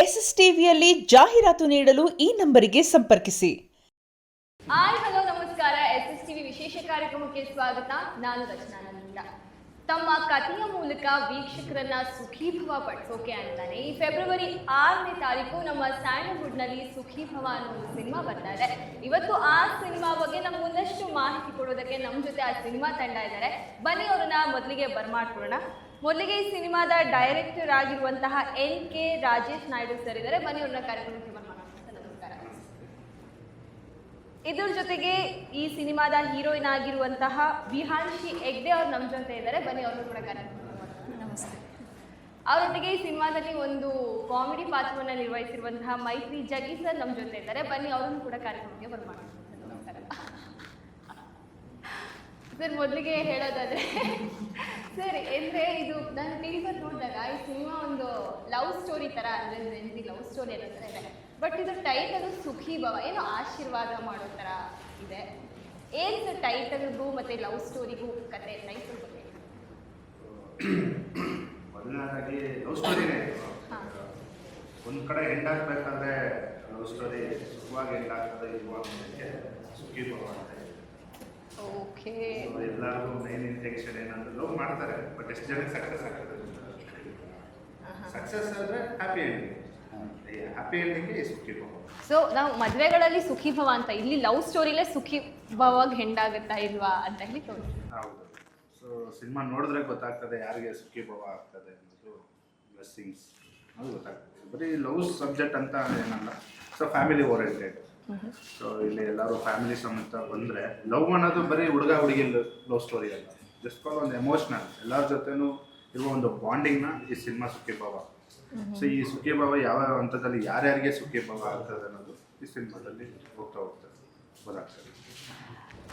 SSTVಯಲ್ಲಿ ಜಾಹೀರಾತು ನೀಡಲು ಈ ನಂಬರಿಗೆ ಸಂಪರ್ಕಿಸಿ. ಹಾಯ್ ಹಲೋ ನಮಸ್ಕಾರ. SSTV ವಿಶೇಷ ಕಾರ್ಯಕ್ರಮಕ್ಕೆ ಸ್ವಾಗತ. ನಾನು ರಚನಾ ನಂದ. ತಮ್ಮ ಕಥೆಯ ಮೂಲಕ ವೀಕ್ಷಕರನ್ನ ಸುಖೀಭವ ಪಡಿಸೋಕೆ ಅಂತಾನೆ ಈ ಫೆಬ್ರವರಿ 6ನೇ ತಾರೀಕು ನಮ್ಮ ಸ್ಯಾಂಡಲ್ವುಡ್ನಲ್ಲಿ ಸುಖೀಭವ ಅನ್ನೋ ಒಂದು ಸಿನಿಮಾ ಬರ್ತಾ ಇದೆ. ಇವತ್ತು ಆ ಸಿನಿಮಾ ಬಗ್ಗೆ ನಮ್ಗೆ ಒಂದಷ್ಟು ಮಾಹಿತಿ ಕೊಡೋದಕ್ಕೆ ನಮ್ಮ ಜೊತೆ ಆ ಸಿನಿಮಾ ತಂಡ ಇದ್ದಾರೆ. ಬನ್ನಿ ಅವ್ರನ್ನ ಮೊದಲಿಗೆ ಬರ್ಮಾಡ್ಕೊಳ್ಳೋಣ. ಮೊದಲಿಗೆ ಈ ಸಿನಿಮಾದ ಡೈರೆಕ್ಟರ್ ಆಗಿರುವಂತಹ NK ರಾಜೇಶ್ ನಾಯ್ಡು ಸರ್ ಇದ್ದಾರೆ. ಬನ್ನಿ ಅವ್ರನ್ನ ಕಾರ್ಯಕ್ರಮಕ್ಕೆ ಬರ್ಮಾಡೋಣ. ನಮಸ್ಕಾರ. ಇದ್ರ ಜೊತೆಗೆ ಈ ಸಿನಿಮಾದ ಹೀರೋಯಿನ್ ಆಗಿರುವಂತಹ ವಿಹಾನ್ಶಿ ಹೆಗ್ಡೆ ಅವ್ರು ನಮ್ಮ ಜೊತೆ ಇದ್ದಾರೆ. ಬನ್ನಿ ಅವ್ರನ್ನ ಕೂಡ ಕಾರ್ಯಕ್ರಮ. ನಮಸ್ತೆ. ಅವರೊಟ್ಟಿಗೆ ಈ ಸಿನಿಮಾದಲ್ಲಿ ಒಂದು ಕಾಮಿಡಿ ಪಾತ್ರವನ್ನು ನಿರ್ವಹಿಸಿರುವಂತಹ ಮೈತ್ರಿ ಜಗಿ ಸರ್ ನಮ್ಮ ಜೊತೆ ಇದ್ದಾರೆ. ಬನ್ನಿ ಅವ್ರನ್ನು ಕೂಡ ಕಾರ್ಯಕ್ರಮಕ್ಕೆ ಬರ್ಮಾಡೋಣ. ನಮಸ್ಕಾರ ಸರ್. ಮೊದಲಿಗೆ ಹೇಳೋದಾದ್ರೆ ಸರ್ ಅಂದರೆ ಇದು ನಾನು ಟೀಸರ್ ನೋಡಿದಾಗ ಈ ಸಿನಿಮಾ ಒಂದು ಲವ್ ಸ್ಟೋರಿ ಥರ ಅಂದರೆ ಲವ್ ಸ್ಟೋರಿ ಅನ್ನೋ ಥರ ಇದೆ. ಬಟ್ ಇದು ಟೈಟಲು ಸುಖೀಭವ, ಏನೋ ಆಶೀರ್ವಾದ ಮಾಡೋ ಥರ ಇದೆ. ಏನು ಸರ್ ಟೈಟಲ್ಗೂ ಮತ್ತು ಲವ್ ಸ್ಟೋರಿಗೂ ಕತೆ ಟೈಟಲ್ ಬಗ್ಗೆ? ಮೊದಲನೇದಾಗಿ ಲವ್ ಸ್ಟೋರಿನೇ. ಒಂದು ಕಡೆ ಎಂಡ್ ಆಗಬೇಕಾದ್ರೆ ಲವ್ ಸ್ಟೋರಿ ಸುಖವಾಗಿ ಎಂಡ್ ಆಗ್ತದೆ ಇಲ್ವಾ ಅನ್ನೋದಕ್ಕೆ ಸುಖೀಭವ ಅಂತ. ಓಕೆ. ಎಲ್ಲರಿಗೂ ಮೈನ್ ಇಂಟೆನ್ಷನ್ ಏನಂದ್ರೆ ಲವ್ ಮಾಡ್ತಾರೆ, ಬಟ್ ಎಷ್ಟು ಜನಕ್ಕೆ ಸಕ್ಸಸ್ ಆಗ್ತದೆ. ಸಕ್ಸಸ್ ಆದರೆ happy ending, happy ಎಂಡಿಂಗ್ಗೆ Sukhibhava. So ನಾವು ಮದುವೆಗಳಲ್ಲಿ ಸುಖೀಭವ ಅಂತ, ಇಲ್ಲಿ ಲವ್ ಸ್ಟೋರಿಲೇ ಸುಖೀಭವಾಗಿ ಹೆಂಡಾಗುತ್ತಾ ಇಲ್ವಾ ಅಂತ ಹೇಳಿ ತೋರಿಸಿ. ಹೌದು. ಸೊ ಸಿನಿಮಾ ನೋಡಿದ್ರೆ ಗೊತ್ತಾಗ್ತದೆ ಯಾರಿಗೆ ಸುಖೀಭವ ಆಗ್ತದೆ ಅನ್ನೋದು. ಬ್ಲೆಸ್ಸಿಂಗ್ಸ್ ಅದು ಗೊತ್ತಾಗ್ತದೆ. ಬರೀ ಲವ್ ಸಬ್ಜೆಕ್ಟ್ ಅಂತ ಏನಲ್ಲ. So family oriented. ಸೊ ಇಲ್ಲಿ ಎಲ್ಲರೂ ಫ್ಯಾಮಿಲಿ ಸಮೇತ ಬಂದರೆ ಲವ್ ಅನ್ನೋದು ಬರೀ ಹುಡುಗ ಹುಡುಗಿ ಲವ್ ಸ್ಟೋರಿ ಅಲ್ಲ. ಜಸ್ಟ್ ಕಾಲ್ ಒಂದು ಎಮೋಷ್ನಲ್, ಎಲ್ಲರ ಜೊತೆನೂ ಇರುವ ಒಂದು ಬಾಂಡಿಂಗ್ನ ಈ ಸಿನಿಮಾ ಸುಖೀಭವ. ಸೊ ಈ ಸುಖೀಭವ ಯಾವ ಹಂತದಲ್ಲಿ ಯಾರ್ಯಾರಿಗೆ ಸುಖೀಭವ ಆಗ್ತದೆ ಅನ್ನೋದು ಈ ಸಿನಿಮಾದಲ್ಲಿ ಹೋಗ್ತಾ ಗೊತ್ತಾಗ್ತದೆ.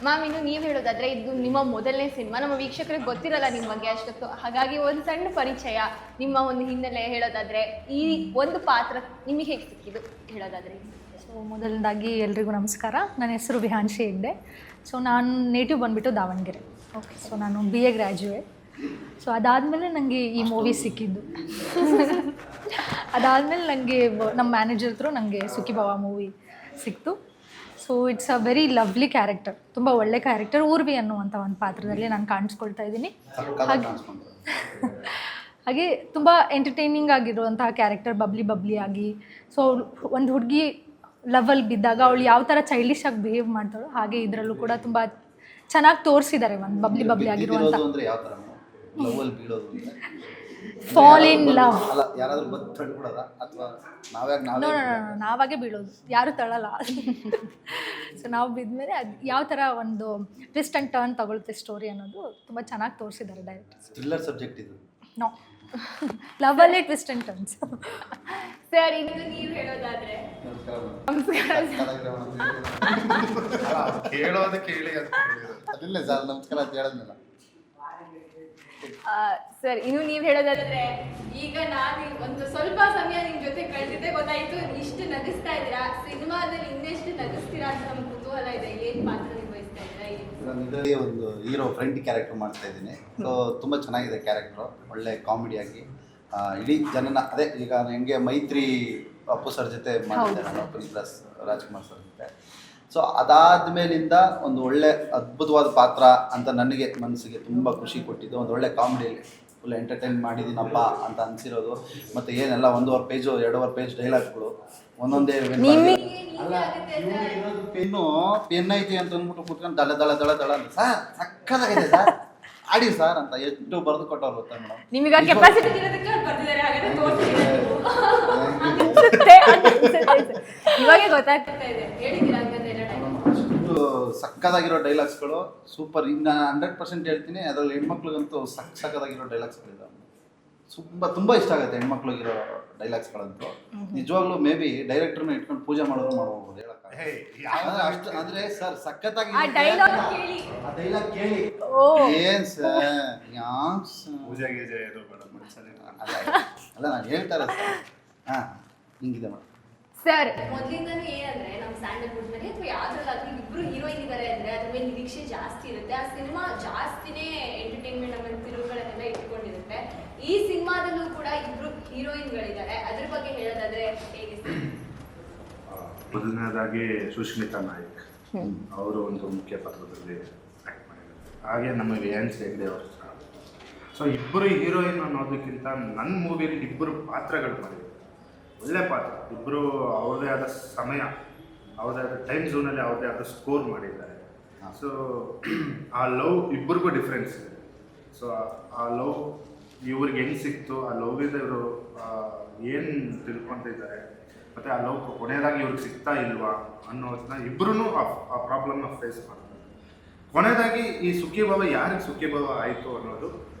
ಮ್ಯಾಮ್, ಇನ್ನು ನೀವು ಹೇಳೋದಾದ್ರೆ ಇದು ನಿಮ್ಮ ಮೊದಲನೇ ಸಿನಿಮಾ, ನಮ್ಮ ವೀಕ್ಷಕರಿಗೆ ಗೊತ್ತಿರಲ್ಲ ನಿಮ್ಮ ಬಗ್ಗೆ ಅಷ್ಟೊತ್ತು. ಹಾಗಾಗಿ ಒಂದು ಸಣ್ಣ ಪರಿಚಯ, ನಿಮ್ಮ ಒಂದು ಹಿನ್ನೆಲೆ ಹೇಳೋದಾದ್ರೆ ಈ ಒಂದು ಪಾತ್ರ ನಿಮಗೆ ಹೇಗೆ ಸಿಕ್ಕಿದ್ದು ಹೇಳೋದಾದ್ರೆ? ಸೊ ಮೊದಲನೇದಾಗಿ ಎಲ್ರಿಗೂ ನಮಸ್ಕಾರ. ನನ್ನ ಹೆಸರು ವಿಹಾನ್ಶಿ ಹೆಗ್ಡೆ. ಸೊ ನಾನು ನೇಟಿವ್ ಬಂದುಬಿಟ್ಟು ದಾವಣಗೆರೆ. ಓಕೆ. ಸೊ ನಾನು BA ಗ್ರ್ಯಾಜುಯೇಟ್. ಸೊ ಅದಾದಮೇಲೆ ನನಗೆ ಈ ಮೂವಿ ಸಿಕ್ಕಿದ್ದು. ಅದಾದಮೇಲೆ ನನಗೆ ನಮ್ಮ ಮ್ಯಾನೇಜರ್ ಹತ್ರ ನನಗೆ ಸುಖೀಭವ ಮೂವಿ ಸಿಕ್ತು. So it's a very lovely character, ತುಂಬ ಒಳ್ಳೆ ಕ್ಯಾರೆಕ್ಟರ್. ಊರ್ವಿ ಅನ್ನುವಂಥ ಒಂದು ಪಾತ್ರದಲ್ಲಿ ನಾನು ಕಾಣಿಸ್ಕೊಳ್ತಾ ಇದ್ದೀನಿ. ಹಾಗೆ ತುಂಬ ಎಂಟರ್ಟೈನಿಂಗ್ ಆಗಿರುವಂತಹ ಕ್ಯಾರೆಕ್ಟರ್, ಬಬ್ಲಿ ಆಗಿ. ಸೊ ಒಂದು ಹುಡುಗಿ ಲವಲ್ಲಿ ಬಿದ್ದಾಗ ಅವಳು ಯಾವ ಥರ ಚೈಲ್ಡಿಶ್ ಆಗಿ ಬಿಹೇವ್ ಮಾಡ್ತಾಳೋ ಹಾಗೆ ಇದರಲ್ಲೂ ಕೂಡ ತುಂಬ ಚೆನ್ನಾಗಿ ತೋರಿಸಿದ್ದಾರೆ. ಒಂದು ಬಬ್ಲಿ ಆಗಿರುವಂಥ ಫಾಲ್ ಇನ್ ಲವ್. ನಾವಾಗೆ ಬೀಳೋದು, ಯಾರು ತಳ್ಳಲ್ಲ. ಸೊ ನಾವು ಬಿದ್ಮೇಲೆ ಅದು ಯಾವ ಥರ ಒಂದು ಟ್ವಿಸ್ಟ್ ಆ್ಯಂಡ್ ಟರ್ನ್ ತಗೊಳುತ್ತೆ ಸ್ಟೋರಿ ಅನ್ನೋದು ತುಂಬ ಚೆನ್ನಾಗಿ ತೋರಿಸಿದ್ದಾರೆ ಡೈರೆಕ್ಟರ್ಸ್. ಥ್ರಿಲ್ಲರ್ ಸಬ್ಜೆಕ್ಟ್ ಇದು. ನೋ, ಲವಲ್ಲೇ ಟ್ವಿಸ್ಟ್ ಆ್ಯಂಡ್ ಟರ್ನ್ಸ್. ಸರ್, ಇನ್ನು ನೀವು ಹೇಳೋದಾದ್ರೆ ಕೇಳೋದು ಕೇಳಿ ಅದಿಲ್ಲ ಸರ್, ನಮಸ್ಕಾರ ಅಂತ ಹೇಳಿದ್ನಲ್ಲ. ಸರ್, ಇನ್ನು ನೀವು ಹೇಳೋದಾದ್ರೆ ಈಗ ನಾನು ಒಂದು ಸ್ವಲ್ಪ ಸಮಯ ನಿಮ್ಮ ಜೊತೆ ಕಳೆದಿದ್ದೆ ಗೊತ್ತಾಯ್ತು. ಇಷ್ಟು ನಗಿಸ್ತಾ ಇದ್ದೀರಾ, ಸಿನಿಮಾದಲ್ಲಿ ಇನ್ನೆಷ್ಟು ನಗಿಸ್ತೀರಾ ಅಂತ ನಮ್ಗೆ ಕುತೂಹಲ ಇದೆ. ಏನು ಪಾತ್ರ ನಿರ್ವಹಿಸ್ತಾ ಇದ್ದೀರಾ? ನಾನು ಇದರಲ್ಲಿ ಒಂದು ಹೀರೋ ಫ್ರೆಂಡ್ ಕ್ಯಾರೆಕ್ಟರ್ ಮಾಡ್ತಾ ಇದ್ದೀನಿ. ಸೊ ತುಂಬ ಚೆನ್ನಾಗಿದೆ ಕ್ಯಾರೆಕ್ಟ್ರು, ಒಳ್ಳೆ ಕಾಮಿಡಿಯಾಗಿ ಇಡೀ ಜನನ ಅದೇ ಈಗ ಹೆಂಗೆ ಮೈತ್ರಿ ಅಪ್ಪು ಸರ್ ಜೊತೆ ಮಾಡಿದ್ದೆ ನಾನು, ಪ್ಲಸ್ ರಾಜ್ಕುಮಾರ್ ಸರ್ ಜೊತೆ. ಸೊ ಅದಾದಮೇಲಿಂದ ಒಂದು ಒಳ್ಳೆ ಅದ್ಭುತವಾದ ಪಾತ್ರ ಅಂತ ನನಗೆ ಮನಸ್ಸಿಗೆ ತುಂಬ ಖುಷಿ ಕೊಟ್ಟಿದ್ದು. ಒಂದು ಒಳ್ಳೆ ಕಾಮಿಡಿಯಲ್ಲಿ ಫುಲ್ ಎಂಟರ್ಟೈನ್ ಮಾಡಿದ್ದೀನಪ್ಪ ಅಂತ ಅನಿಸಿರೋದು. ಮತ್ತು ಏನೆಲ್ಲ 1.5 ಪೇಜು 2.5 ಪೇಜ್ ಡೈಲಾಗ್ಗಳು ಒಂದೊಂದೇ. ಅಲ್ಲ, ಪೆನ್ ಐತಿ ಅಂತ ಅಂದ್ಬಿಟ್ಟು ಕೂತ್ಕೊಂಡು ದಳ ಅಂತ ಸರ್ ಸಕ್ಕತ್ತಾಗಿದೆ ಸರ್, ಆಡಿ ಸರ್ ಅಂತ ಎಷ್ಟು ಬರೆದು ಕೊಟ್ಟವ್ರು ಗೊತ್ತಾ ಮೇಡಮ್. ನಿಮಗೆ ಕೆಪಾಸಿಟಿ ಇರೋದಕ್ಕೆ ಬರ್ತಿದ್ದಾರೆ, ಹಾಗಾದ್ರೆ ಇವಾಗ ಗೊತ್ತಾಗ್ತಾ ಇದೆ. ಹೇಳಿದ್ದೀರಾ ಹಾಗಾದ್ರೆ ಅಷ್ಟು ಸಕ್ಕದಾಗಿರೋ ಡೈಲಾಗ್ಸ್ಗಳು, ಸೂಪರ್. ಈಗ ನಾನು 100% ಹೇಳ್ತೀನಿ, ಅದರಲ್ಲಿ ಹೆಣ್ಮಕ್ಳಿಗಂತೂ ಸಕ್ಕದಾಗಿರೋ ಡೈಲಾಗ್ಸ್ಗಳಿದ್ದಾವೆ. ತುಂಬ ಇಷ್ಟ ಆಗುತ್ತೆ ಹೆಣ್ಮಕ್ಳಿಗಿರೋ ಡೈಲಾಗ್ಸ್ಗಳಂತೂ. ನಿಜವಾಗ್ಲೂ ಮೇ ಬಿ ಡೈರೆಕ್ಟರ್ನ ಇಟ್ಕೊಂಡು ಪೂಜೆ ಮಾಡೋದು ಮಾಡ್ಬೋದು ಹೇಳಕ್ಕೆ. ಅಷ್ಟು ಅಂದರೆ ಸರ್ ಸಖತ್ತಾಗಿ ಡೈಲಾಗ್ ಕೇಳಿ ಏನು ಸರ್ ಪೂಜೆ ಗೀಜೆ ಇದು ಮೇಡಮ್ ಅಲ್ಲ ನಾನು ಹೇಳ್ತಾರೆ ಸರ್. ಹಾಂ, ಹಿಂಗಿದೆ ಮೇಡಮ್. ಸರ್, ಮೊದಲಿಂದನೂ ಏನಂದ್ರೆ ನಮ್ಮ ಸ್ಯಾಂಡಲ್ವುಡ್ ನಲ್ಲಿ ಅಥವಾ ಯಾವ್ದ್ರಲ್ಲಾದ್ರೂ ಇಬ್ರು ಹೀರೋಯಿನ್ ಇದ್ದಾರೆ ಅಂದ್ರೆ ಅದ್ರ ಮೇಲೆ ನಿರೀಕ್ಷೆ ಜಾಸ್ತಿ ಇರುತ್ತೆ. ಆ ಸಿನಿಮಾ ಜಾಸ್ತಿನೇ ಎಂಟರ್ಟೈನ್ಮೆಂಟ್ ಆಮೇಲೆ ತಿರುವುಗಳನ್ನೆಲ್ಲ ಇಟ್ಕೊಂಡಿರುತ್ತೆ. ಈ ಸಿನಿಮಾದಲ್ಲೂ ಕೂಡ ಇಬ್ರು ಹೀರೋಯಿನ್ಗಳಿದ್ದಾರೆ. ಅದ್ರ ಬಗ್ಗೆ ಹೇಳೋದಾದ್ರೆ ಮೊದಲನೇದಾಗಿ ಸುಷ್ಮಿತಾ ನಾಯ್ಕ್, ಅವರು ಒಂದು ಮುಖ್ಯ ಪಾತ್ರದಲ್ಲಿ ಆ್ಯಕ್ಟ್ ಮಾಡಿದ್ದಾರೆ. ಹಾಗೆ ನಮ್ಮ ರೇಯನ್ಸ್ ಹೆಗ್ಡೆ ಅವರು. ಸೊ ಇಬ್ಬರು ಹೀರೋಯಿನ್ ಅನ್ನೋದಕ್ಕಿಂತ ನನ್ನ ಮೂವಿಲಿ ಇಬ್ಬರು ಪಾತ್ರಗಳು ಮಾಡಿದ್ದಾರೆ, ಒಳ್ಳೆ ಪಾತ್ರ. ಇಬ್ಬರು ಅವ್ರದ್ದೇ ಆದ ಸಮಯ, ಅವ್ರದ್ದೇ ಆದ ಟೈಮ್ ಝೋನಲ್ಲಿ ಅವ್ರದ್ದೇ ಆದ ಸ್ಕೋರ್ ಮಾಡಿದ್ದಾರೆ. ಸೊ ಆ ಲವ್ ಇಬ್ಬರಿಗೂ ಡಿಫ್ರೆನ್ಸ್ ಇದೆ. ಸೊ ಆ ಲವ್ ಇವ್ರಿಗೆ ಹೆಂಗೆ ಸಿಕ್ತು, ಆ ಲವ್ವಿಂದ ಇವರು ಏನು ತಿಳ್ಕೊತಿದ್ದಾರೆ, ಮತ್ತು ಆ ಲವ್ ಕೊನೆಯದಾಗಿ ಇವ್ರಿಗೆ ಸಿಗ್ತಾ ಇಲ್ವಾ ಅನ್ನೋದನ್ನ ಇಬ್ಬರೂ ಆ ಪ್ರಾಬ್ಲಮ್ನ ಫೇಸ್ ಮಾಡ್ತಾರೆ. ಕೊನೆಯದಾಗಿ ಈ ಸುಖೀಭಾವ ಯಾರಿಗೆ ಸುಖೀಭಾವ ಆಯಿತು ಅನ್ನೋದು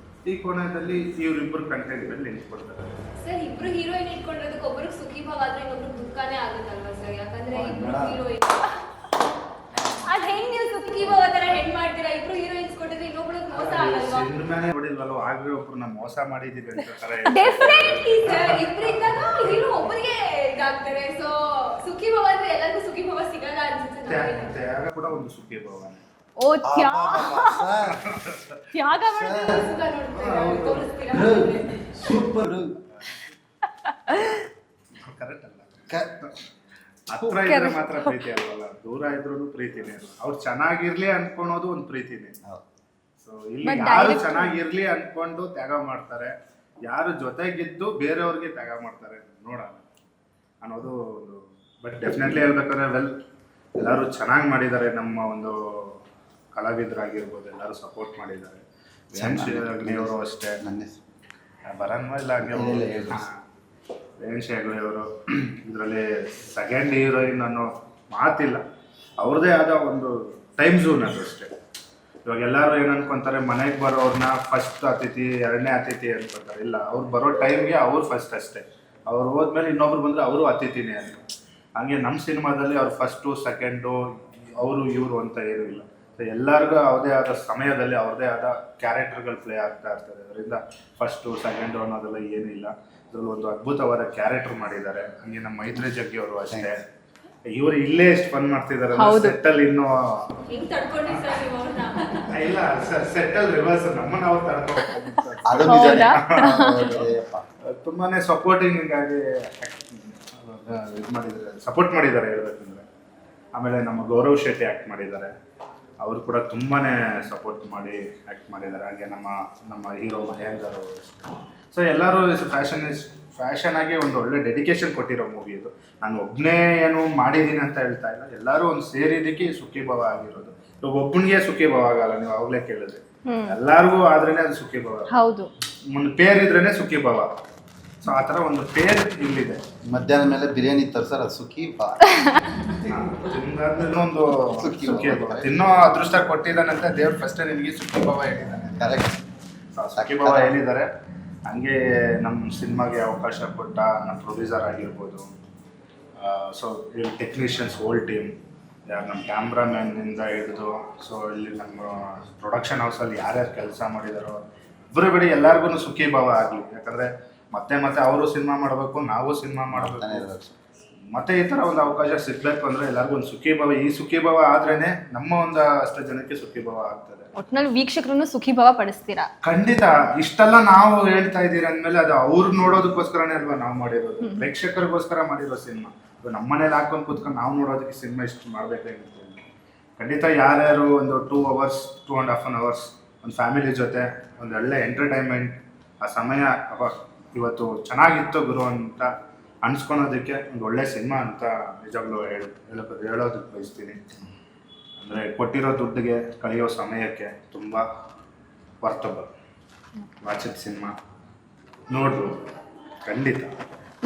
ಈ ಕೊನೆಯಲ್ಲಿ ಇವರಿಬ್ಬರು ಕಂಟೆಂಟ್ ಮೇಲೆ ನಿಂತ್ಕೊಳ್ತಾರೆ. ಸರ್ ಇಬ್ರು ಹೀರೋಯಿನ್ ಇಟ್ಕೊಂಡಿರೋದಕ್ಕೆ ಒಬ್ಬರಿಗೆ ಸುಖೀಭಾವ ಆದ್ರೆ ಇನ್ನೊಬ್ರಿಗೆ ದುಃಖನೇ ಆಗುತ್ತಲ್ವಾ ಸರ್? ಯಾಕಂದ್ರೆ ಇಬ್ರು ಹೀರೋಯಿನ್ ಅದ್ ಹೆಂಗ್ ನೀವು ಸುಖೀಭಾವ ತರ ಹೆಣ್ ಮಾಡ್ತೀರಾ? ಇಬ್ರು ಹೀರೋಯಿನ್ಸ್ ಕೊಟ್ಟಿದ್ರೆ ಇನ್ನೊಬ್ರಿಗೆ ಮೋಸ ಆಗಲ್ವಾ? ಸಿನಿಮಾನೇ ನೋಡಿಲ್ವಲ್ಲ, ಆಗ್ಲೇ ಒಬ್ರನ್ನ ಮೋಸ ಮಾಡಿದೀವಿ ಅಂತ ತರ ಡೆಫಿನೆಟ್ಲಿ ಸರ್, ಇಬ್ರಿಂದಾಗ ಹೀರೋ ಒಬ್ಬರಿಗೆ ಇದಾಗ್ತಾರೆ. ಸೊ ಸುಖೀಭಾವ ಅಂದ್ರೆ ಎಲ್ಲರಿಗೂ ಸುಖೀಭಾವ ಸಿಗಲ್ಲ ಅನ್ಸುತ್ತೆ. ತ್ಯಾಗ ಕೂಡ ಒಂದು ಸುಖೀಭಾವನೆ. ಓ ತ್ಯಾಗ ಸುಖ ನೋಡ್ತೀರಾ, ತೋರಿಸ್ತೀರಾ? ಸೂಪರ್. ಕರೆಕ್ಟ್ ಅಲ್ಲ, ಹತ್ರ ಇದ್ರೆ ಮಾತ್ರ ಪ್ರೀತಿ ಅಲ್ವಲ್ಲ, ದೂರ ಇದ್ರೂ ಪ್ರೀತಿನೇ ಅಲ್ಲ. ಅವ್ರು ಚೆನ್ನಾಗಿರ್ಲಿ ಅನ್ಕೊಳೋದು ಒಂದು ಪ್ರೀತಿನೇ. ಸೊ ಇಲ್ಲಿ ಯಾರು ಚೆನ್ನಾಗಿರ್ಲಿ ಅನ್ಕೊಂಡು ತ್ಯಾಗ ಮಾಡ್ತಾರೆ, ಯಾರು ಜೊತೆಗಿದ್ದು ಬೇರೆಯವ್ರಿಗೆ ತ್ಯಾಗ ಮಾಡ್ತಾರೆ ನೋಡೋಣ ಅನ್ನೋದು ಒಂದು. ಬಟ್ ಡೆಫಿನೆಟ್ಲಿ ಹೇಳ್ಬೇಕಂದ್ರೆ ಎಲ್ಲರೂ ಚೆನ್ನಾಗಿ ಮಾಡಿದ್ದಾರೆ. ನಮ್ಮ ಒಂದು ಕಲಾವಿದರಾಗಿರ್ಬೋದು, ಎಲ್ಲರೂ ಸಪೋರ್ಟ್ ಮಾಡಿದ್ದಾರೆ. ಅಗ್ನಿಯವರು ಅಷ್ಟೇ, ಬರನ್ವ ಇಲ್ಲ ಹಂಗೆ ರೇಣುಶ್ ಹೆಗ್ಡೆ ಅವರು ಇದರಲ್ಲಿ ಸೆಕೆಂಡ್ ಹೀರೋಯಿನ್ ಅನ್ನೋ ಮಾತಿಲ್ಲ. ಅವ್ರದ್ದೇ ಆದ ಒಂದು ಟೈಮ್ ಝೋನ್ ಅದು ಅಷ್ಟೇ. ಇವಾಗ ಎಲ್ಲರೂ ಏನು ಅನ್ಕೊಂತಾರೆ, ಮನೆಗೆ ಬರೋವ್ರನ್ನ ಫಸ್ಟ್ ಅತಿಥಿ, ಎರಡನೇ ಅತಿಥಿ ಅನ್ಕೊಂತಾರೆ. ಇಲ್ಲ, ಅವ್ರು ಬರೋ ಟೈಮ್ಗೆ ಅವ್ರು ಫಸ್ಟ್ ಅಷ್ಟೇ. ಅವ್ರು ಹೋದ್ಮೇಲೆ ಇನ್ನೊಬ್ರು ಬಂದರೆ ಅವರು ಅತಿಥಿನೇ ಅಂತ. ಹಂಗೆ ನಮ್ಮ ಸಿನಿಮಾದಲ್ಲಿ ಅವ್ರು ಫಸ್ಟು ಸೆಕೆಂಡು ಅವರು ಇವರು ಅಂತ ಏನೂ ಇಲ್ಲ. ಸೊ ಎಲ್ಲರಿಗೂ ಅವ್ರದೇ ಆದ ಸಮಯದಲ್ಲಿ ಅವ್ರದ್ದೇ ಆದ ಕ್ಯಾರೆಕ್ಟರ್ಗಳು ಪ್ಲೇ ಆಗ್ತಾ ಇರ್ತದೆ. ಅದರಿಂದ ಫಸ್ಟು ಸೆಕೆಂಡು ಅನ್ನೋದೆಲ್ಲ ಏನಿಲ್ಲ. ಅದ್ರಲ್ಲಿ ಒಂದು ಅದ್ಭುತವಾದ ಕ್ಯಾರೆಕ್ಟರ್ ಮಾಡಿದ್ದಾರೆ. ಹಂಗೆ ನಮ್ಮ ಮೈತ್ರಿ ಜಗ್ಗಿ ಅವರು ಅಷ್ಟೇ. ಇವರು ಇಲ್ಲೇ ಎಷ್ಟು ಫನ್ ಮಾಡ್ತಿದ್ದಾರೆ, ಸೆಟ್ಟಲ್ಲಿ ಇನ್ನೂ ಹೆಂಗ್ ತಡ್ಕೊಂಡ್ರಿ ಸರ್ ನೀವು ಅವ್ರನ್ನ? ಇಲ್ಲ ಸರ್, ಸೆಟ್ಟಲ್ ರಿವರ್ಸ್ ನಮ್ಮನ್ನ ಅವ್ರು ಅದು ನಿಜ. ತುಂಬಾನೇ ಸಪೋರ್ಟಿಂಗ್ ಆಗಿ ಇದು ಮಾಡಿದ್ದಾರೆ, ಸಪೋರ್ಟ್ ಮಾಡಿದ್ದಾರೆ ಹೇಳ್ಬೇಕಂದ್ರೆ. ಆಮೇಲೆ ನಮ್ಮ ಗೌರವ್ ಶೆಟ್ಟಿ ಆ್ಯಕ್ಟ್ ಮಾಡಿದ್ದಾರೆ, ಅವರು ಕೂಡ ತುಂಬಾ ಸಪೋರ್ಟ್ ಮಾಡಿ ಆ್ಯಕ್ಟ್ ಮಾಡಿದ್ದಾರೆ. ಹಾಗೆ ನಮ್ಮ ಹೀರೋ ಮಹೇಂದ್ರ ಅವರು. ಸೊ ಎಲ್ಲರೂ ಫ್ಯಾಷನ್ ಆಗಿ ಒಂದು ಒಳ್ಳೆ ಡೆಡಿಕೇಶನ್ ಕೊಟ್ಟಿರೋ ಮೂವಿ ಇದು. ನಾನು ಒಬ್ಬನೇ ಏನು ಮಾಡಿದ್ದೀನಿ ಅಂತ ಹೇಳ್ತಾ ಇಲ್ಲ, ಎಲ್ಲರೂ ಒಂದು ಸೇರಿದ್ದಕ್ಕೆ ಸುಖೀಭಾವ ಆಗಿರೋದು. ಇವಾಗ ಒಬ್ಬನಿಗೆ ಸುಖೀಭಾವ ಆಗಲ್ಲ, ನೀವು ಅವಾಗಲೇ ಕೇಳಿದ್ರಿ. ಎಲ್ಲರಿಗೂ ಆದ್ರೇನೆ ಅದು ಸುಖೀಭಾವ. ಹೌದು, ಒಂದು ಪೇರ್ ಇದ್ರೇನೆ ಸುಖೀಭಾವ. ಸೊ ಆ ಥರ ಒಂದು ಪೇರ್ ಇಲ್ಲಿದೆ. ಮಧ್ಯಾಹ್ನ ಮೇಲೆ ಬಿರಿಯಾನಿ ತರ್ಸರ್ ಅದು ಸುಖೀಭಾವ. ಒಂದು ಸುಖೀಭಾವ ತಿನ್ನೋ ಅದೃಷ್ಟ ಕೊಟ್ಟಿದ್ದಾನಂತ ದೇವ್ರು ಫಸ್ಟ್ ನಿಮಗೆ ಸುಖೀಭಾವ ಹೇಳಿದ್ದಾನೆ. ಕರೆಕ್ಟ್, ಸುಖೀಭಾವ ಹೇಳಿದ್ದಾರೆ. ಹಂಗೆ ನಮ್ಮ ಸಿನಿಮಾಗೆ ಅವಕಾಶ ಕೊಟ್ಟ ನಮ್ಮ ಪ್ರೊಡ್ಯೂಸರ್ ಆಗಿರ್ಬೋದು, ಸೊ ಇಲ್ಲಿ ಟೆಕ್ನಿಷಿಯನ್ಸ್ ಹೋಲ್ ಟೀಮ್, ನಮ್ಮ ಕ್ಯಾಮ್ರಾಮ್ಯಾನಿಂದ ಹಿಡಿದು, ಸೊ ಇಲ್ಲಿ ನಮ್ಮ ಪ್ರೊಡಕ್ಷನ್ ಹೌಸಲ್ಲಿ ಯಾರ್ಯಾರು ಕೆಲಸ ಮಾಡಿದಾರೋ ಇಬ್ಬರು ಬಿಡಿ ಎಲ್ಲರಿಗೂ ಸುಖೀಭಾವ ಆಗಲಿ. ಯಾಕಂದರೆ ಮತ್ತೆ ಅವರು ಸಿನಿಮಾ ಮಾಡಬೇಕು, ನಾವು ಸಿನಿಮಾ ಮಾಡಬೇಕು. ಮತ್ತೆ ಈ ಥರ ಒಂದು ಅವಕಾಶ ಸಿಗಬೇಕು ಅಂದರೆ ಎಲ್ಲರಿಗೂ ಒಂದು ಸುಖೀಭಾವ. ಈ ಸುಖೀಭಾವ ಆದ್ರೇನೆ ನಮ್ಮ ಒಂದು ಅಷ್ಟು ಜನಕ್ಕೆ ಸುಖೀಭಾವ ಆಗ್ತದೆ. ಒಟ್ಟಿನಲ್ಲಿ ವೀಕ್ಷಕರನ್ನು ಸುಖೀಭಾವ ಪಡಿಸ್ತೀರಾ? ಖಂಡಿತ. ಇಷ್ಟೆಲ್ಲ ನಾವು ಹೇಳ್ತಾ ಇದ್ದೀರಿ ಅಂದಮೇಲೆ ಅದು ಅವ್ರು ನೋಡೋದಕ್ಕೋಸ್ಕರನೇ ಅಲ್ವಾ ನಾವು ಮಾಡಿರೋದು, ಪ್ರೇಕ್ಷಕರಿಗೋಸ್ಕರ ಮಾಡಿರೋ ಸಿನಿಮಾ. ನಮ್ಮ ಮನೇಲಿ ಹಾಕೊಂಡು ಕೂತ್ಕೊಂಡು ನಾವು ನೋಡೋದಕ್ಕೆ ಸಿನಿಮಾ ಇಷ್ಟು ಮಾಡಬೇಕಾಗಿತ್ತು. ಖಂಡಿತ ಯಾರ್ಯಾರು ಒಂದು 2 hours 2.5 hours ಒಂದು ಫ್ಯಾಮಿಲಿ ಜೊತೆ ಒಂದು ಒಳ್ಳೆ ಎಂಟರ್ಟೈನ್ಮೆಂಟ್ ಆ ಸಮಯ ಇವತ್ತು ಚೆನ್ನಾಗಿತ್ತು ಗುರು ಅಂತ ಅನ್ಸ್ಕೊಳೋದಕ್ಕೆ ಒಂದು ಒಳ್ಳೆ ಸಿನಿಮಾ ಅಂತ ನಿಜವಾಗ್ಲೂ ಹೇಳೋದಕ್ಕೆ ಬಯಸ್ತೀನಿ. ಅಂದರೆ ಕೊಟ್ಟಿರೋ ದುಡ್ಡಿಗೆ ಕಳೆಯೋ ಸಮಯಕ್ಕೆ ತುಂಬ ವರ್ತಬಲ್ ವಾಚಿದ ಸಿನಿಮಾ ನೋಡ್ಬೋದು ಖಂಡಿತ.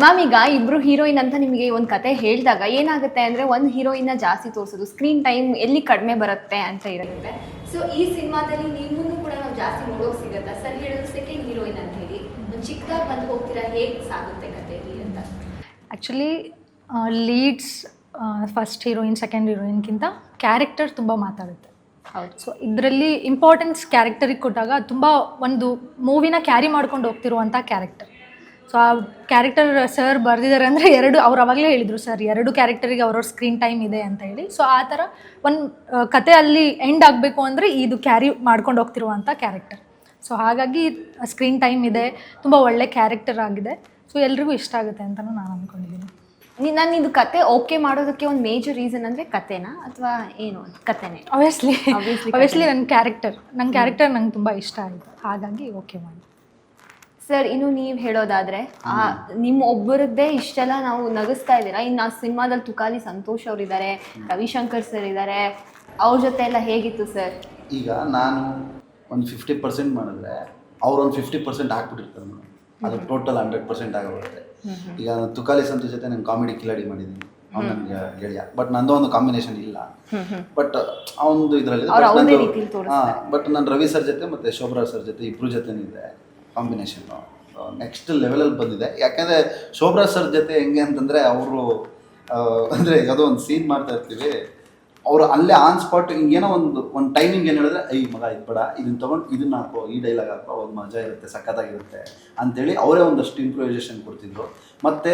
ಮ್ಯಾಮ್, ಈಗ ಇಬ್ರು ಹೀರೋಯಿನ್ ಅಂತ ನಿಮಗೆ ಒಂದು ಕತೆ ಹೇಳಿದಾಗ ಏನಾಗುತ್ತೆ ಅಂದರೆ ಒಂದು ಹೀರೋಯಿನ್ನ ಜಾಸ್ತಿ ತೋರಿಸೋದು, ಸ್ಕ್ರೀನ್ ಟೈಮ್ ಎಲ್ಲಿ ಕಡಿಮೆ ಬರುತ್ತೆ ಅಂತ ಇರುತ್ತೆ. ಸೊ ಈ ಸಿನಿಮಾದಲ್ಲಿ ನೀವು ಕೂಡ ನಾವು ಜಾಸ್ತಿ ನೋಡೋಕೆ ಸಿಗುತ್ತಾ? ಸರ್ ಹೇಳೋದು ಸೆಕೆಂಡ್ ಹೀರೋಯಿನ್ ಅಂತ ಹೇಳಿ ಒಂದು ಚಿಕ್ಕದಾಗಿ ಬಂದು ಹೋಗ್ತೀರಾ, ಹೇಗೆ ಸಾಗುತ್ತೆ ಕಥೆಯಲ್ಲಿ ಅಂತ? Actually leads first heroine second ಹೀರೋಯಿನ್ಗಿಂತ ಕ್ಯಾರೆಕ್ಟರ್ ತುಂಬ ಮಾತಾಡುತ್ತೆ. ಹೌದು. ಸೊ ಇದರಲ್ಲಿ ಇಂಪಾರ್ಟೆನ್ಸ್ ಕ್ಯಾರೆಕ್ಟರಿಗೆ ಕೊಟ್ಟಾಗ ತುಂಬ ಒಂದು ಮೂವಿನ ಕ್ಯಾರಿ ಮಾಡ್ಕೊಂಡು ಹೋಗ್ತಿರುವಂಥ ಕ್ಯಾರೆಕ್ಟರ್. ಸೊ ಆ ಕ್ಯಾರೆಕ್ಟರ್ ಸರ್ ಬರೆದಿದ್ದಾರೆ ಅಂದರೆ ಅವ್ರು ಅವಾಗಲೇ ಹೇಳಿದರು, ಸರ್ 2 ಕ್ಯಾರೆಕ್ಟರಿಗೆ ಅವ್ರವ್ರ ಸ್ಕ್ರೀನ್ ಟೈಮ್ ಇದೆ ಅಂತ ಹೇಳಿ. ಸೊ ಆ ಥರ ಒಂದು ಕತೆ ಅಲ್ಲಿ ಎಂಡ್ ಆಗಬೇಕು ಅಂದರೆ ಇದು ಕ್ಯಾರಿ ಮಾಡ್ಕೊಂಡು ಹೋಗ್ತಿರುವಂಥ ಕ್ಯಾರೆಕ್ಟರ್. ಸೊ ಹಾಗಾಗಿ ಸ್ಕ್ರೀನ್ ಟೈಮ್ ಇದೆ, ತುಂಬ ಒಳ್ಳೆ ಕ್ಯಾರೆಕ್ಟರ್ ಆಗಿದೆ. ಸೊ ಎಲ್ರಿಗೂ ಇಷ್ಟ ಆಗುತ್ತೆ ಅಂತಲೂ ನಾನು ಅಂದ್ಕೊಂಡಿದ್ದೀನಿ. ನಾನು ಇದು ಕತೆ ಓಕೆ ಮಾಡೋದಕ್ಕೆ ಒಂದು ಮೇಜರ್ ರೀಸನ್ ಅಂದರೆ ಕತೆನಾ ಅಥವಾ ಏನು ಕತೆನೇ? ಆಬ್ವಿಯಸ್ಲಿ Obviously ಆಬ್ವಿಯಸ್ಲಿ ನನ್ನ ಕ್ಯಾರೆಕ್ಟರ್ ನಂಗೆ ತುಂಬ ಇಷ್ಟ ಆಯಿತು, ಹಾಗಾಗಿ ಓಕೆ ಮಾಡಿ. ಸರ್, ಇನ್ನು ನೀವು ಹೇಳೋದಾದರೆ ನಿಮ್ಮ ಒಬ್ಬರದ್ದೇ ಇಷ್ಟೆಲ್ಲ ನಾವು ನಗಿಸ್ತಾ ಇದ್ದೀರಾ, ಇನ್ನು ಆ ಸಿನಿಮಾದಲ್ಲಿ ತುಕಾಲಿ ಸಂತೋಷ್ ಅವರಿದ್ದಾರೆ, ರವಿಶಂಕರ್ ಸರ್ ಇದ್ದಾರೆ, ಅವ್ರ ಜೊತೆ ಎಲ್ಲ ಹೇಗಿತ್ತು ಸರ್? ಈಗ ನಾನು ಒಂದು 50% ಮಾಡಿದ್ರೆ ಅವ್ರೊಂದು 50% ಹಾಕ್ಬಿಟ್ಟಿರ್ತಾರೆ ಮೇಡಮ್, ಅದು ಟೋಟಲ್ 100% ಆಗೋಗುತ್ತೆ. ಈಗ ನಾನು ತುಕಾಲಿ ಸಂತೋಷ್ ಜೊತೆ ನಾನು ಕಾಮಿಡಿ ಕಿಲಾಡಿ ಮಾಡಿದ್ದೀನಿ, ಅವ್ನು ನನಗೆ ಗೆಳೆಯ, ಬಟ್ ನಂದು ಒಂದು ಕಾಂಬಿನೇಷನ್ ಇಲ್ಲ, ಬಟ್ ಅವನದು ಇದರಲ್ಲಿ ಬಟ್ ನಾನು ರವಿ ಸರ್ ಜೊತೆ ಮತ್ತು ಶೋಭ್ರಾ ಸರ್ ಜೊತೆ ಇಬ್ಬರು ಜೊತೆನೂ ಇದೆ ಕಾಂಬಿನೇಷನ್ನು ನೆಕ್ಸ್ಟ್ ಲೆವೆಲಲ್ಲಿ ಬಂದಿದೆ. ಯಾಕೆಂದರೆ ಶೋಭ್ರಾ ಸರ್ ಜೊತೆ ಹೆಂಗೆ ಅಂತಂದರೆ ಅವರು ಅಂದರೆ ಯಾವುದೋ ಒಂದು ಸೀನ್ ಮಾಡ್ತಾ ಇರ್ತೀವಿ, ಅವರು ಅಲ್ಲೇ ಆನ್ ಸ್ಪಾಟ್ ಹಿಂಗೇನೋ ಒಂದು ಟೈಮಿಂಗ್ ಏನು ಹೇಳಿದ್ರೆ ಐ ಮಗ ಇದು ಬೇಡ, ಇದನ್ನ ತೊಗೊಂಡು ಇದನ್ನ ಹಾಕೋ, ಈ ಡೈಲಾಗ್ ಹಾಕೋ, ಒಂದು ಮಜಾ ಇರುತ್ತೆ, ಸಖತ್ತಾಗಿರುತ್ತೆ ಅಂಥೇಳಿ ಅವರೇ ಒಂದಷ್ಟು ಇಂಪ್ರೂವೈಸೇಷನ್ ಕೊಡ್ತಿದ್ರು. ಮತ್ತು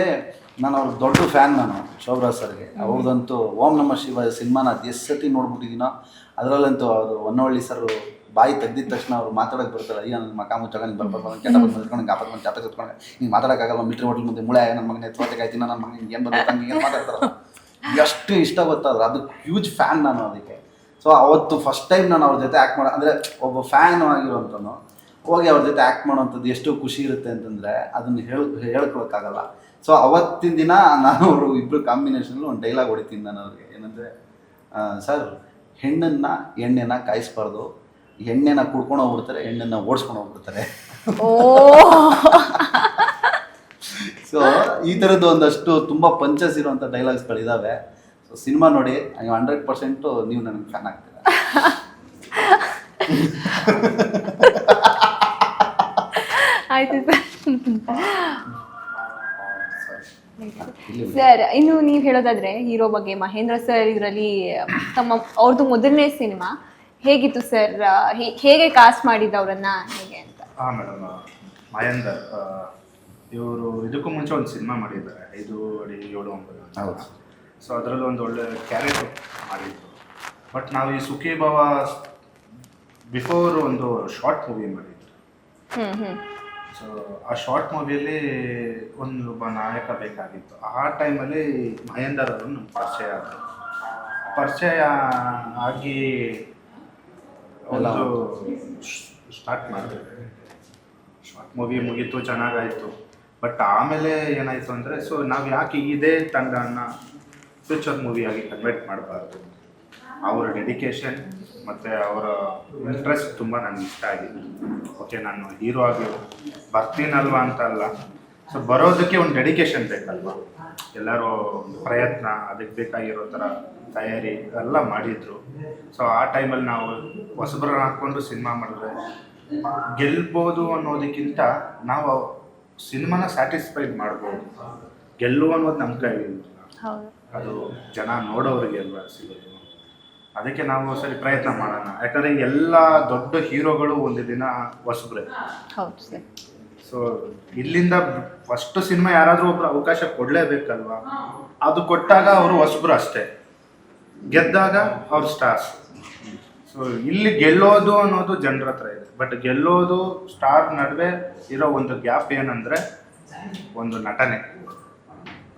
ನಾನು ಅವ್ರ ದೊಡ್ಡ ಫ್ಯಾನ್, ನಾನು ಶೋಭ್ರಾ ಸರ್ಗೆ. ಅವ್ರದ್ದಂತೂ ಓಂ ನಮಃ ಶಿವಾಯ ಸಿನಿಮಾನ ಅದು ಎಷ್ಟು ಸತಿ ನೋಡ್ಬಿಟ್ಟಿದ್ದೀನೋ, ಅದರಲ್ಲಂತೂ ಅವರು ಹೊನ್ನವಳ್ಳಿ ಸರ್ ಬಾಯಿ ತೆಗ್ದಿದ ತಕ್ಷಣ ಅವ್ರು ಮಾತಾಡೋಕೆ ಬರ್ತಾರೆ, ಅಯ್ಯೋ ನನ್ನ ಮಕ ಮುಚ್ಚಾಗ ಬರ್ಬೋದು ಕೆಟ್ಟ ಬಂದು ಇಟ್ಕೊಂಡು ಗಾಪದ ಬಂದು ಚಾಪೆ ಸುತ್ಕೊಂಡು ಹಿಂಗೆ ಮಾತಾಡೋಕ್ಕಾಗಲ್ಲ, ಮಿಲ್ಟ್ರಿ ಹೋಟ್ಲ್ ಮುಂದೆ ಮುಳೆ ನನ್ನ ಮಗನ ಎತ್ಕೋಬೇಕಾಯ್ತು, ನನ್ನ ಮಗನಿಗೆ ಏನು ಬಂದು ಹಂಗೆ ಏನು ಮಾತಾಡ್ತಾರಲ್ಲ, ಎಷ್ಟು ಇಷ್ಟ ಗೊತ್ತಾದ್ರೆ ಅದು ಹ್ಯೂಜ್ ಫ್ಯಾನ್ ನಾನು ಅದಕ್ಕೆ. ಸೊ ಅವತ್ತು ಫಸ್ಟ್ ಟೈಮ್ ನಾನು ಅವ್ರ ಜೊತೆ ಆ್ಯಕ್ಟ್ ಮಾಡೋ ಅಂದರೆ ಒಬ್ಬ ಫ್ಯಾನ್ ಆಗಿರೋಂಥನು ಹೋಗಿ ಅವ್ರ ಜೊತೆ ಆ್ಯಕ್ಟ್ ಮಾಡೋವಂಥದ್ದು ಎಷ್ಟು ಖುಷಿ ಇರುತ್ತೆ ಅಂತಂದರೆ ಅದನ್ನು ಹೇಳ್ಕೊಳಕ್ಕಾಗಲ್ಲ. ಸೊ ಅವತ್ತಿನ ದಿನ ನಾನು ಅವರು ಇಬ್ಬರು ಕಾಂಬಿನೇಷನಲ್ಲಿ ಒಂದು ಡೈಲಾಗ್ ಹೊಡಿತೀನಿ ನಾನು ಅವ್ರಿಗೆ, ಏನಂದರೆ ಸರ್, ಎಣ್ಣೆನ ಕಾಯಿಸ್ಬಾರ್ದು, ಎಣ್ಣೆನ ಕುಡ್ಕೊಂಡು ಹೋಗ್ಬಿಡ್ತಾರೆ, ಎಣ್ಣೆನ ಓಡಿಸ್ಕೊಂಡು ಹೋಗ್ಬಿಡ್ತಾರೆ. ಸೊ ಈ ಥರದ್ದು ಒಂದಷ್ಟು ತುಂಬ ಪಂಚಸ್ ಇರುವಂಥ ಡೈಲಾಗ್ಸ್ಗಳಿದ್ದಾವೆ. ಸೊ ಸಿನಿಮಾ ನೋಡಿ, 100% ನೀವು ನನಗೆ ಫ್ಯಾನ್ ಆಗ್ತೀರಾ. ಆಯ್ತು ಸರ್. ಇನ್ನು ನೀವು ಹೇಳೋದಾದ್ರೆ ಹೀರೋ ಬಗ್ಗೆ, ಮಹೇಂದ್ರ ಸರ್ ಇದರಲ್ಲಿ ಅವ್ರದ್ದು ಮೊದಲನೇ ಸಿನಿಮಾ ಹೇಗಿತ್ತು ಸರ್? ಹೇಗೆ ಕಾಸ್ಟ್ ಮಾಡಿದ್ದು ಅವರನ್ನ ಹೇಗೆ ಅಂತ? ಹಾಂ ಮೇಡಮ್, ಮಹೇಂದರ್ ಇವರು ಇದಕ್ಕೂ ಮುಂಚೆ ಒಂದು ಸಿನಿಮಾ ಮಾಡಿದ್ದಾರೆ, 5 ಅಡಿ 7 ಅಂಗುಲ. ಹೌದು. ಸೊ ಅದರಲ್ಲಿ ಒಂದು ಒಳ್ಳೆ ಕ್ಯಾರೆಕ್ಟರ್ ಮಾಡಿದ್ರು. ಬಟ್ ನಾವು ಈ ಸುಖಿ ಭವ ಬಿಫೋರ್ ಒಂದು ಶಾರ್ಟ್ ಮೂವಿ ಮಾಡಿದ್ರು. ಸೊ ಆ ಶಾರ್ಟ್ ಮೂವಿಯಲ್ಲಿ ಒಬ್ಬ ನಾಯಕ ಬೇಕಾಗಿತ್ತು. ಆ ಟೈಮಲ್ಲಿ ಮಹೇಂದರ್ ಅವರು ನಮ್ಮ ಪರಿಚಯ ಆಗಿ ಒಂದು ಸ್ಟಾರ್ಟ್ ಮಾಡಿದೆ. ಶಾರ್ಟ್ ಮೂವಿ ಮುಗೀತು, ಚೆನ್ನಾಗಾಯಿತು. ಬಟ್ ಆಮೇಲೆ ಏನಾಯಿತು ಅಂದರೆ, ಸೊ ನಾವು ಯಾಕೆ ಇದೇ ತಂಡನ ಫ್ಯೂಚರ್ ಮೂವಿಯಾಗಿ ಕನ್ವರ್ಟ್ ಮಾಡಬಾರ್ದು? ಅವರ ಡೆಡಿಕೇಶನ್ ಮತ್ತು ಅವರ ಇಂಟ್ರೆಸ್ಟ್ ತುಂಬ ನನಗೆ ಇಷ್ಟ ಆಗಿತ್ತು. ಓಕೆ, ನಾನು ಹೀರೋ ಆಗಿ ಬರ್ತೀನಲ್ವ ಅಂತ ಅಲ್ಲ, ಸೊ ಬರೋದಕ್ಕೆ ಒಂದು ಡೆಡಿಕೇಶನ್ ಬೇಕಲ್ವ. ಎಲ್ಲರೂ ಪ್ರಯತ್ನ, ಅದಕ್ಕೆ ಬೇಕಾಗಿರೋ ಥರ ತಯಾರಿ ಎಲ್ಲ ಮಾಡಿದರು. ಸೊ ಆ ಟೈಮಲ್ಲಿ ನಾವು ಹೊಸಬ್ರನ್ನ ಹಾಕ್ಕೊಂಡು ಸಿನಿಮಾ ಮಾಡಿದ್ರೆ ಗೆಲ್ಬೋದು ಅನ್ನೋದಕ್ಕಿಂತ ನಾವು ಸಿನಿಮಾನ ಸ್ಯಾಟಿಸ್ಫೈಡ್ ಮಾಡ್ಬೋದು. ಗೆಲ್ಲು ಅನ್ನೋದು ನಮ್ಮ ಕೈಲಿಲ್ಲ, ಅದು ಜನ ನೋಡೋರಿಗೆ ಅಲ್ವಾ ಸಿಗೋದು. ಅದಕ್ಕೆ ನಾವು ಸರಿ ಪ್ರಯತ್ನ ಮಾಡೋಣ. ಯಾಕಂದರೆ ಎಲ್ಲ ದೊಡ್ಡ ಹೀರೋಗಳು ಒಂದು ದಿನ ಹೊಸಬ್ರೆ. ಸೊ ಇಲ್ಲಿಂದ ಫಸ್ಟ್ ಸಿನಿಮಾ ಯಾರಾದರೂ ಒಬ್ರು ಅವಕಾಶ ಕೊಡಲೇಬೇಕಲ್ವಾ. ಅದು ಕೊಟ್ಟಾಗ ಅವರು ಹೊಸಬ್ರು ಅಷ್ಟೇ, ಗೆದ್ದಾಗ ಅವ್ರು ಸ್ಟಾರ್ಸ್. ಸೊ ಇಲ್ಲಿ ಗೆಲ್ಲೋದು ಅನ್ನೋದು ಜನರ ಹತ್ರ ಇದೆ. ಬಟ್ ಗೆಲ್ಲೋದು ಸ್ಟಾರ್ ನಡುವೆ ಇರೋ ಒಂದು ಗ್ಯಾಪ್ ಏನಂದರೆ ಒಂದು ನಟನೆ,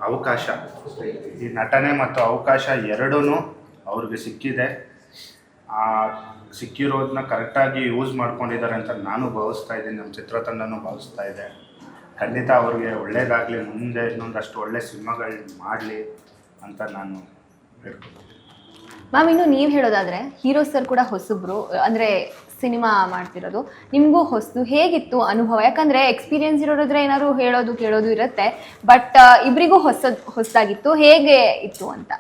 ಅವಕಾಶ. ಈ ನಟನೆ ಮತ್ತು ಅವಕಾಶ ಎರಡೂ ಅವ್ರಿಗೆ ಸಿಕ್ಕಿದೆ. ಆ ಸಿಕ್ಕಿರೋದನ್ನ ಕರೆಕ್ಟಾಗಿ ಯೂಸ್ ಮಾಡ್ಕೊಂಡಿದ್ದಾರೆ ಅಂತ ನಾನು ಭಾವಿಸ್ತಾ ಇದ್ದೀನಿ, ನಮ್ಮ ಚಿತ್ರತಂಡನೂ ಭಾವಿಸ್ತಾ ಇದೆ. ಖಂಡಿತ ಅವ್ರಿಗೆ ಒಳ್ಳೇದಾಗಲಿ, ಮುಂದೆ ಇನ್ನೊಂದಷ್ಟು ಒಳ್ಳೆ ಸಿನಿಮಾಗಳು ಮಾಡಲಿ ಅಂತ ನಾನು ಹೇಳ್ಕೊತೀನಿ. ಮ್ಯಾಮ್, ಇನ್ನು ನೀವು ಹೇಳೋದಾದರೆ ಹೀರೋ ಸರ್ ಕೂಡ ಹೊಸಬ್ರು, ಅಂದರೆ ಸಿನಿಮಾ ಮಾಡ್ತಿರೋದು ನಿಮಗೂ ಹೊಸದು. ಹೇಗಿತ್ತು ಅನುಭವ? ಯಾಕಂದರೆ ಎಕ್ಸ್ಪೀರಿಯನ್ಸ್ ಇರೋದ್ರೆ ಏನಾದ್ರು ಹೇಳೋದು ಕೇಳೋದು ಇರುತ್ತೆ, ಬಟ್ ಇಬ್ಬರಿಗೂ ಹೊಸದಾಗಿತ್ತು. ಹೇಗೆ ಇತ್ತು ಅಂತ?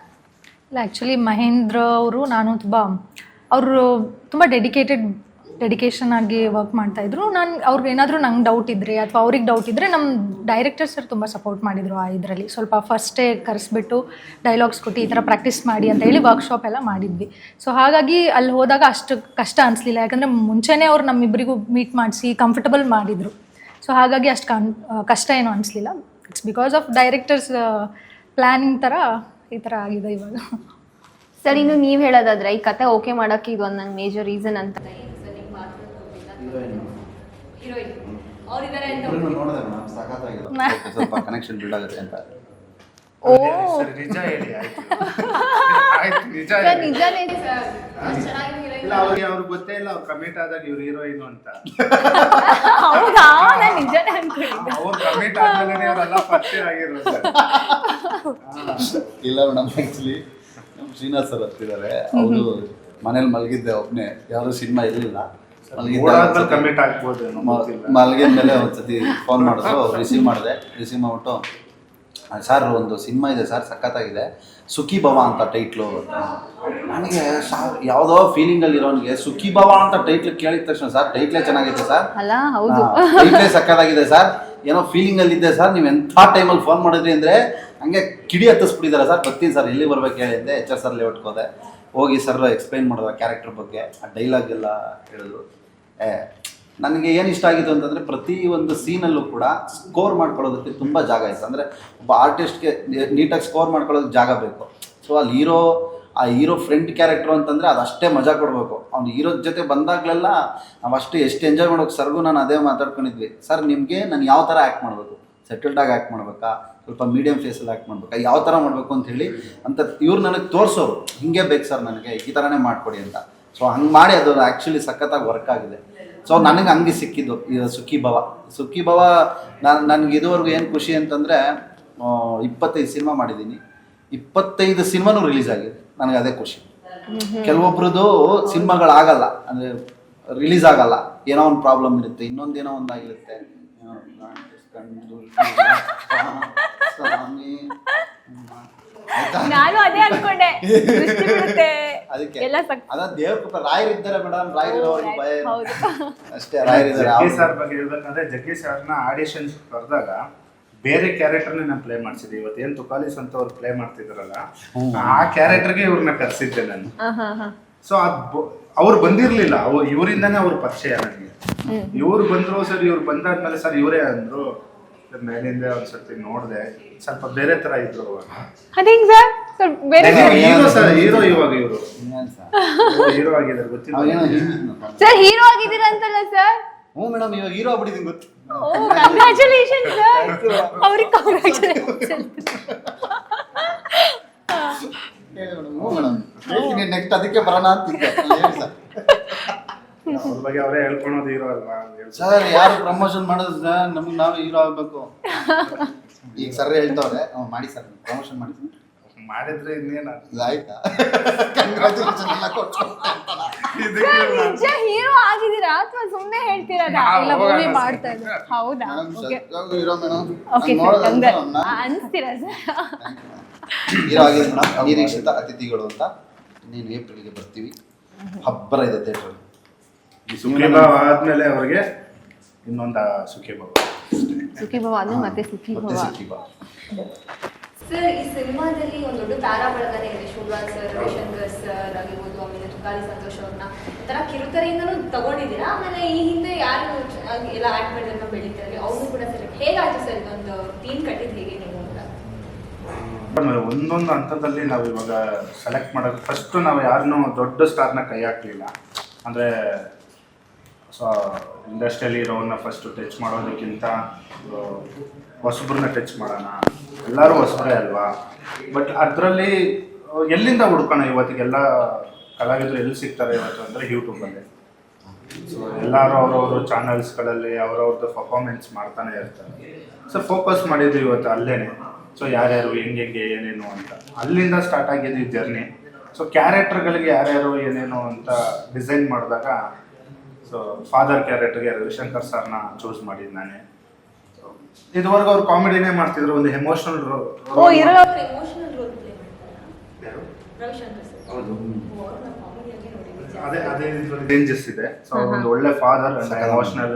ಇಲ್ಲ, ಆ್ಯಕ್ಚುಲಿ ಮಹೇಂದ್ರ ಅವರು ಅವರು ತುಂಬ ಡೆಡಿಕೇಶನ್ ಆಗಿ ವರ್ಕ್ ಮಾಡ್ತಾಯಿದ್ರು. ಅವ್ರಿಗೆ ಏನಾದರೂ ನಂಗೆ ಡೌಟ್ ಇದ್ದರೆ ಅಥವಾ ಅವ್ರಿಗೆ ಡೌಟ್ ಇದ್ದರೆ ನಮ್ಮ ಡೈರೆಕ್ಟರ್ ಸರ್ ತುಂಬ ಸಪೋರ್ಟ್ ಮಾಡಿದರು. ಆ ಇದರಲ್ಲಿ ಸ್ವಲ್ಪ ಫಸ್ಟೇ ಕರೆಸ್ಬಿಟ್ಟು ಡೈಲಾಗ್ಸ್ ಕೊಟ್ಟು ಈ ಥರ ಪ್ರಾಕ್ಟೀಸ್ ಮಾಡಿ ಅಂತ ಹೇಳಿ ವರ್ಕ್ಶಾಪ್ ಎಲ್ಲ ಮಾಡಿದ್ವಿ. ಸೊ ಹಾಗಾಗಿ ಅಲ್ಲಿ ಹೋದಾಗ ಅಷ್ಟು ಕಷ್ಟ ಅನಿಸ್ಲಿಲ್ಲ, ಯಾಕಂದರೆ ಮುಂಚೆನೇ ಅವ್ರು ನಮ್ಮಿಬ್ಬರಿಗೂ ಮೀಟ್ ಮಾಡಿಸಿ ಕಂಫರ್ಟಬಲ್ ಮಾಡಿದರು. ಸೊ ಹಾಗಾಗಿ ಅಷ್ಟು ಕಷ್ಟ ಏನೂ ಅನಿಸ್ಲಿಲ್ಲ. It's because of directors planning ಥರ ಈ ಥರ ಆಗಿದೆ ಇವಾಗ. ಸರ್, ಇನ್ನು ನೀವು ಹೇಳೋದಾದರೆ ಈ ಕತೆ ಓಕೆ ಮಾಡೋಕ್ಕೆ ಇದೊಂದು ನಂಗೆ ಮೇಜರ್ ರೀಸನ್ ಅಂತ ನೋಡಿದೆ ಮೇಡಮ್, ಸಾಕಾಗಿದೆ, ಸ್ವಲ್ಪ ಕನೆಕ್ಷನ್ ಬಿಲ್ಡ್ ಆಗುತ್ತೆ ಅಂತ. ಸರ್ ನಿಜ ಹೇಳಿ ಆಯ್ತು ಆಯ್ತು ನಿಜ ಸರ್ ಹೇಳಿ. ನಿಜಾನೇ ಸರ್ ಚೆನ್ನಾಗಿ ಇಲ್ಲ ಅವ್ರಿಗೆ ಗೊತ್ತೇ ಇಲ್ಲ ಅವ್ರು ಕಮಿಟ್ ಆದಾಗ ಇವ್ರು ಹೀರೋಯಿನ್ ಅಂತ. ಹೌದಾ ನಾನು ನಿಜಾನೇ ಅನ್ಕೊಂಡಿದ್ದೆ. ಅವ್ರು ಕಮಿಟ್ ಆದ್ಮೇಲೆ ಅವರೆಲ್ಲ ಪರಿಚಯ ಆಗಿರೋದು. ಇಲ್ಲ ಮೇಡಮ್, ಆ್ಯಕ್ಚುಲಿ ನಮ್ಮ ಶ್ರೀನಾಥ್ ಸರ್ ಹತ್ತಿದ್ದಾರೆ. ಅವರು ಮನೇಲಿ ಮಲಗಿದ್ದೆ ಒಬ್ಬನೇ, ಯಾರು ಸಿನಿಮಾ ಇರಲಿಲ್ಲ. ಕಮಿಟ್ ಆಗ್ಬೋದು ಮಲಗಿದ ಮೇಲೆ ಒಂದ್ಸತಿ ಫೋನ್ ಮಾಡಿದ್ರು, ರಿಸೀವ್ ಮಾಡಿಬಿಟ್ಟು ಸರ್ ಒಂದು ಸಿನಿಮಾ ಇದೆ ಸರ್, ಸಖತ್ತಾಗಿದೆ, ಸುಖಿ ಭವ ಅಂತ ಟೈಟ್ಲು. ನನಗೆ ಸರ್ ಯಾವುದೋ ಫೀಲಿಂಗಲ್ಲಿ ಇರೋನಿಗೆ ಸುಖಿ ಭವ ಅಂತ ಟೈಟ್ಲ್ ಕೇಳಿದ ತಕ್ಷಣ ಸರ್ ಟೈಟ್ಲೇ ಚೆನ್ನಾಗಿದೆ ಸರ್, ಅಲ್ಲ ಹೌದು ಟೈಟ್ಲೇ ಸಖತ್ತಾಗಿದೆ ಸರ್, ಏನೋ ಫೀಲಿಂಗಲ್ಲಿದ್ದೆ ಸರ್, ನೀವು ಎಂಥ ಟೈಮಲ್ಲಿ ಫೋನ್ ಮಾಡಿದ್ರಿ ಅಂದರೆ ಹಂಗೆ ಕಿಡಿ ಹತ್ತಿಸ್ಬಿಟ್ಟಿದ್ದಾರೆ ಸರ್. ಬರ್ತೀನಿ ಸರ್, ಎಲ್ಲಿ ಬರ್ಬೇಕು ಹೇಳಿದ್ದೆ, HR ಸರ್ ಲೇಔಟ್ಗೆ ಹೋದೆ. ಹೋಗಿ ಸರ್ ಎಕ್ಸ್ಪ್ಲೈನ್ ಮಾಡಿದ ಕ್ಯಾರೆಕ್ಟರ್ ಬಗ್ಗೆ, ಆ ಡೈಲಾಗ್ ಎಲ್ಲ ಹೇಳಿದ್ರು. ನನಗೆ ಏನು ಇಷ್ಟ ಆಗಿತ್ತು ಅಂತಂದರೆ ಪ್ರತಿ ಒಂದು ಸೀನಲ್ಲೂ ಕೂಡ ಸ್ಕೋರ್ ಮಾಡ್ಕೊಳ್ಳೋದಕ್ಕೆ ತುಂಬ ಜಾಗ ಇತ್ತು. ಅಂದರೆ ಒಬ್ಬ ಆರ್ಟಿಸ್ಟ್ಗೆ ನೀಟಾಗಿ ಸ್ಕೋರ್ ಮಾಡ್ಕೊಳ್ಳೋದಕ್ಕೆ ಜಾಗ ಬೇಕು. ಸೊ ಅಲ್ಲಿ ಆ ಹೀರೋ ಫ್ರೆಂಡ್ ಕ್ಯಾರೆಕ್ಟ್ರು ಅಂತಂದರೆ ಅದು ಅಷ್ಟೇ ಮಜಾ ಕೊಡಬೇಕು. ಅವ್ನು ಹೀರೋ ಜೊತೆ ಬಂದಾಗಲೆಲ್ಲ ನಾವು ಎಷ್ಟು ಎಂಜಾಯ್ ಮಾಡೋಕೆ. ಸರ್ಗೂ ನಾನು ಅದೇ ಮಾತಾಡ್ಕೊಂಡಿದ್ವಿ, ಸರ್ ನಿಮಗೆ ನಾನು ಯಾವ ಥರ ಆ್ಯಕ್ಟ್ ಮಾಡಬೇಕು, ಸೆಟಲ್ಡಾಗಿ ಆ್ಯಕ್ಟ್ ಮಾಡಬೇಕಾ, ಸ್ವಲ್ಪ ಮೀಡಿಯಮ್ ಫೇಸಲ್ಲಿ ಆ್ಯಕ್ಟ್ ಮಾಡಬೇಕಾ, ಯಾವ ಥರ ಮಾಡಬೇಕು ಅಂತ ಹೇಳಿ ಅಂತ ಇವ್ರು ನನಗೆ ತೋರಿಸೋರು. ಹಿಂಗೆ ಬೇಕು ಸರ್ ನನಗೆ, ಈ ಥರನೇ ಮಾಡಿಕೊಡಿ ಅಂತ. ಸೊ ಹಂಗೆ ಮಾಡಿ ಅದು ಆ್ಯಕ್ಚುಲಿ ಸಖತ್ತಾಗಿ ವರ್ಕ್ ಆಗಿದೆ. ಸೊ ನನಗೆ ಹಂಗೆ ಸಿಕ್ಕಿದ್ದು ಈ ಸುಖಿ ಭವ. ನನಗೆ ಇದುವರೆಗೂ ಏನು ಖುಷಿ ಅಂತಂದರೆ 25 ಸಿನಿಮಾ ಮಾಡಿದ್ದೀನಿ, 25 ಸಿನಿಮಾನೂ ರಿಲೀಸ್ ಆಗಿದೆ. ನನಗೆ ಅದೇ ಖುಷಿ. ಕೆಲವೊಬ್ರದ್ದು ಸಿನಿಮಾಗಳಾಗಲ್ಲ, ಅಂದರೆ ರಿಲೀಸ್ ಆಗಲ್ಲ, ಏನೋ ಒಂದು ಪ್ರಾಬ್ಲಮ್ ಇರುತ್ತೆ, ಇನ್ನೊಂದೇನೋ ಒಂದು ಆಗಿರುತ್ತೆ. ನಾನು ಅದೇ ಅನ್ಕೊಂಡೆ, ದೃಷ್ಟಿ ಬೀಳುತ್ತೆ. ಅದಕ್ಕೆ ಎಲ್ಲ ಅದ ದೇವ್ರ ಕೃಪೆ. ರಾಯರಿದ್ದಾರೆ ಮೇಡಮ್, ರಾಯರಿರೋರಿಗೆ ಭಯ ಇಲ್ಲ. ಹೌದು. ಅಷ್ಟೇ, ರಾಯರಿದ್ದಾರೆ. ಜಗ್ಗಿ ಸರ್ ಬಗ್ಗೆ ಹೇಳ್ಬೇಕಂದ್ರೆ, ಜಗ್ಗಿ ಸರ್ನ ಆಡಿಷನ್ಸ್ ಕರೆದಾಗ ಬೇರೆ ಕ್ಯಾರೆಕ್ಟರ್ನೇ ನಾನು ಪ್ಲೇ ಮಾಡಿಸಿದ್ದೆ. ಇವತ್ತೇನು ತುಕಾಲಿಸ್ ಅಂತ ಅವ್ರು ಪ್ಲೇ ಮಾಡ್ತಿದ್ರಲ್ಲ, ಆ ಕ್ಯಾರೆಕ್ಟರ್ಗೆ ಇವ್ರನ್ನ ಕರೆಸಿದ್ದೆ ನಾನು. ಸೊ ಅವ್ರು ಬಂದಿರ್ಲಿಲ್ಲ, ಇವರಿಂದಾನೇ ಅವ್ರ ಪರಿಚಯ ನನಗೆ. ಇವ್ರು ಬಂದ್ರು ಸರ್, ಇವ್ರು ಬಂದಾದ್ಮೇಲೆ ಸರ್ ಇವರೇ ಅಂದ್ರು. ಮೇಲಿಂದ ಒಂದ್ಸತಿ ನೋಡಿದೆ, ಸ್ವಲ್ಪ ಬೇರೆ ತರ ಇದ್ರು. ಅದೇಂಗ್ ಸರ್? ಬೇರೆ ಹೀರೋ ಸರ್, ಹೀರೋ ಇವಾಗ ಇವರು ಹೀರೋ ಆಗಿದ್ದಾರೆ ಗೊತ್ತಿಲ್ಲ. ಸರ್ ಹೀರೋ ಆಗಿದ್ದೀರಾ ಅಂತಲ್ಲ ಸರ್? ಹ್ಞೂ ಮೇಡಮ್, ಇವಾಗ ಹೀರೋ ಆಗ್ಬಿಟ್ಟಿದ್ದೀನಿ ಗೊತ್ತು. ಕಂಗ್ರ್ಯಾಚುಲೇಷನ್ ಸರ್, ಅವ್ರಿಗೆ ಕಂಗ್ರ್ಯಾಚುಲೇಷನ್. ಹ್ಞೂ ಮೇಡಮ್, ನೆಕ್ಸ್ಟ್ ಅದಕ್ಕೆ ಬರೋಣ ಅಂತಿದ್ದೆ. ಅವ್ರ ಬಗ್ಗೆ ಅವರೇ ಹೇಳ್ಕೊಳೋದು ಹೀರೋ ಅಲ್ವಾ ಸರ್. ಯಾರು ಪ್ರಮೋಷನ್ ಮಾಡೋದು ಸರ್, ನಮ್ಗೆ ನಾವು ಹೀರೋ ಆಗ್ಬೇಕು. ಈಗ ಸರ್ ಹೇಳ್ತವ್ರೆ, ಮಾಡಿ ಸರ್ ಪ್ರಮೋಷನ್ ಮಾಡಿ. ಮಾಡಿದ್ರೆ ಇನ್ನೇನ ಆಯ್ತಾ, ಕಂಗ್ರ್ಯಾಚುಲೇಷನ್ ಎಲ್ಲ ಕೊಟ್ಟು. ನಿಜ ಹೀರೋ ಆಗಿದ್ದೀರಾ ಅಥವಾ ಸುಮ್ಮನೆ ಹೇಳ್ತೀರಾ? ಇಲ್ಲ, ಮೂವಿ ಮಾಡ್ತಾ ಇದ್ದಾರೆ. ಹೌದಾ? ಹೀರೋ ಮೇಡಮ್, ಅನ್ಸ್ತೀರಾ ಸರ್? ಹೀರೋ ಆಗಿದೆ ಮೇಡಮ್. ನಿರೀಕ್ಷಿತ ಅತಿಥಿಗಳು ಅಂತ ನೀನು ಏಪ್ರಿಲ್ಗೆ ಬರ್ತೀವಿ. ಹಬ್ಬರ ಇದೆ ಥಿಯೇಟರ್. ಈ ಸುಖಿ ಭಾವ ಆದ್ಮೇಲೆ ಅವ್ರಿಗೆ ಇನ್ನೊಂದು ಸುಖಿ ಭಾವ. ಸುಖಿ ಭವ ಅಂದ್ರೆ ಮತ್ತೆ ಸುಖಿ ಭವ. ಸರ್, ಈ ಸಿನಿಮಾದಲ್ಲಿ ಒಂದು ದೊಡ್ಡ ತಾರಾ ಬಳಗನೇ ಇದೆ. ಶಿವರಾಜ್ ಸರ್, ರವಿಶಂಕರ್ ಸರ್ ಆಗಿರ್ಬೋದು, ಆಮೇಲೆ ತುಕಾಲಿ ಸಂತೋಷ್ ಅವ್ರನ್ನ ಒಂಥರ ಕಿರುತೆರೆಯಿಂದನೂ ತಗೊಂಡಿದ್ದೀರಾ. ಆಮೇಲೆ ಈ ಹಿಂದೆ ಯಾರು ಎಲ್ಲ ಆಕ್ಟ್ ಮಾಡಿದ್ರೆ ಬೆಳೀತಾರೆ, ಅವ್ರನ್ನೂ ಕೂಡ ಸೆಲೆಕ್ಟ್ ಹೇಗಾಯ್ತು ಸರ್? ಇದೊಂದು ಟೀಮ್ ಕಟ್ಟಿದ್ದು ಹೇಗೆ ನೀವು ಅಂತ? ಒಂದೊಂದು ಹಂತದಲ್ಲಿ ನಾವು ಇವಾಗ ಸೆಲೆಕ್ಟ್ ಮಾಡೋದು, ಫಸ್ಟು ನಾವು ಯಾರನ್ನೂ ದೊಡ್ಡ ಸ್ಟಾರ್ನ ಕೈ ಹಾಕಲಿಲ್ಲ. ಅಂದರೆ ಸೊ ಇಂಡಸ್ಟ್ರಿಯಲ್ಲಿ ಇರೋನ್ನ ಫಸ್ಟು ಟಚ್ ಮಾಡೋದಕ್ಕಿಂತ ಹೊಸಬ್ರನ್ನ ಟಚ್ ಮಾಡೋಣ. ಎಲ್ಲರೂ ಹೊಸಬ್ರೇ ಅಲ್ವಾ, ಬಟ್ ಅದರಲ್ಲಿ ಎಲ್ಲಿಂದ ಹುಡ್ಕೋಣ? ಇವತ್ತಿಗೆಲ್ಲ ಕಲಾವಿದರು ಎಲ್ಲಿ ಸಿಗ್ತಾರೆ ಇವತ್ತು ಅಂದರೆ ಯೂಟ್ಯೂಬಲ್ಲಿ. ಸೊ ಎಲ್ಲರೂ ಅವ್ರವ್ರ ಚಾನಲ್ಸ್ಗಳಲ್ಲಿ ಅವ್ರವ್ರದ್ದು ಪರ್ಫಾರ್ಮೆನ್ಸ್ ಮಾಡ್ತಾನೆ ಇರ್ತಾರೆ. ಸೊ ಫೋಕಸ್ ಮಾಡಿದ್ದು ಇವತ್ತು ಅಲ್ಲೇನೆ. ಸೊ ಯಾರ್ಯಾರು ಹೆಂಗೆ ಏನೇನು ಅಂತ ಅಲ್ಲಿಂದ ಸ್ಟಾರ್ಟ್ ಆಗಿದೆ ಈ ಜರ್ನಿ. ಸೊ ಕ್ಯಾರೆಕ್ಟರ್ಗಳಿಗೆ ಯಾರ್ಯಾರು ಏನೇನು ಅಂತ ಡಿಸೈನ್ ಮಾಡಿದಾಗ ಸೊ ಫಾದರ್ ಕ್ಯಾರೆಕ್ಟರ್ಗೆ ರವಿಶಂಕರ್ ಸರ್ನ ಚೂಸ್ ಮಾಡಿದ್ದು ನಾನೇ. ಇದುವರೆಗೂ ಅವ್ರು ಕಾಮಿಡಿನೇ ಮಾಡ್ತಿದ್ರು, ಒಂದು emotional role. Emotional role play ಮಾಡ್ತಾರಾ ರವಿಶಂಕರ್ ಸರ್? ಹೌದು, ಅವ್ರನ್ನ ಕಾಮಿಡಿಯಾಗಿ ನೋಡಿದ್ವಿ. ಅದೇ ರೇಂಜಸ್ ಇದೆ. ಸೊ ಒಂದು ಒಳ್ಳೆ father and emotional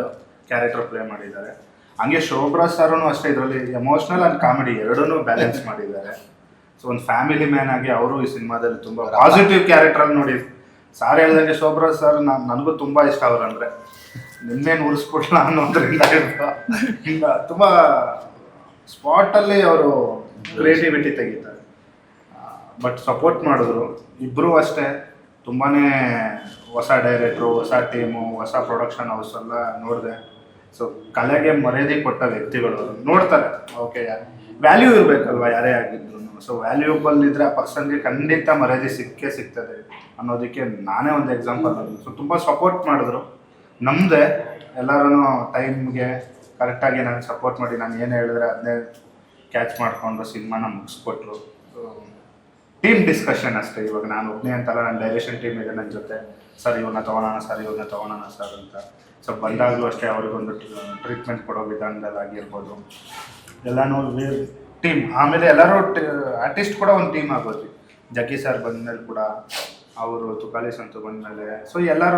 character play ಮಾಡಿದ್ದಾರೆ. ಹಂಗೆ ಶೋಭರಾಜ್ ಸರ್ ಅಷ್ಟೇ, ಇದರಲ್ಲಿ ಎಮೋಷನಲ್ ಅಂಡ್ ಕಾಮಿಡಿ ಎರಡನ್ನೂ ಬ್ಯಾಲೆನ್ಸ್ ಮಾಡಿದ್ದಾರೆ. ಸೊ ಒಂದು ಫ್ಯಾಮಿಲಿ ಮ್ಯಾನ್ ಆಗಿ ಅವರು ಈ ಸಿನಿಮಾದಲ್ಲಿ ತುಂಬ ಪಾಸಿಟಿವ್ ಕ್ಯಾರೆಕ್ಟರ್ ನೋಡಿ. ಸಾರ್ ಹೇಳ್ದಂಗೆ ಶೋಭರಾಜ್ ಸರ್ ನನಗೂ ತುಂಬ ಇಷ್ಟ ಅವ್ರಂದ್ರೆ. ನಿನ್ನೇನು ಉರಿಸ್ಬಿಡ್ಲ ಅನ್ನೋದ್ರಿಂದ ಹಿಂಗ ತುಂಬ ಸ್ಪಾಟಲ್ಲಿ ಅವರು ಕ್ರಿಯೇಟಿವಿಟಿ ತೆಗಿತಾರೆ. ಬಟ್ ಸಪೋರ್ಟ್ ಮಾಡಿದ್ರು ಇಬ್ಬರೂ ಅಷ್ಟೇ. ತುಂಬಾ ಹೊಸ ಡೈರೆಕ್ಟ್ರು, ಹೊಸ ಟೀಮು, ಹೊಸ ಪ್ರೊಡಕ್ಷನ್ ಹೌಸ್ ಎಲ್ಲ ನೋಡಿದೆ. ಸೊ ಕಲೆಗೆ ಮರ್ಯಾದೆ ಕೊಟ್ಟ ವ್ಯಕ್ತಿಗಳು ನೋಡ್ತಾರೆ. ಓಕೆ, ವ್ಯಾಲ್ಯೂ ಇರಬೇಕಲ್ವ ಯಾರೇ ಆಗಿದ್ರು. ಸೊ ವ್ಯಾಲ್ಯೂಬಲ್ ಇದ್ರೆ ಆ ಪರ್ಸನ್ಗೆ ಖಂಡಿತ ಮರ್ಯಾದೆ ಸಿಗ್ತದೆ ಅನ್ನೋದಕ್ಕೆ ನಾನೇ ಒಂದು ಎಕ್ಸಾಂಪಲ್. ಸೊ ತುಂಬ ಸಪೋರ್ಟ್ ಮಾಡಿದ್ರು, ನಮ್ಮದೇ ಎಲ್ಲರೂ ಟೈಮ್ಗೆ ಕರೆಕ್ಟಾಗಿ ನನಗೆ ಸಪೋರ್ಟ್ ಮಾಡಿ ನಾನು ಏನು ಹೇಳಿದ್ರೆ ಅದನ್ನೇ ಕ್ಯಾಚ್ ಮಾಡಿಕೊಂಡು ಸಿನಿಮಾನ ಮುಗಿಸ್ಕೊಟ್ರು. ಟೀಮ್ ಡಿಸ್ಕಷನ್ ಅಷ್ಟೇ. ಇವಾಗ ನಾನು ಒಬ್ಬನೇ ಅಂತಲ್ಲ, ನನ್ನ ಡೈರೆಕ್ಷನ್ ಟೀಮ್ ಇದೆ ನನ್ನ ಜೊತೆ. ಸರ್ ಇವ್ರನ್ನ ತೊಗೊಳೋಣ ಸರ್ ಅಂತ. ಸೊ ಬಂದಾಗಲೂ ಅಷ್ಟೇ ಅವ್ರಿಗೊಂದು ಟ್ರೀಟ್ಮೆಂಟ್ ಕೊಡೋ ವಿಧಾನದಲ್ಲಾಗಿರ್ಬೋದು ಎಲ್ಲನೂ ಟೀಮ್. ಆಮೇಲೆ ಎಲ್ಲರೂ ಆರ್ಟಿಸ್ಟ್ ಕೂಡ ಒಂದು ಟೀಮ್ ಆಗೋದ್ವಿ. ಜಗ್ಗಿ ಸರ್ ಬಂದಮೇಲೆ ಕೂಡ, ಅವರು ತುಕಾಲಿ ಸಂತು ಬಂದಮೇಲೆ, ಸೊ ಎಲ್ಲರೂ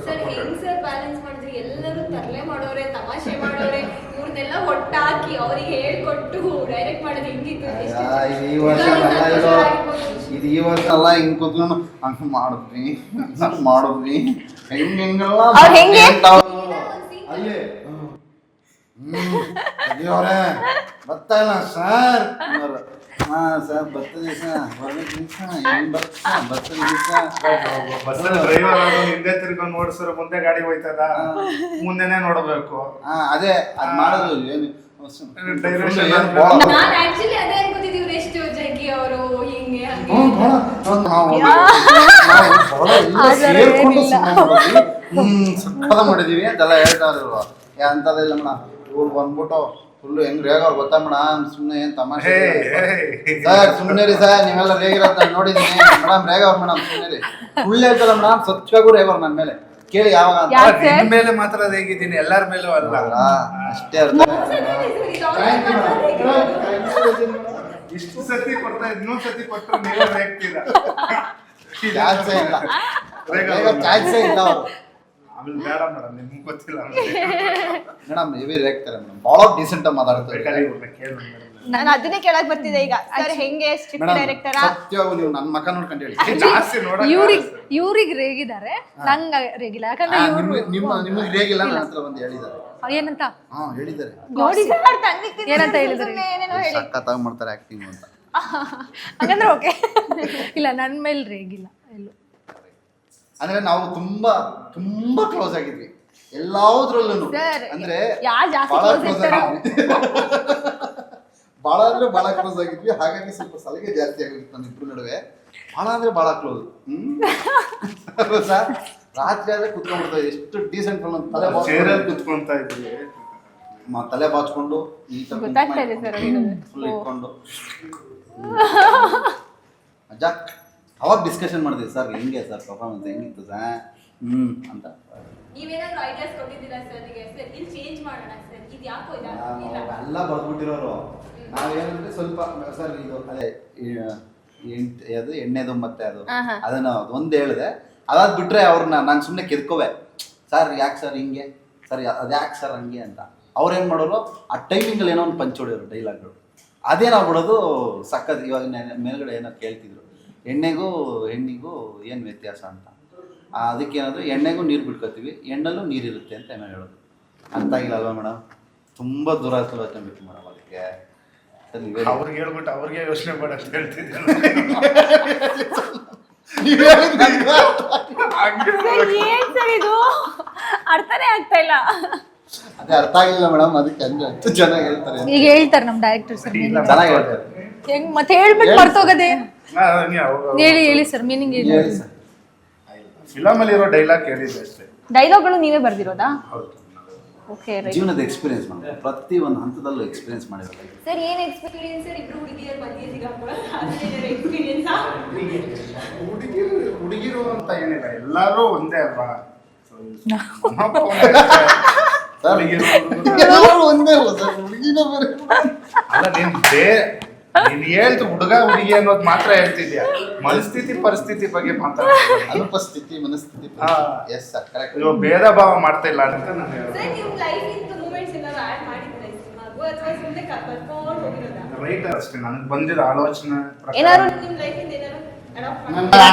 ಸರ್ ಹೆಂಗ್ ಸರ್ ಬ್ಯಾಲೆನ್ಸ್ ಮಾಡಿದ್ರಿ? ಎಲ್ಲರೂ ತರಲೆ ಮಾಡೋರೆ, ತಮಾಷೆ ಮಾಡೋರೆ, ಇವ್ರನ್ನೆಲ್ಲ ಒಟ್ಟಾಕಿ ಅವ್ರಿಗೆ ಹೇಳ್ಕೊಟ್ಟು ಡೈರೆಕ್ಟ್ ಮಾಡೋದು ಹೆಂಗಿತ್ತು? ಈ ವರ್ಷ ಅಲ್ಲ, ಹಿಂಗ್ ಕೂತ್ಕೊಂಡು ಹಂಗ ಮಾಡಿದ್ವಿ ಹೆಂಗೆಲ್ಲ ಹೆಂಗೆ ಅಲ್ಲಿ ಅವ್ರೆ ಬರ್ತಾ ಇಲ್ಲ ಸರ್. ಹಾ ಸರ್ ಬರ್ತದೆ ಸರ್, ಬರ್ತದೆ ಬಸ್ಸಲ್ಲಿ ಡ್ರೈವರ್ ಹಿಂದೆ ತಿರ್ಕೊಂಡು ನೋಡ್ಸರು, ಮುಂದೆ ಗಾಡಿ ಹೋಯ್ತದ, ಮುಂದೆನೆ ನೋಡಬೇಕು. ಅದೇ ಅದ್ ಮಾಡೋದು ಏನು ನಾನು ಆಕ್ಚುಲಿ ಅದೇ ಅನ್ಕೋತಿದ್ದೀವಿ, ಎಷ್ಟು ಜಗ್ಗಿ ಅವರು ಹಿಂಗೆ ಸುಖದ ಮಾಡಿದೀವಿ ಅಂತೆಲ್ಲ ಹೇಳ್ತಾರಲ್ವ. ಅಂತದಿಲ್ಲ ಮೇಡಮ್, ಇವ್ರು ಬಂದ್ಬಿಟ್ಟು ಫುಲ್ಲು ಹೆಂಗ್ ರೇಗ ಅವ್ರು ಗೊತ್ತಾ ಮೇಡಮ್, ಸುಮ್ಮನೆ ಏನ್ ತಮಾಷೆ ಸರ್, ಸುಮ್ಮನೆ ರೀ ಸರ್, ನೀವೆಲ್ಲ ರೇಗಿರೋದ್ ನೋಡಿದೀನಿ ಮೇಡಮ್. ರೇಗ ಅವ್ರು ಮೇಡಮ್ ಸುಮ್ಮನೆ ರೀ, ಸುಳ್ಳು ಹೇಳ್ತಾರ ಮೇಡಮ್, ಸತ್ಯಾಗೂ ರೇಗ ಅವ್ರು ನನ್ನ ಮೇಲೆ. ಕೇಳಿ ಯಾವಾಗ ನಿನ್ ಮೇಲೆ ಮಾತ್ರ ಹೇಗಿದ್ದೀನಿ, ಎಲ್ಲರ ಮೇಲೂ ಅಲ್ಲ. ಅಷ್ಟೇ ಅರ್ಥ. ಇಷ್ಟು ಸತಿ ಕೊಡ್ತಾ ಇನ್ನೊಂದ್ ಸತಿ ಕೊಟ್ಟರು ನೀವೇ ರೇಗ್ತೀರಾ. ಚಾನ್ಸೇ ಇಲ್ಲ, ಚಾನ್ಸೇ ಇಲ್ಲ ಅವರು. ಆಮೇಲೆ ಬೇಡ ಮೇಡಮ್, ನಿಮ್ಗೆ ಗೊತ್ತಿಲ್ಲ ಮೇಡಮ್. ಹೆವಿ ರೇಗ್ತಾರೆ ಮೇಡಮ್, ಭಾಳ ಡೀಸೆಂಟ್ ಆಗಿ ಮಾತಾಡ್ತಾರೆ. ನಾನು ಅದನ್ನೇ ಕೇಳಕ್ ಬರ್ತಿದ್ದೆ ಈಗ. ಸರ್ ಹೆಂಗೆ ಸ್ಟ್ರಿಕ್ಟ್ ಡೈರೆಕ್ಟರ? ಸತ್ಯವಾಗೂ ನೀವು ನನ್ನ ಮಕ್ಕ ನೋಡ್ಕೊಂಡು ಹೇಳಿ. ಜಾಸ್ತಿ ಇವ್ರಿಗೆ ರೇಗಿದ್ದಾರೆ, ನಂಗೆ ರೇಗಿಲ್ಲ. ಯಾಕಂದ್ರೆ ನಿಮಗೆ ರೇಗಿಲ್ಲ, ನನ್ನ ಹತ್ರ ಬಂದು ಹೇಳಿದ್ದಾರೆ. ಏನಂತ ಹೇಳಿದ್ದಾರೆ, ನೋಡಿ ಏನಂತ ಹೇಳಿದ್ದಾರೆ? ಸಖತ್ತಾಗಿ ಮಾಡ್ತಾರೆ ಆಕ್ಟಿಂಗ್ ಅಂತ. ಹಾಗಂದ್ರೆ ಓಕೆ. ಇಲ್ಲ, ನನ್ನ ಮೇಲೆ ರೇಗಿಲ್ಲ ಎಲ್ಲೂ. ಅಂದ್ರೆ ನಾವು ತುಂಬಾ ತುಂಬಾ ಕ್ಲೋಸ್ ಆಗಿದ್ವಿ ಎಲ್ಲಾದ್ರಲ್ಲೂ. ಅಂದ್ರೆ ಬಹಳ ಅಂದ್ರೆ ಬಹಳ ಕ್ಲೋಸ್ ಆಗಿದ್ವಿ. ಹಾಗಾಗಿ ಸ್ವಲ್ಪ ಸಲಿಗೆ ಜಾಸ್ತಿ ಆಗಿತ್ತು ನಮ್ಮ ಇಬ್ರು ನಡುವೆ. ಬಹಳ ಅಂದ್ರೆ ಬಹಳ ಕ್ಲೋಸ್. ಸರ್ ರಾತ್ರಿ ಆದ್ರೆ ಕುತ್ಕೊಂಡ್ಬಿಡ್ತಾರೆ. ಎಷ್ಟು ಡೀಸೆಂಟ್ ಕುತ್ಕೊಂತ ಇದ್ವಿ, ತಲೆ ಬಾಚ್ಕೊಂಡು ಈ ತರ ಫುಲ್ ಇಟ್ಕೊಂಡು ಅಜ್ಜ ಅವಾಗ ಡಿಸ್ಕಷನ್ ಮಾಡಿದ್ವಿ. ಸರ್ ಹೆಂಗೆ ಸರ್ ಪರ್ಫಾರ್ಮೆನ್ಸ್ ಹೆಂಗಿತ್ತು ಸರ್ ಅಂತ. ನೀವೇನಾದ್ರೂ ಐಡಿಯಾಸ್ ಕೊಟ್ಟಿದ್ದೀರಾ ಸರ್? ಇಲ್ಲಿ ಚೇಂಜ್ ಮಾಡೋಣ ಸರ್, ಇದು ಯಾಕೋ ಎಲ್ಲ ಬರ್ದ್ಬಿಟ್ಟಿರೋರು. ನಾವೇನಂದ್ರೆ ಸ್ವಲ್ಪ ಸರ್ ಇದು ಅದೇ ಅದು ಎಣ್ಣೆದು ಮತ್ತೆ ಅದನ್ನ ಒಂದು ಹೇಳಿದೆ. ಅದಾದ್ ಬಿಟ್ರೆ ಅವ್ರನ್ನ ನಾನು ಸುಮ್ಮನೆ ಕೆದ್ಕೋವೆ. ಸರ್ ಯಾಕೆ ಸರ್ ಹಿಂಗೆ, ಸರ್ ಅದ್ಯಾಕೆ ಸರ್ ಹಂಗೆ ಅಂತ. ಅವ್ರು ಏನು ಮಾಡೋರು, ಆ ಟೈಮಿಂಗಲ್ಲಿ ಏನೋ ಒಂದು ಪಂಚ್ ಹೊಡಿಯೋರು ಡೈಲಾಗ್ಗಳು. ಅದೇನಾಗ್ಬಿಡೋದು ಸಕ್ಕತ್. ಇವಾಗ ಮೇಲ್ಗಡೆ ಏನೋ ಕೇಳ್ತಿದ್ರು, ಎಣ್ಣೆಗೂ ಹೆಣ್ಣಿಗೂ ಏನು ವ್ಯತ್ಯಾಸ ಅಂತ. ಅದಕ್ಕೇನಾದರೂ ಎಣ್ಣೆಗೂ ನೀರು ಬಿಟ್ಕೋತೀವಿ, ಎಣ್ಣೆಲ್ಲೂ ನೀರಿರುತ್ತೆ ಅಂತ ಏನೋ ಹೇಳೋದು. ಅಂತ ಆಗಿಲ್ಲ ಅಲ್ವಾ ಮೇಡಮ್? ತುಂಬ ದುರಾಲೋಚನೆ ಬಿಟ್ಟು ಮೇಡಮ್. ಅದಕ್ಕೆ ಅವ್ರಿಗೆ ಹೇಳ್ಬಿಟ್ಟು ಅವ್ರಿಗೆ ಯೋಚನೆ ಮಾಡಕ್ಕೆ ಹೇಳ್ತಿದ್ದೆ. ಇದು ಅರ್ಥನೇ ಆಗ್ತಾ ಇಲ್ಲ. ಅದೇ ಅರ್ಥ ಆಗಿಲ್ಲ ಮೇಡಮ್, ಅದಕ್ಕೆ ಅಂದ್ರೆ ಅಷ್ಟು ಚೆನ್ನಾಗಿ ಹೇಳ್ತಾರೆ. ಈಗ ಹೇಳ್ತಾರೆ ನಮ್ಮ ಡೈರೆಕ್ಟರ್ ಸರ್, ಚೆನ್ನಾಗಿ ಹೇಳ್ತಾರೆ. ಹೆಂಗ್ ಮತ್ತೆ ಹೇಳ್ಬಿಟ್ಟು ಮರ್ತೋಗದೆ. ಹೇಳಿ ಸರ್, ಮೀನಿಂಗ್ ಹೇಳಿ. ಫಿಲಮ್ ಅಲ್ಲಿ ಇರೋ ಡೈಲಾಗ್ ಹೇಳಿದ್ದೆ ಅಷ್ಟೇ. ಡೈಲಾಗ್ಗಳು ನೀವೇ ಬರ್ದಿರೋದಾ? ಹೌದು. ಓಕೆ, ಜೀವನದ ಎಕ್ಸ್ಪೀರಿಯನ್ಸ್ ಮಾಡಿ ಪ್ರತಿ ಒಂದು ಹಂತದಲ್ಲೂ ಎಕ್ಸ್ಪೀರಿಯನ್ಸ್ ಮಾಡಿರೋದು. ಸರ್ ಏನ್ ಎಕ್ಸ್ಪೀರಿಯನ್ಸ್ ಸರ್? ಇಬ್ರು ಹುಡುಗಿಯರ ಮಧ್ಯೆ ಎಕ್ಸ್ಪೀರಿಯನ್ಸ್? ಹುಡುಗಿರು ಅಂತ ಏನಿಲ್ಲ, ಎಲ್ಲರೂ ಒಂದೇ ಅಲ್ವಾ? ಒಂದೇ ಅಲ್ಲ ಸರ್, ಹುಡುಗಿನ ಬೇರೆ ಅಲ್ಲ. ನೀನ್ ಹೇಳ್ತು ಹುಡುಗ ಹುಡುಗಿ ಅನ್ನೋದು ಮಾತ್ರ ಹೇಳ್ತಿದ್ಯಾ, ಮನಸ್ಥಿತಿ ಪರಿಸ್ಥಿತಿ ಬಗ್ಗೆ ಮಾತಾಡ್ತೀನಿ. ಅನುಪಸ್ಥಿತಿ ಮನಸ್ಥಿತಿ. Yes sir, correct. ಇವಾಗ ಭೇದ ಭಾವ ಮಾಡ್ತಾ ಇಲ್ಲ ಅಂತ ನಾನು ಹೇಳ್ತೀನಿ. ಸರ್ ನಿಮ್ಮ ಲೈಫ್ ಇಂದ ಮೂಮೆಂಟ್ಸ್ ಎಲ್ಲ ಆಡ್ ಮಾಡಿದ್ರೆ ಸಿನಿಮಾಗೂ ಅಥವಾ ಸುಮ್ಮನೆ ಕರ್ಕೊಂಡು ಹೋಗಿರೋದಾ? ರೈಟರ್ ಅಷ್ಟೇ, ನನಗೆ ಬಂದಿರೋ ಆಲೋಚನೆ ಏನಾದ್ರು ನಿಮ್ಮ ಲೈಫ್ ಇಂದ ಏನಾದ್ರು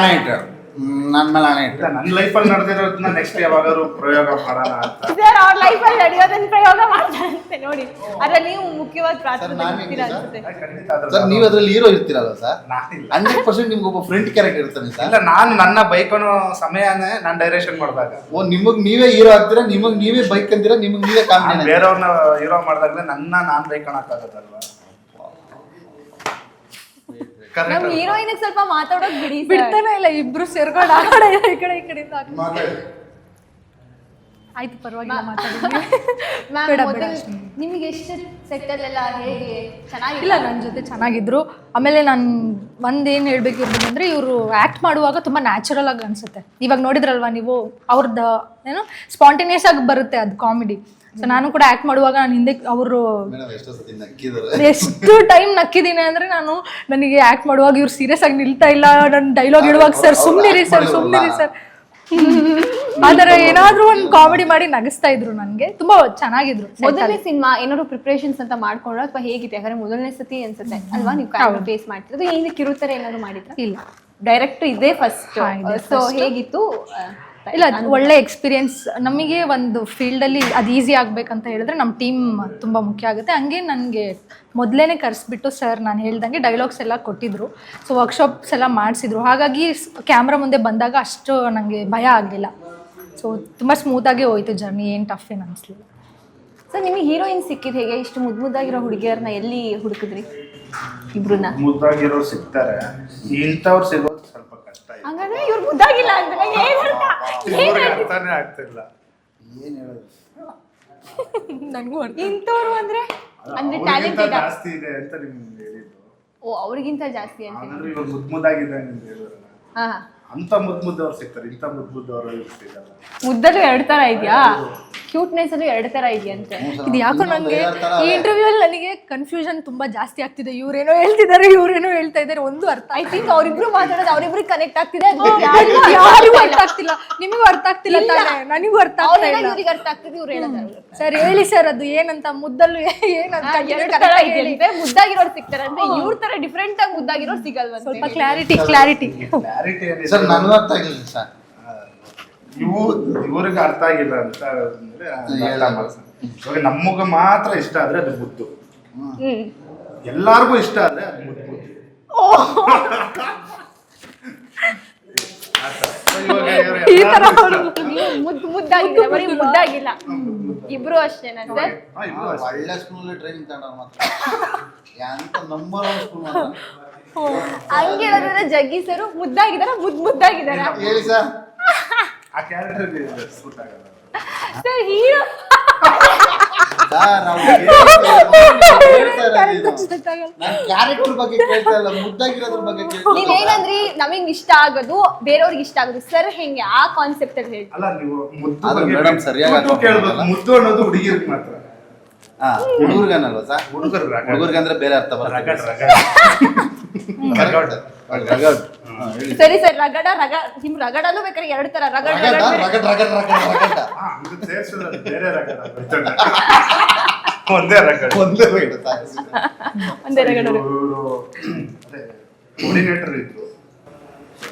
ನನ್ನ ಮೇಲೆ ಹಣೆ ಇಟ್ಟು ನನ್ನ ಲೈಫಲ್ಲಿ ನಡೆದಿರೋದನ್ನ ನೆಕ್ಸ್ಟ್ ಯಾವಾಗಾದ್ರು ಪ್ರಯೋಗ ಮಾಡೋಣ ಅಂತ. ಸರ್ ಅವ್ರ ಲೈಫಲ್ಲಿ ನಡೆಯೋದನ್ನ ಪ್ರಯೋಗ ಮಾಡ್ತಾರಂತೆ ನೋಡಿ. ಅದ್ರಲ್ಲಿ ನೀವು ಮುಖ್ಯವಾದ ಪಾತ್ರ ಅನ್ಸುತ್ತೆ. ಖಂಡಿತ ಅದ್ರ ಸರ್, ನೀವು ಅದ್ರಲ್ಲಿ ಹೀರೋ ಇರ್ತೀರಲ್ಲ ಸರ್, ನಾನಿಲ್ಲ. 100% ನಿಮ್ಗೆ ಒಬ್ಬ ಫ್ರೆಂಡ್ ಕ್ಯಾರೆಕ್ಟರ್ ಇರ್ತಾನೆ ಸರ್. ಇಲ್ಲ, ನಾನು ನನ್ನ ಬೈಕನ್ನು ಸಮಯನೇ ನಾನು ಡೈರೆಕ್ಷನ್ ಮಾಡಿದಾಗ ನಿಮಗ್ ನೀವೇ ಹೀರೋ ಆಗ್ತೀರಾ, ನಿಮಗ್ ನೀವೇ ಬೈಕ್ ಅಂತೀರಾ, ನಿಮಗ್ ನೀವೇ ಕಾಮಿಡಿ. ಬೇರೆಯವ್ರನ್ನ ಹೀರೋ ಮಾಡಿದಾಗಲೇ ನಾನು ಬೈಕ್ ಅನ್ನಕ್ಕಾಗತ್ತಲ್ವಾ? ನಮ್ ಹೀರೋಯಿನ್ ಸ್ವಲ್ಪ ಮಾತಾಡೋಕ್ ಬಿಡಿ sir. ಬಿಡ್ತಾನೆ ಇಲ್ಲ, ಇಬ್ರು ಸೇರ್ಕೊಂಡು ಆ ಕಡೆ ಈ ಕಡೆ ಈ ಕಡೆಯಿಂದ ಆ ಕಡೆ. ಆಯ್ತು ಪರವಾಗಿಲ್ಲ ಮಾತಾಡಿ. ಮ್ಯಾಮ್ ಬೇಡ, ಮೊದಲು ಅಷ್ಟೇ. ನಿಮಗೆ ಎಷ್ಟು ಸೆಟ್ಟಲ್ಲೆಲ್ಲ ಹೇಗೆ ಚೆನ್ನಾಗಿಲ್ಲ? ಇಲ್ಲ, ನನ್ನ ಜೊತೆ ಚೆನ್ನಾಗಿದ್ರು. ಆಮೇಲೆ ನಾನು ಒಂದೇನು ಹೇಳ್ಬೇಕಿರ್ಬೇಕಂದ್ರೆ ಇವರು ಆ್ಯಕ್ಟ್ ಮಾಡುವಾಗ ತುಂಬ ನ್ಯಾಚುರಲ್ ಆಗಿ ಅನಿಸುತ್ತೆ. ಇವಾಗ ನೋಡಿದ್ರಲ್ವಾ ನೀವು, ಅವ್ರದ್ದು ಏನೋ ಸ್ಪಾಂಟೇನಿಯಸ್ ಆಗಿ ಬರುತ್ತೆ ಅದು ಕಾಮಿಡಿ. ಸೊ ನಾನು ಕೂಡ ಆ್ಯಕ್ಟ್ ಮಾಡುವಾಗ ನಾನು ಹಿಂದೆ ಅವರು ಎಷ್ಟು ಟೈಮ್ ನಕ್ಕಿದ್ದೀನಿ ಅಂದರೆ ನನಗೆ ಆ್ಯಕ್ಟ್ ಮಾಡುವಾಗ ಇವ್ರು ಸೀರಿಯಸ್ ಆಗಿ ನಿಲ್ತಾ ಇಲ್ಲ, ನನ್ನ ಡೈಲಾಗ್ ಇಡುವಾಗ ಸರ್ ಸುಮ್ಮನಿರಿ ಸರ್ ಆ ಥರ ಏನಾದರೂ ಒಂದು ಕಾಮಿಡಿ ಮಾಡಿ ನಗಿಸ್ತಾ ಇದ್ರು. ನನಗೆ ತುಂಬ ಚೆನ್ನಾಗಿದ್ರು. ಮೊದಲನೇ ಸಿನಿಮಾ ಏನಾದ್ರು ಪ್ರಿಪರೇಷನ್ಸ್ ಅಂತ ಮಾಡ್ಕೊಂಡ್ರ ಅಥವಾ ಹೇಗಿತ್ತು? ಯಾಕಂದ್ರೆ ಮೊದಲನೇ ಸತಿ ಅನ್ಸುತ್ತೆ ಅಲ್ವಾ ನೀವು ಕ್ಯಾಮ್ರಾ ಫೇಸ್ ಮಾಡ್ತಿರೋದು. ಏನು ಕಿರುತ್ತಾರೆ ಏನಾದ್ರು ಮಾಡಿದ್ರ? ಇಲ್ಲ, ಡೈರೆಕ್ಟ್ ಇದೇ ಫಸ್ಟ್. ಸೊ ಹೇಗಿತ್ತು? ಇಲ್ಲ, ಒಳ್ಳೆ ಎಕ್ಸ್ಪೀರಿಯನ್ಸ್. ನಮಗೆ ಒಂದು ಫೀಲ್ಡಲ್ಲಿ ಅದು ಈಸಿ ಆಗಬೇಕಂತ ಹೇಳಿದ್ರೆ ನಮ್ಮ ಟೀಮ್ ತುಂಬ ಮುಖ್ಯ ಆಗುತ್ತೆ. ಹಂಗೆ ನನಗೆ ಮೊದಲೇ ಕರೆಸ್ಬಿಟ್ಟು ಸರ್ ನಾನು ಹೇಳ್ದಂಗೆ ಡೈಲಾಗ್ಸ್ ಎಲ್ಲ ಕೊಟ್ಟಿದ್ರು. ಸೊ ವರ್ಕ್ಶಾಪ್ಸ್ ಎಲ್ಲ ಮಾಡಿಸಿದ್ರು. ಹಾಗಾಗಿ ಕ್ಯಾಮ್ರಾ ಮುಂದೆ ಬಂದಾಗ ಅಷ್ಟು ನನಗೆ ಭಯ ಆಗಲಿಲ್ಲ. ಸೊ ತುಂಬ ಸ್ಮೂತಾಗಿ ಹೋಯ್ತು ಜರ್ನಿ, ಏನು ಟಫ್ ಏನು ಅನಿಸ್ಲಿಲ್ಲ. ಸರ್ ನಿಮಗೆ ಹೀರೋಯಿನ್ ಸಿಕ್ಕಿದ್ ಹೇಗೆ? ಇಷ್ಟು ಮುದ್ದಾಗಿರೋ ಹುಡುಗಿಯರನ್ನ ಎಲ್ಲಿ ಹುಡುಕಿದ್ರಿ? ಇಬ್ರನ್ನ ಮುದ್ದಾಗಿರೋ ಸಿಗ್ತಾರೆ, ಇಂಥವ್ರು ಸಿಗೋದು ಸ್ವಲ್ಪ ಕಷ್ಟ ಇದೆ. ಹಂಗಂದ್ರೆ ಇವ್ರು ಮುದ್ದಾಗಿಲ್ಲ ಅಂತ ಇವ್ರಿಗೆ ಅರ್ಥನೇ ಆಗ್ತಿಲ್ಲ. ಏನು ಹೇಳೋದು, ನನಗೂ ಇಂಥವ್ರು ಅಂದ್ರೆ ಅವ್ರಿಗಿಂತ ಟ್ಯಾಲೆಂಟ್ ಇದೆ. ಜಾಸ್ತಿ ಇದೆ ಅಂತ ನಿಮ್ಗೆ ಹೇಳಿದ್ದು. ಓ, ಅವ್ರಿಗಿಂತ ಜಾಸ್ತಿ ಅಂತ. ಹಾಗಾದ್ರೆ ಇವ್ರು ಮುದ್ದಾಗಿದೆ ಅಂತ ಹೇಳಿದ್ರಲ್ಲ, ಹಾ, ಅಂತ ಮುದ್ದವ್ರು ಸಿಗ್ತಾರೆ, ಇಂಥ ಮುದ್ದವ್ರು ಸಿಗಲ್ಲ. ಮುದ್ದಲ್ಲೂ ಎರಡು ತರ ಇದೆಯಾ? ಕ್ಯೂಟ್ನೆಸ್ ಅಲ್ಲೂ ಎರಡು ತರ ಇದೆಯಂತೆ. ಇದು ಯಾಕೋ ನನಗೆ ಈ ಇಂಟರ್ವ್ಯೂಲ್ಲಿ ನನಗೆ ಕನ್ಫ್ಯೂಷನ್ ತುಂಬ ಜಾಸ್ತಿ ಆಗ್ತಿದೆ. ಇವ್ರೇನೋ ಹೇಳ್ತಿದ್ದಾರೆ, ಇವ್ರೇನೋ ಹೇಳ್ತಾ ಇದ್ದಾರೆ, ಒಂದು ಅರ್ಥ ಐ ಥಿಂಕ್ ಅವ್ರಿಬ್ರು ಮಾತಾಡೋದು ಅವ್ರಿಬ್ರಿಗೆ ಕನೆಕ್ಟ್ ಆಗ್ತಿದೆ. ಯಾರಿಗೂ ಅರ್ಥ ಆಗ್ತಿಲ್ಲ. ನಿಮಗೂ ಅರ್ಥ ಆಗ್ತಿಲ್ಲ ತಾನೆ? ನನಗೂ ಅರ್ಥ ಆಗ್ತಾ ಇಲ್ಲ. ಇವ್ರಿಗೆ ಅರ್ಥ ಆಗ್ತಿದೆ, ಇವ್ರು ಹೇಳೋದು. ಸರ್ ಹೇಳಿ ಸರ್, ಅದು ಏನಂತ ಮುದ್ದಲ್ಲೂ ಏನಂತ ಎರಡು ತರ ಇದೆಯಂತೆ. ಮುದ್ದಾಗಿರೋರು ಸಿಗ್ತಾರಂತೆ, ಇವ್ರ ತರ ಡಿಫ್ರೆಂಟ್ ಆಗಿ ಮುದ್ದಾಗಿರೋರು ಸಿಗಲ್ವಂತೆ. ಸ್ವಲ್ಪ ಕ್ಲಾರಿಟಿ ಕ್ಲಾರಿಟಿ ಸರ್ ನನಗೂ ಅರ್ಥ ಆಗಿಲ್ಲ ಸರ್. ಇವ್ರಿಗೆ ಅರ್ಥ ಆಗಿಲ್ಲ ಅಂತ ಅಂದ್ರೆ ಇವಾಗ ನಮಗ ಮಾತ್ರ ಇಷ್ಟ ಆದ್ರೆ ಅದು ಮುದ್ದು, ಎಲ್ಲಾರ್ಗು ಇಷ್ಟ ಆದ್ರೆ ಅದು ಮುದ್ದು. ಈ ತರ ಮುದ್ದಾಗಿಲ್ಲ, ಬರೀ ಮುದ್ದಾಗಿಲ್ಲ. ಇಬ್ರು ಅಷ್ಟೇನಾ ಸರ್? ಒಳ್ಳೆ ಸ್ಕೂಲ್ ಟ್ರೈನಿಂಗ್ ತಗೊಂಡ್ರ ಮಾತ್ರ ಎಂತ ನಂಬರ್ 1 ಸ್ಕೂಲ್ ಮಾತ್ರ. ಹಂಗೆ ಹೇಳೋದ್ರೆ ಜಗ್ಗಿ ಸರ್ ಮುದ್ದಾಗಿದಾರ, ಮುದ್ದಾಗಿದಾರ. ಹೇಳಿ ಸರ್, ಆ ಕ್ಯಾರೆಕ್ಟರ್ ಸೂಟ್ ಆಗಲ್ಲ ಸರ್ ಹೀರೋ ಕ್ಯಾರೆಕ್ಟರ್ ಬಗ್ಗೆ ಕೇಳ್ತಾ ಇಲ್ಲ, ಮುದ್ದಾಗಿರೋದ್ರ ಬಗ್ಗೆ ನೀವೇನಂದ್ರಿ ನಮಗ್ ಇಷ್ಟ ಆಗೋದು ಬೇರೆಯವ್ರಿಗೆ ಇಷ್ಟ ಆಗೋದು. ಸರ್ ಹೆಂಗೆ ಆ ಕಾನ್ಸೆಪ್ಟ್ ಅಲ್ಲಿ ಹೇಳಿ? ಅಲ್ಲ, ನೀವು ಮುದ್ದು ಅದು ಬಗ್ಗೆ ಮೇಡಮ್ ಸರಿಯಾಗಿ ಮುದ್ದು ಕೇಳ್ಬೇಕು. ಮುದ್ದು ಅನ್ನೋದು ಹುಡುಗಿರಿಗೆ ಮಾತ್ರ, ಹುಡುಗರ್ಗನಲ್ವಾ ಸರ್? ಹುಡುಗರ್ಗಂದ್ರೆ ಬೇರೆ ಅರ್ಥ ಬರುತ್ತೆ. ಸರಿ ಸರ್, ರಗಡ ನಿಮ್ ರಗಡಲ್ಲೂ ಬೇಕಾದ್ರೆ ಎರಡು ತರ ರಗಡ ಬೇರೆ ರಗಡ ಒಂದೇ ರಗಡ. ಒಂದೇ ರಗಡ. ಕೋಆರ್ಡಿನೇಟರ್ ಇದ್ರು.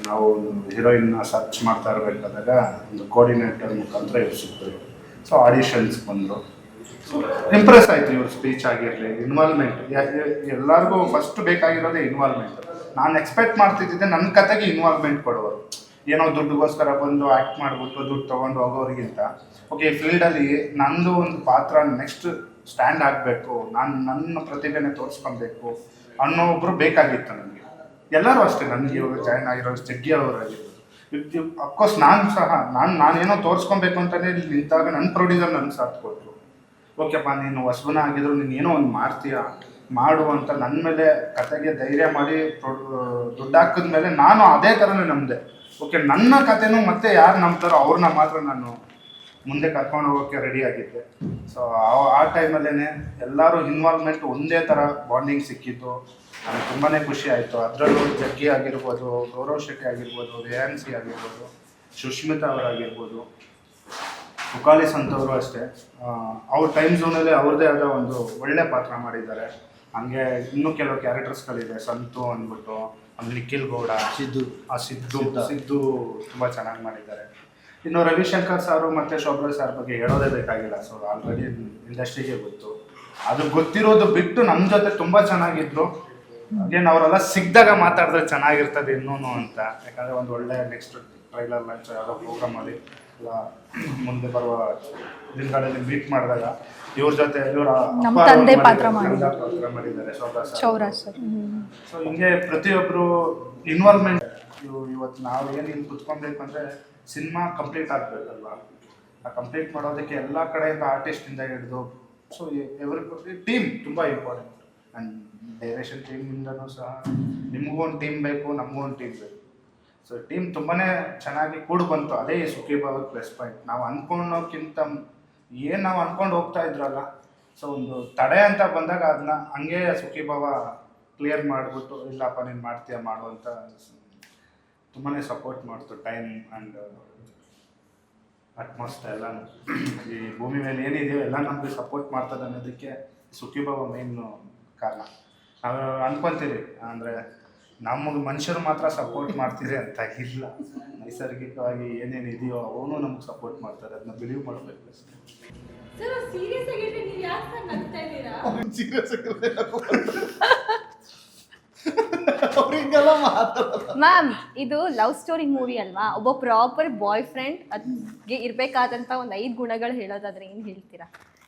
ನಾವು ಹೀರೋಯಿನ್ ಸರ್ಚ್ ಮಾಡ್ತಾ ಇರಬೇಕಾದಾಗ ಒಂದು ಕೋಆರ್ಡಿನೇಟರ್ ಮುಖಾಂತರ ಇವ್ರು ಸಿಕ್ತರು. ಸೊ ಆಡಿಷನ್ಸ್ ಬಂದರು. ಇಂಪ್ರೆಸ್ ಆಯ್ತು ಇವ್ರ ಸ್ಪೀಚ್ ಆಗಿರಲಿ, ಇನ್ವಾಲ್ವ್ಮೆಂಟ್. ಎಲ್ಲರಿಗೂ ಫಸ್ಟ್ ಬೇಕಾಗಿರೋದೇ ಇನ್ವಾಲ್ವ್ಮೆಂಟ್. ನಾನು ಎಕ್ಸ್ಪೆಕ್ಟ್ ಮಾಡ್ತಿದ್ದೆ ನನ್ನ ಕತೆಗೆ ಇನ್ವಾಲ್ವ್ಮೆಂಟ್ ಕೊಡೋರು. ಏನೋ ದುಡ್ಡುಗೋಸ್ಕರ ಬಂದು ಆ್ಯಕ್ಟ್ ಮಾಡಿಬಿಟ್ಟು ದುಡ್ಡು ತೊಗೊಂಡು ಹೋಗೋರಿಗಿಂತ ಓಕೆ, ಫೀಲ್ಡಲ್ಲಿ ನಂದು ಒಂದು ಪಾತ್ರ ನೆಕ್ಸ್ಟ್ ಸ್ಟ್ಯಾಂಡ್ ಆಗಬೇಕು, ನಾನು ನನ್ನ ಪ್ರತಿಭೆನೇ ತೋರಿಸ್ಕೊಬೇಕು ಅನ್ನೋ ಒಬ್ಬರು ಬೇಕಾಗಿತ್ತು ನನಗೆ. ಎಲ್ಲರೂ ಅಷ್ಟೇ, ನನಗೆ ಇವಾಗ ಜಾಯ್ನ್ ಆಗಿರೋ ಜಗ್ಗಿ ಅವರಾಗಿರ್ಬೋದು. ಅಫ್ಕೋರ್ಸ್ ನಾನು ಸಹ ನಾನೇನೋ ತೋರಿಸ್ಕೊಬೇಕು ಅಂತಲೇ ಇಲ್ಲಿ ನಿಂತಾಗ ನನ್ನ ಪ್ರೊಡ್ಯೂಸರ್ ನನಗೆ ಸಾಥ್ ಕೊಟ್ಟರು. ಓಕೆಪ್ಪ, ನೀನು ಹೊಸಬನ ಆಗಿದ್ರು ನೀನು ಏನೋ ಒಂದು ಮಾಡ್ತೀಯ, ಮಾಡು ಅಂತ ನನ್ನ ಮೇಲೆ ಕತೆಗೆ ಧೈರ್ಯ ಮಾಡಿ ದುಡ್ಡು ಹಾಕಿದ್ಮೇಲೆ ನಾನು ಅದೇ ಥರನೇ ನಂಬಿದೆ. ಓಕೆ, ನನ್ನ ಕತೆನೂ ಮತ್ತೆ ಯಾರು ನಂಬ್ತಾರೋ ಅವ್ರನ್ನ ಮಾತ್ರ ನಾನು ಮುಂದೆ ಕರ್ಕೊಂಡು ಹೋಗೋಕ್ಕೆ ರೆಡಿ ಆಗಿದ್ದೆ. ಸೊ ಆ ಟೈಮಲ್ಲೇ ಎಲ್ಲರೂ ಇನ್ವಾಲ್ವ್ಮೆಂಟ್ ಒಂದೇ ಥರ ಬಾಂಡಿಂಗ್ ಸಿಕ್ಕಿತ್ತು. ನನಗೆ ತುಂಬಾ ಖುಷಿ ಆಯಿತು. ಅದರಲ್ಲೂ ಜಗ್ಗಿ ಆಗಿರ್ಬೋದು, ಗೌರವ್ ಶೆಟ್ಟಿ ಆಗಿರ್ಬೋದು, ರೇಯಾನ್ಸಿ ಆಗಿರ್ಬೋದು, ಸುಷ್ಮಿತಾ ಅವರಾಗಿರ್ಬೋದು, ತುಕಾಲಿ ಸಂತವರು ಅಷ್ಟೇ. ಅವ್ರ ಟೈಮ್ ಝೋನಲ್ಲಿ ಅವ್ರದ್ದೇ ಆದ ಒಂದು ಒಳ್ಳೆ ಪಾತ್ರ ಮಾಡಿದ್ದಾರೆ. ಹಂಗೆ ಇನ್ನೂ ಕೆಲವು ಕ್ಯಾರೆಕ್ಟರ್ಸ್ಗಳಿದೆ. ಸಂತು ಅಂದ್ಬಿಟ್ಟು, ನಿಖಿಲ್ ಗೌಡ, ಸಿದ್ದು ತುಂಬ ಚೆನ್ನಾಗಿ ಮಾಡಿದ್ದಾರೆ. ಇನ್ನು ರವಿಶಂಕರ್ ಸಾರು ಮತ್ತು ಶೋಭಾ ಸಾರ್ ಬಗ್ಗೆ ಹೇಳೋದೇ ಬೇಕಾಗಿಲ್ಲ. ಸೊ ಆಲ್ರೆಡಿ ಇಂಡಸ್ಟ್ರಿಗೆ ಗೊತ್ತು. ಅದು ಗೊತ್ತಿರೋದು ಬಿಟ್ಟು ನಮ್ಮ ಜೊತೆ ತುಂಬ ಚೆನ್ನಾಗಿದ್ರು. ಅಗೇನ್ ಅವರೆಲ್ಲ ಸಿಕ್ಕಿದಾಗ ಮಾತಾಡಿದ್ರೆ ಚೆನ್ನಾಗಿರ್ತದೆ ಇನ್ನೂ ಅಂತ. ಯಾಕಂದರೆ ಒಂದು ಒಳ್ಳೆ ನೆಕ್ಸ್ಟ್ ಟ್ರೈಲರ್ ಲಾಂಚ್ ಯಾವುದೋ ಪ್ರೋಗ್ರಾಮಲ್ಲಿ ಇಲ್ಲ ಮುಂದೆ ಬರುವ ದಿನಗಳಲ್ಲಿ ಮೀಟ್ ಮಾಡಿದಾಗ ಇವ್ರ ಜೊತೆ ಇವರ ನಮ್ಮ ತಂದೆ ಪಾತ್ರ ಮಾಡಿದ್ದಾರೆ ಚೌರಾಸ್ ಸರ್. ಸೊ ಹಿಂಗೆ ಪ್ರತಿಯೊಬ್ಬರು ಇನ್ವಾಲ್ವ್ಮೆಂಟ್ ಇವತ್ತು ನಾವು ಏನು ಇಲ್ಲಿ ಕುತ್ಕೊಬೇಕು ಅಂದರೆ ಸಿನಿಮಾ ಕಂಪ್ಲೀಟ್ ಆಗಬೇಕಲ್ವಾ, ಆ ಕಂಪ್ಲೀಟ್ ಮಾಡೋದಕ್ಕೆ ಎಲ್ಲ ಕಡೆಯಿಂದ ಆರ್ಟಿಸ್ಟಿಂದ ಹಿಡಿದು ಸೊ ಎವ್ರಿ ಟೀಮ್ ತುಂಬ ಇಂಪಾರ್ಟೆಂಟ್. ಆ್ಯಂಡ್ ಡೈರೆಕ್ಷನ್ ಟೀಮಿಂದನೂ ಸಹ ನಿಮಗೂ ಒಂದು ಟೀಮ್ ಬೇಕು, ನಮಗೂ ಒಂದು ಟೀಮ್ ಬೇಕು. ಸೊ ಟೀಮ್ ತುಂಬಾ ಚೆನ್ನಾಗಿ ಕೂಡು ಬಂತು. ಅದೇ ಈ ಸುಖೀಭಾವದ ಪ್ಲಸ್ ಪಾಯಿಂಟ್. ನಾವು ಅಂದ್ಕೊಳ್ಳೋಕ್ಕಿಂತ ಏನು ನಾವು ಅಂದ್ಕೊಂಡು ಹೋಗ್ತಾ ಇದ್ರಲ್ಲ, ಸೊ ಒಂದು ತಡೆ ಅಂತ ಬಂದಾಗ ಅದನ್ನ ಹಂಗೆ ಸುಖೀಭಾವ ಕ್ಲಿಯರ್ ಮಾಡಿಬಿಟ್ಟು ಇಲ್ಲಪ್ಪ ನೀನು ಮಾಡ್ತೀಯ ಮಾಡುವಂಥ ತುಂಬಾ ಸಪೋರ್ಟ್ ಮಾಡ್ತು. ಟೈಮ್ ಆ್ಯಂಡ್ ಅಟ್ಮಾಸ್ಫಿಯರ್ ಎಲ್ಲನೂ ಈ ಭೂಮಿ ಮೇಲೆ ಏನಿದೆಯೋ ಎಲ್ಲ ನಮಗೆ ಸಪೋರ್ಟ್ ಮಾಡ್ತದೆ ಅನ್ನೋದಕ್ಕೆ ಸುಖೀಭಾವ ಮೇನ್ ಕಾರಣ. ನಾವು ಅಂದ್ಕೊತೀವಿ ಅಂದರೆ ನಮಗೆ ಮನುಷ್ಯರು ಮಾತ್ರ ಸಪೋರ್ಟ್ ಮಾಡ್ತೀರಿ ಅಂತ ಇಲ್ಲ, ನೈಸರ್ಗಿಕವಾಗಿ ಏನೇನು ಇದೆಯೋ ಅವನು ನಮ್ಗೆ ಸಪೋರ್ಟ್ ಮಾಡ್ತಾರೆ. ಅದನ್ನ ಬಿಲೀವ್ ಮಾಡಬೇಕು. ಸರ್ ಸೀರಿಯಸ್ ಆಗಿದ್ರೆ ನೀವು ಯಾಕೆ ಸರ್ ನಗ್ತಾ ಇದ್ದೀರಾ? ಅವ್ರಿಂಗೆಲ್ಲ ಮಾತಾಡೋದು. ಮ್ಯಾಮ್, ಇದು ಲವ್ ಸ್ಟೋರಿ ಮೂವಿ ಅಲ್ವಾ? ಒಬ್ಬ ಪ್ರಾಪರ್ ಬಾಯ್ ಫ್ರೆಂಡ್ ಅದ್ಗೆ ಇರಬೇಕಾದಂಥ ಒಂದು 5 ಗುಣಗಳು ಹೇಳೋದಾದ್ರೆ ಏನು ಹೇಳ್ತೀರಾ?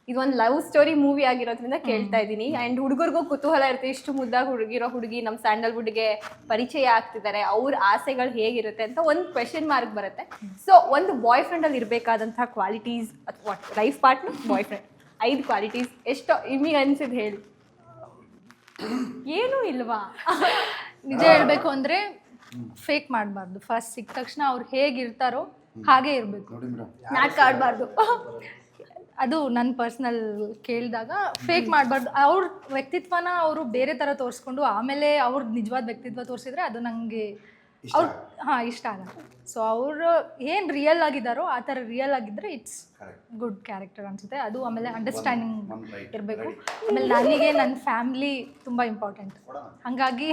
ಇದು ಒಂದು ಲವ್ ಸ್ಟೋರಿ ಮೂವಿ ಆಗಿರೋದ್ರಿಂದ ಕೇಳ್ತಾ ಇದ್ದೀನಿ. ಆ್ಯಂಡ್ ಹುಡುಗರಿಗೂ ಕುತೂಹಲ ಇರುತ್ತೆ, ಇಷ್ಟು ಮುದ್ದಾಗಿ ಹುಡುಗಿ ನಮ್ಮ ಸ್ಯಾಂಡಲ್ವುಡ್ಗೆ ಪರಿಚಯ ಆಗ್ತಿದ್ದಾರೆ, ಅವ್ರ ಆಸೆಗಳು ಹೇಗಿರುತ್ತೆ ಅಂತ ಒಂದು ಕ್ವೆಶನ್ ಮಾರ್ಕ್ ಬರುತ್ತೆ. ಸೊ ಒಂದು ಬಾಯ್ ಫ್ರೆಂಡಲ್ಲಿ ಇರಬೇಕಾದಂಥ ಕ್ವಾಲಿಟೀಸ್ ಅಥವಾ life partner boy friend 5 qualities ಎಷ್ಟು ನಿಮಗೆ ಅನ್ಸಿದ್ದು ಹೇಳಿ. ಏನೂ ಇಲ್ವಾ? ನಿಜ ಹೇಳ್ಬೇಕು ಅಂದ್ರೆ ಫೇಕ್ ಮಾಡಬಾರ್ದು. ಫಸ್ಟ್ ಸಿಕ್ಕ ತಕ್ಷಣ ಅವ್ರು ಹೇಗಿರ್ತಾರೋ ಹಾಗೆ ಇರಬೇಕು, ನಾಟಕ ಆಡಬಾರ್ದು. ಅದು ನನ್ನ ಪರ್ಸ್ನಲ್ ಕೇಳಿದಾಗ ಫೇಕ್ ಮಾಡಬಾರ್ದು. ಅವ್ರ ವ್ಯಕ್ತಿತ್ವನ ಅವರು ಬೇರೆ ಥರ ತೋರಿಸ್ಕೊಂಡು ಆಮೇಲೆ ಅವ್ರದ್ದು ನಿಜವಾದ ವ್ಯಕ್ತಿತ್ವ ತೋರಿಸಿದ್ರೆ ಅದು ನನಗೆ ಅವ್ರು ಇಷ್ಟ ಆಗಲ್ಲ. ಸೊ ಅವರು ಏನು ರಿಯಲ್ ಆಗಿದ್ದಾರೋ ಆ ಥರ ರಿಯಲ್ ಆಗಿದ್ದರೆ ಇಟ್ಸ್ ಗುಡ್ ಕ್ಯಾರೆಕ್ಟರ್ ಅನಿಸುತ್ತೆ. ಅದು ಆಮೇಲೆ ಅಂಡರ್ಸ್ಟ್ಯಾಂಡಿಂಗ್ ಇರಬೇಕು. ಆಮೇಲೆ ನನಗೆ ನನ್ನ ಫ್ಯಾಮಿಲಿ ತುಂಬ ಇಂಪಾರ್ಟೆಂಟ್. ಹಾಗಾಗಿ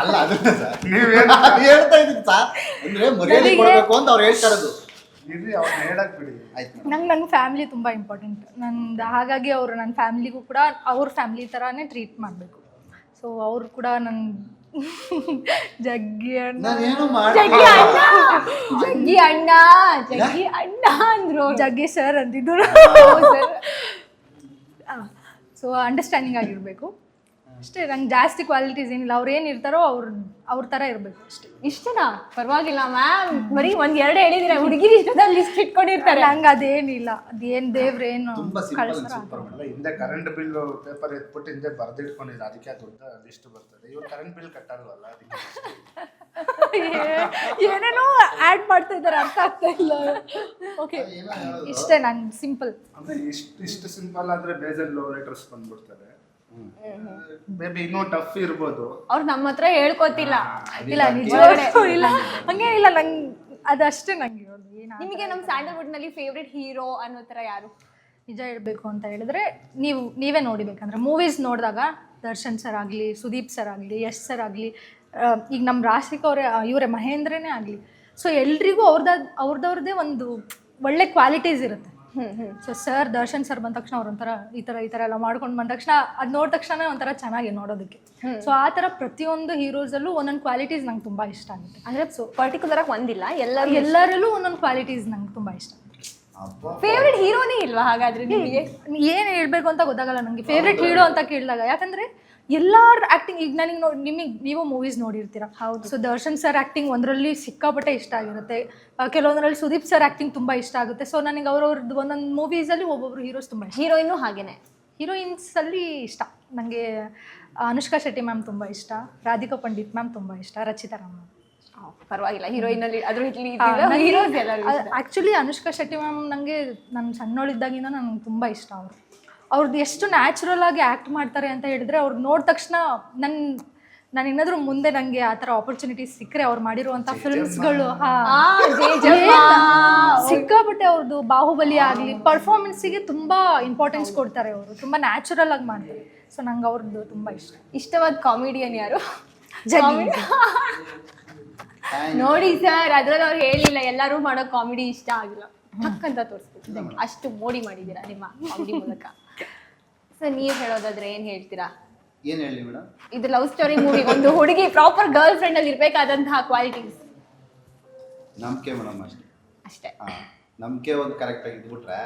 ಅಲ್ಲ ಅದನ್ನ ಸರ್ ನೀವೇನು ಹೇಳ್ತಾ ಇದ್ದೀನಿ ಸರ್, ಅಂದ್ರೆ ಮರ್ಯಾದೆ ಕೊಡಬೇಕು ಅಂತ ಅವ್ರು ಹೇಳ್ತಾ ಇರೋದು. ನಂಗೆ ನನ್ನ ಫ್ಯಾಮಿಲಿ ತುಂಬ ಇಂಪಾರ್ಟೆಂಟ್. ಹಾಗಾಗಿ ಅವರು ನನ್ನ ಫ್ಯಾಮಿಲಿಗೂ ಕೂಡ ಅವ್ರ ಫ್ಯಾಮಿಲಿ ಥರನೇ ಟ್ರೀಟ್ ಮಾಡಬೇಕು. ಸೊ ಅವರು ಕೂಡ ನನ್ನ ಜಗ್ಗಿ ಅಣ್ಣ ಅಂದ್ರು, ಜಗ್ಗಿ ಸರ್ ಅಂತಿದ್ರು. ಸೊ ಅಂಡರ್ಸ್ಟ್ಯಾಂಡಿಂಗ್ ಆಗಿರಬೇಕು ಅಷ್ಟೇ. ನಂಗೆ ಜಾಸ್ತಿ ಕ್ವಾಲಿಟೀಸ್ ಏನಿಲ್ಲ, ಅವ್ರು ಏನು ಇರ್ತಾರೋ ಅವ್ರ ಥರ ಇರಬೇಕು ಅಷ್ಟೇ. ಇಷ್ಟನಾ? ಪರವಾಗಿಲ್ಲ ಮ್ಯಾಮ್, ಬರೀ 1-2 ಹೇಳಿದಿರ. ಹುಡುಗಿರು ಇಷ್ಟದಲ್ಲಿ ಲಿಸ್ಟ್ ಇಟ್ಕೊಂಡಿರ್ತಾರೆ. ನಂಗೆ ಅದೇನಿಲ್ಲ, ಅದೇನು ದೇವ್ರೇನು ಕಳಿಸ್ತಾರ. ಹಿಂದೆ ಕರೆಂಟ್ ಬಿಲ್ ಪೇಪರ್ ಎತ್ಬಿಟ್ಟು ಹಿಂದೆ ಬರ್ದಿಟ್ಕೊಂಡಿಲ್ಲ, ಅದಕ್ಕೆ ದೊಡ್ಡ ಲಿಸ್ಟ್ ಬರ್ತದೆ. ಇವ್ರು ಕರೆಂಟ್ ಬಿಲ್ ಕಟ್ಟಲ್ವಲ್ಲ, ಅದಕ್ಕೆ ಏನೇನೋ ಆ್ಯಡ್ ಮಾಡ್ತಾ ಇದ್ದಾರೆ, ಅರ್ಥ ಆಗ್ತಾ ಇಲ್ಲ. ಓಕೆ ಇಷ್ಟೇ, ನಾನು ಸಿಂಪಲ್. ಅಂದ್ರೆ ಇಷ್ಟು ಸಿಂಪಲ್ ಆದ್ರೆ ಬೇಜಾರ್ ಲವ್ ಲೆಟರ್ಸ್ ಬಂದ್ಬಿಡ್ತಾರೆ. ಮೇ ಬಿ ಇನ್ನೂ ಟಫ್ ಇರ್ಬೋದು. ಅವ್ರು ನಮ್ಮ ಹತ್ರ ಹೇಳ್ಕೊತಿಲ್ಲ. ಇಲ್ಲ ನಿಜವಾಗ್ಲೂ ಇಲ್ಲ, ಹಂಗೆ ಇಲ್ಲ. ನಂಗೆ ಅದಷ್ಟೇ ನಂಗೆ ಇರೋದು. ನಿಮಗೆ ನಮ್ಮ ಸ್ಯಾಂಡಲ್ವುಡ್ ನಲ್ಲಿ ಫೇವ್ರೆಟ್ ಹೀರೋ ಅನ್ನೋ ಥರ ಯಾರು? ನಿಜ ಹೇಳಬೇಕು ಅಂತ ಹೇಳಿದ್ರೆ ನೀವೇ ನೋಡಿಬೇಕಂದ್ರೆ ಮೂವೀಸ್ ನೋಡಿದಾಗ ದರ್ಶನ್ ಸರ್ ಆಗಲಿ, ಸುದೀಪ್ ಸರ್ ಆಗಲಿ, ಯಶ್ ಸರ್ ಆಗಲಿ, ಈಗ ನಮ್ಮ ರಾಶಿಕ್ ಇವರೇ ಮಹೇಂದ್ರನೇ ಆಗಲಿ, ಸೊ ಎಲ್ರಿಗೂ ಅವ್ರದ್ದೇ ಒಂದು ಒಳ್ಳೆ ಕ್ವಾಲಿಟೀಸ್ ಇರುತ್ತೆ. ಸೊ ಸರ್ ದರ್ಶನ್ ಸರ್ ಬಂದ ತಕ್ಷಣ ಅವ್ರೊಂಥರ ಈ ಥರ ಎಲ್ಲ ಮಾಡ್ಕೊಂಡು ಬಂದ ತಕ್ಷಣ ಅದು ನೋಡಿದ ತಕ್ಷಣ ಒಂಥರ ಚೆನ್ನಾಗಿ ನೋಡೋದಕ್ಕೆ. ಸೊ ಆ ಥರ ಪ್ರತಿಯೊಂದು ಹೀರೋಸಲ್ಲೂ ಒಂದೊಂದು ಕ್ವಾಲಿಟೀಸ್ ನಂಗೆ ತುಂಬ ಇಷ್ಟ ಆಗುತ್ತೆ. ಅಂದರೆ ಸೊ ಪರ್ಟಿಕ್ಯುಲರ್ ಆಗಿ ಒಂದಿಲ್ಲ, ಎಲ್ಲರಲ್ಲೂ ಒಂದೊಂದು ಕ್ವಾಲಿಟೀಸ್ ನಂಗೆ ತುಂಬ ಇಷ್ಟ. ಫೇವ್ರೆಟ್ ಹೀರೋನೇ ಇಲ್ವಾ ಹಾಗಾದ್ರೆ ನಿಮಗೆ? ಏನು ಹೇಳ್ಬೇಕು ಅಂತ ಗೊತ್ತಾಗಲ್ಲ ನನಗೆ ಫೇವ್ರೆಟ್ ಹೀರೋ ಅಂತ ಕೇಳಿದಾಗ. ಯಾಕಂದರೆ ಎಲ್ಲರ ಆ್ಯಕ್ಟಿಂಗ್, ಈಗ ನನಗೆ ನೀವು ಮೂವೀಸ್ ನೋಡಿರ್ತೀರ. ಹೌದು. ಸೊ ದರ್ಶನ್ ಸರ್ ಆ್ಯಕ್ಟಿಂಗ್ ಒಂದರಲ್ಲಿ ಸಿಕ್ಕಾಪಟ್ಟೆ ಇಷ್ಟ ಆಗಿರುತ್ತೆ, ಕೆಲವೊಂದರಲ್ಲಿ ಸುದೀಪ್ ಸರ್ ಆ್ಯಕ್ಟಿಂಗ್ ತುಂಬ ಇಷ್ಟ ಆಗುತ್ತೆ. ಸೊ ನನಗೆ ಅವ್ರವ್ರದ್ದು ಒಂದೊಂದು ಮೂವೀಸಲ್ಲಿ ಒಬ್ಬೊಬ್ರು ಹೀರೋಸ್ ತುಂಬ ಇಷ್ಟ. ಹೀರೋಯಿನ್ನು ಹಾಗೇನೆ. ಹೀರೋಯಿನ್ಸಲ್ಲಿ ಇಷ್ಟ ನನಗೆ ಅನುಷ್ಕಾ ಶೆಟ್ಟಿ ಮ್ಯಾಮ್ ತುಂಬ ಇಷ್ಟ, ರಾಧಿಕಾ ಪಂಡಿತ್ ಮ್ಯಾಮ್ ತುಂಬ ಇಷ್ಟ, ರಚಿತಾ ರಾಮ್. ಪರವಾಗಿಲ್ಲ, ಹೀರೋಯಿನಲ್ಲಿ ಅದ್ರ ಆ್ಯಕ್ಚುಲಿ ಅನುಷ್ಕಾ ಶೆಟ್ಟಿ ಮ್ಯಾಮ್ ನನಗೆ ನಾನು ಸಣ್ಣವಳಿದ್ದಾಗಿಂದ ನನಗೆ ತುಂಬ ಇಷ್ಟ. ಅವ್ರದ್ದು ಎಷ್ಟು ನ್ಯಾಚುರಲ್ ಆಗಿ ಆ್ಯಕ್ಟ್ ಮಾಡ್ತಾರೆ ಅಂತ ಹೇಳಿದ್ರೆ, ಅವ್ರು ನೋಡಿದ ತಕ್ಷಣ ನಾನು ಏನಾದರೂ ಮುಂದೆ ನನಗೆ ಆ ಥರ ಆಪರ್ಚುನಿಟೀಸ್ ಸಿಕ್ಕರೆ ಅವ್ರು ಮಾಡಿರುವಂಥ ಫಿಲ್ಮ್ಸ್ಗಳು ಸಿಕ್ಕಾಪಟ್ಟೆ. ಅವ್ರದ್ದು ಬಾಹುಬಲಿ ಆಗಲಿ ಪರ್ಫಾರ್ಮೆನ್ಸಿಗೆ ತುಂಬ ಇಂಪಾರ್ಟೆನ್ಸ್ ಕೊಡ್ತಾರೆ. ಅವರು ತುಂಬ ನ್ಯಾಚುರಲ್ ಆಗಿ ಮಾಡ್ತಾರೆ. ಸೊ ನಂಗೆ ಅವ್ರದ್ದು ತುಂಬ ಇಷ್ಟ. ಇಷ್ಟವಾದ ಕಾಮಿಡಿಯನ್ ಯಾರು? ನೋಡಿ ಸರ್, ಅದ್ರಲ್ಲಿ ಅವ್ರು ಹೇಳಿಲ್ಲ ಎಲ್ಲರೂ ಮಾಡೋ ಕಾಮಿಡಿ ಇಷ್ಟ ಆಗಿಲ್ಲ, ಟಕ್ಕಂತ ತೋರಿಸ್ಬೇಕು. ಅಷ್ಟು ಮೋಡಿ ಮಾಡಿದ್ದೀರಾ ನಿಮ್ಮ ಕಾಮಿಡಿ ಮೂಲಕ. ಸರ್ ನೀವು ಹೇಳೋದಾದ್ರೆ ಏನು ಹೇಳ್ತೀರಾ? ಏನು ಹೇಳಿ ಮೇಡಮ್? ಇದು ಲವ್ ಸ್ಟೋರಿ ಮೂವಿ, ಒಂದು ಹುಡುಗಿ ಪ್ರಾಪರ್ ಗರ್ಲ್ ಫ್ರೆಂಡ್ ಅಲ್ಲಿ ಇರಬೇಕಾದಂತಹ ಕ್ವಾಲಿಟೀಸ್. ನಂಬಿಕೆ ಮೇಡಮ್ ಅಷ್ಟೇ. ಅಷ್ಟೇ. ನಂಬಿಕೆ ಒಂದು ಕರೆಕ್ಟಾಗಿ ಇದ್ಬಿಟ್ರೆ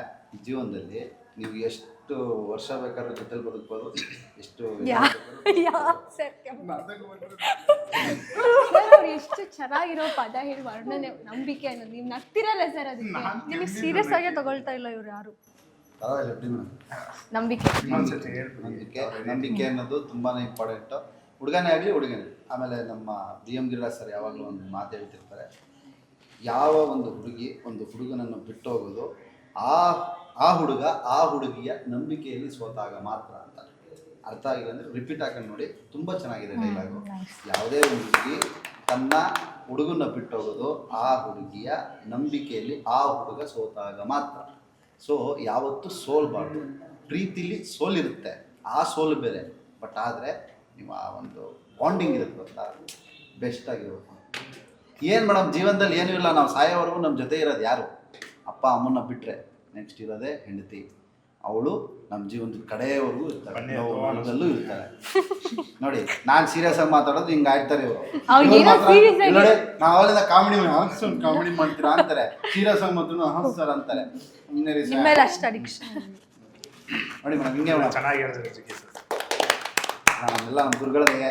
ಜೀವನದಲ್ಲಿ ನೀವು ಎಷ್ಟು ವರ್ಷ ಬೇಕಾದ್ರೂ ಜೊತೆಲಿ ಬದುಕ್ಬೋದು, ಎಷ್ಟು ಸರ್ ಅವ್ರು ಎಷ್ಟು ಚೆನ್ನಾಗಿರೋ ಪದ ಹೇಳಿ ವರ್ಣನೆ, ನಂಬಿಕೆ ಅನ್ನೋದು. ನೀವು ನಗ್ತಿರಲ್ಲ ಸರ್ ಅದಕ್ಕೆ. ನಿಮಗೆ ಸೀರಿಯಸ್ ಆಗೇ ತಗೊಳ್ತಾ ಇಲ್ಲ ಇವ್ರು ಯಾರು. ಪರವಾಗಿಲ್ಲ ಬಿಡಿ ಮೇಡಮ್. ನಂಬಿಕೆ ನಂಬಿಕೆ ಅನ್ನೋದು ತುಂಬಾ ಇಂಪಾರ್ಟೆಂಟು. ಹುಡುಗನೇ ಆಗಲಿ ಹುಡುಗನೇ. ಆಮೇಲೆ ನಮ್ಮ DM ಗಿರಿರಾಜ್ ಸರ್ ಯಾವಾಗಲೂ ಒಂದು ಮಾತು ಹೇಳ್ತಿರ್ತಾರೆ, ಯಾವ ಒಂದು ಹುಡುಗಿ ಒಂದು ಹುಡುಗನನ್ನು ಬಿಟ್ಟು ಹೋಗೋದು ಆ ಹುಡುಗ ಆ ಹುಡುಗಿಯ ನಂಬಿಕೆಯಲ್ಲಿ ಸೋತಾಗ ಮಾತ್ರ ಅಂತ. ಅರ್ಥ ಆಗಿಲ್ಲ ಅಂದರೆ ರಿಪೀಟ್ ಹಾಕೊಂಡು ನೋಡಿ, ತುಂಬ ಚೆನ್ನಾಗಿದೆ ಡೈಲಾಗು. ಯಾವುದೇ ಒಂದು ಹುಡುಗಿ ತನ್ನ ಹುಡುಗನ ಬಿಟ್ಟು ಹೋಗೋದು ಆ ಹುಡುಗಿಯ ನಂಬಿಕೆಯಲ್ಲಿ ಆ ಹುಡುಗ ಸೋತಾಗ ಮಾತ್ರ. ಸೊ ಯಾವತ್ತೂ ಸೋಲ್ಬಾರ್ದು. ಪ್ರೀತಿಲಿ ಸೋಲಿರುತ್ತೆ, ಆ ಸೋಲು ಬೇರೆ. ಬಟ್ ಆದರೆ ನೀವು ಆ ಒಂದು ಬಾಂಡಿಂಗ್ ಇರುತ್ತೆ ಗೊತ್ತಾ, ಬೆಸ್ಟಾಗಿರುತ್ತೆ. ಏನು ಮೇಡಮ್ ಜೀವನದಲ್ಲಿ ಏನೂ ಇಲ್ಲ, ನಾವು ಸಾಯೋವರೆಗೂ ನಮ್ಮ ಜೊತೆ ಇರೋದು ಯಾರು? ಅಪ್ಪ ಅಮ್ಮನ ಬಿಟ್ಟರೆ ನೆಕ್ಸ್ಟ್ ಇರೋದೇ ಹೆಂಡತಿ. ಅವಳು ನಮ್ಮ ಜೀವನದ ಕಡೆಯವರೆಗೂ ಇರ್ತಾಳೆ, ನೋವಲ್ಲೂ ಇರ್ತಾಳೆ. ನೋಡಿ ನಾನು ಸೀರಿಯಸ್ ಆಗಿ ಮಾತಾಡೋದು ಹಿಂಗೆ ಆಡ್ತಾರೆ ಇವರು. ನೋಡಿ ನಾವು ಅವರಿಂದ ಕಾಮಿಡಿ ಮಾಡ್ತೀರಾ ಅಂತಾರೆ, ಸೀರಿಯಸ್ ಆಗಿ ಮಾತ್ರ ಸರ್ ಅಂತಾರೆ. ಅಷ್ಟು ಅಡಿಕ್ಷನ್ ನೋಡಿ ಮೇಡಮ್, ಹಿಂಗೆ ಮೇಡಮ್ ಚೆನ್ನಾಗಿರೋದು. ನಮ್ಮೆಲ್ಲ ನಮ್ಮ ಗುರುಗಳಿಗೆ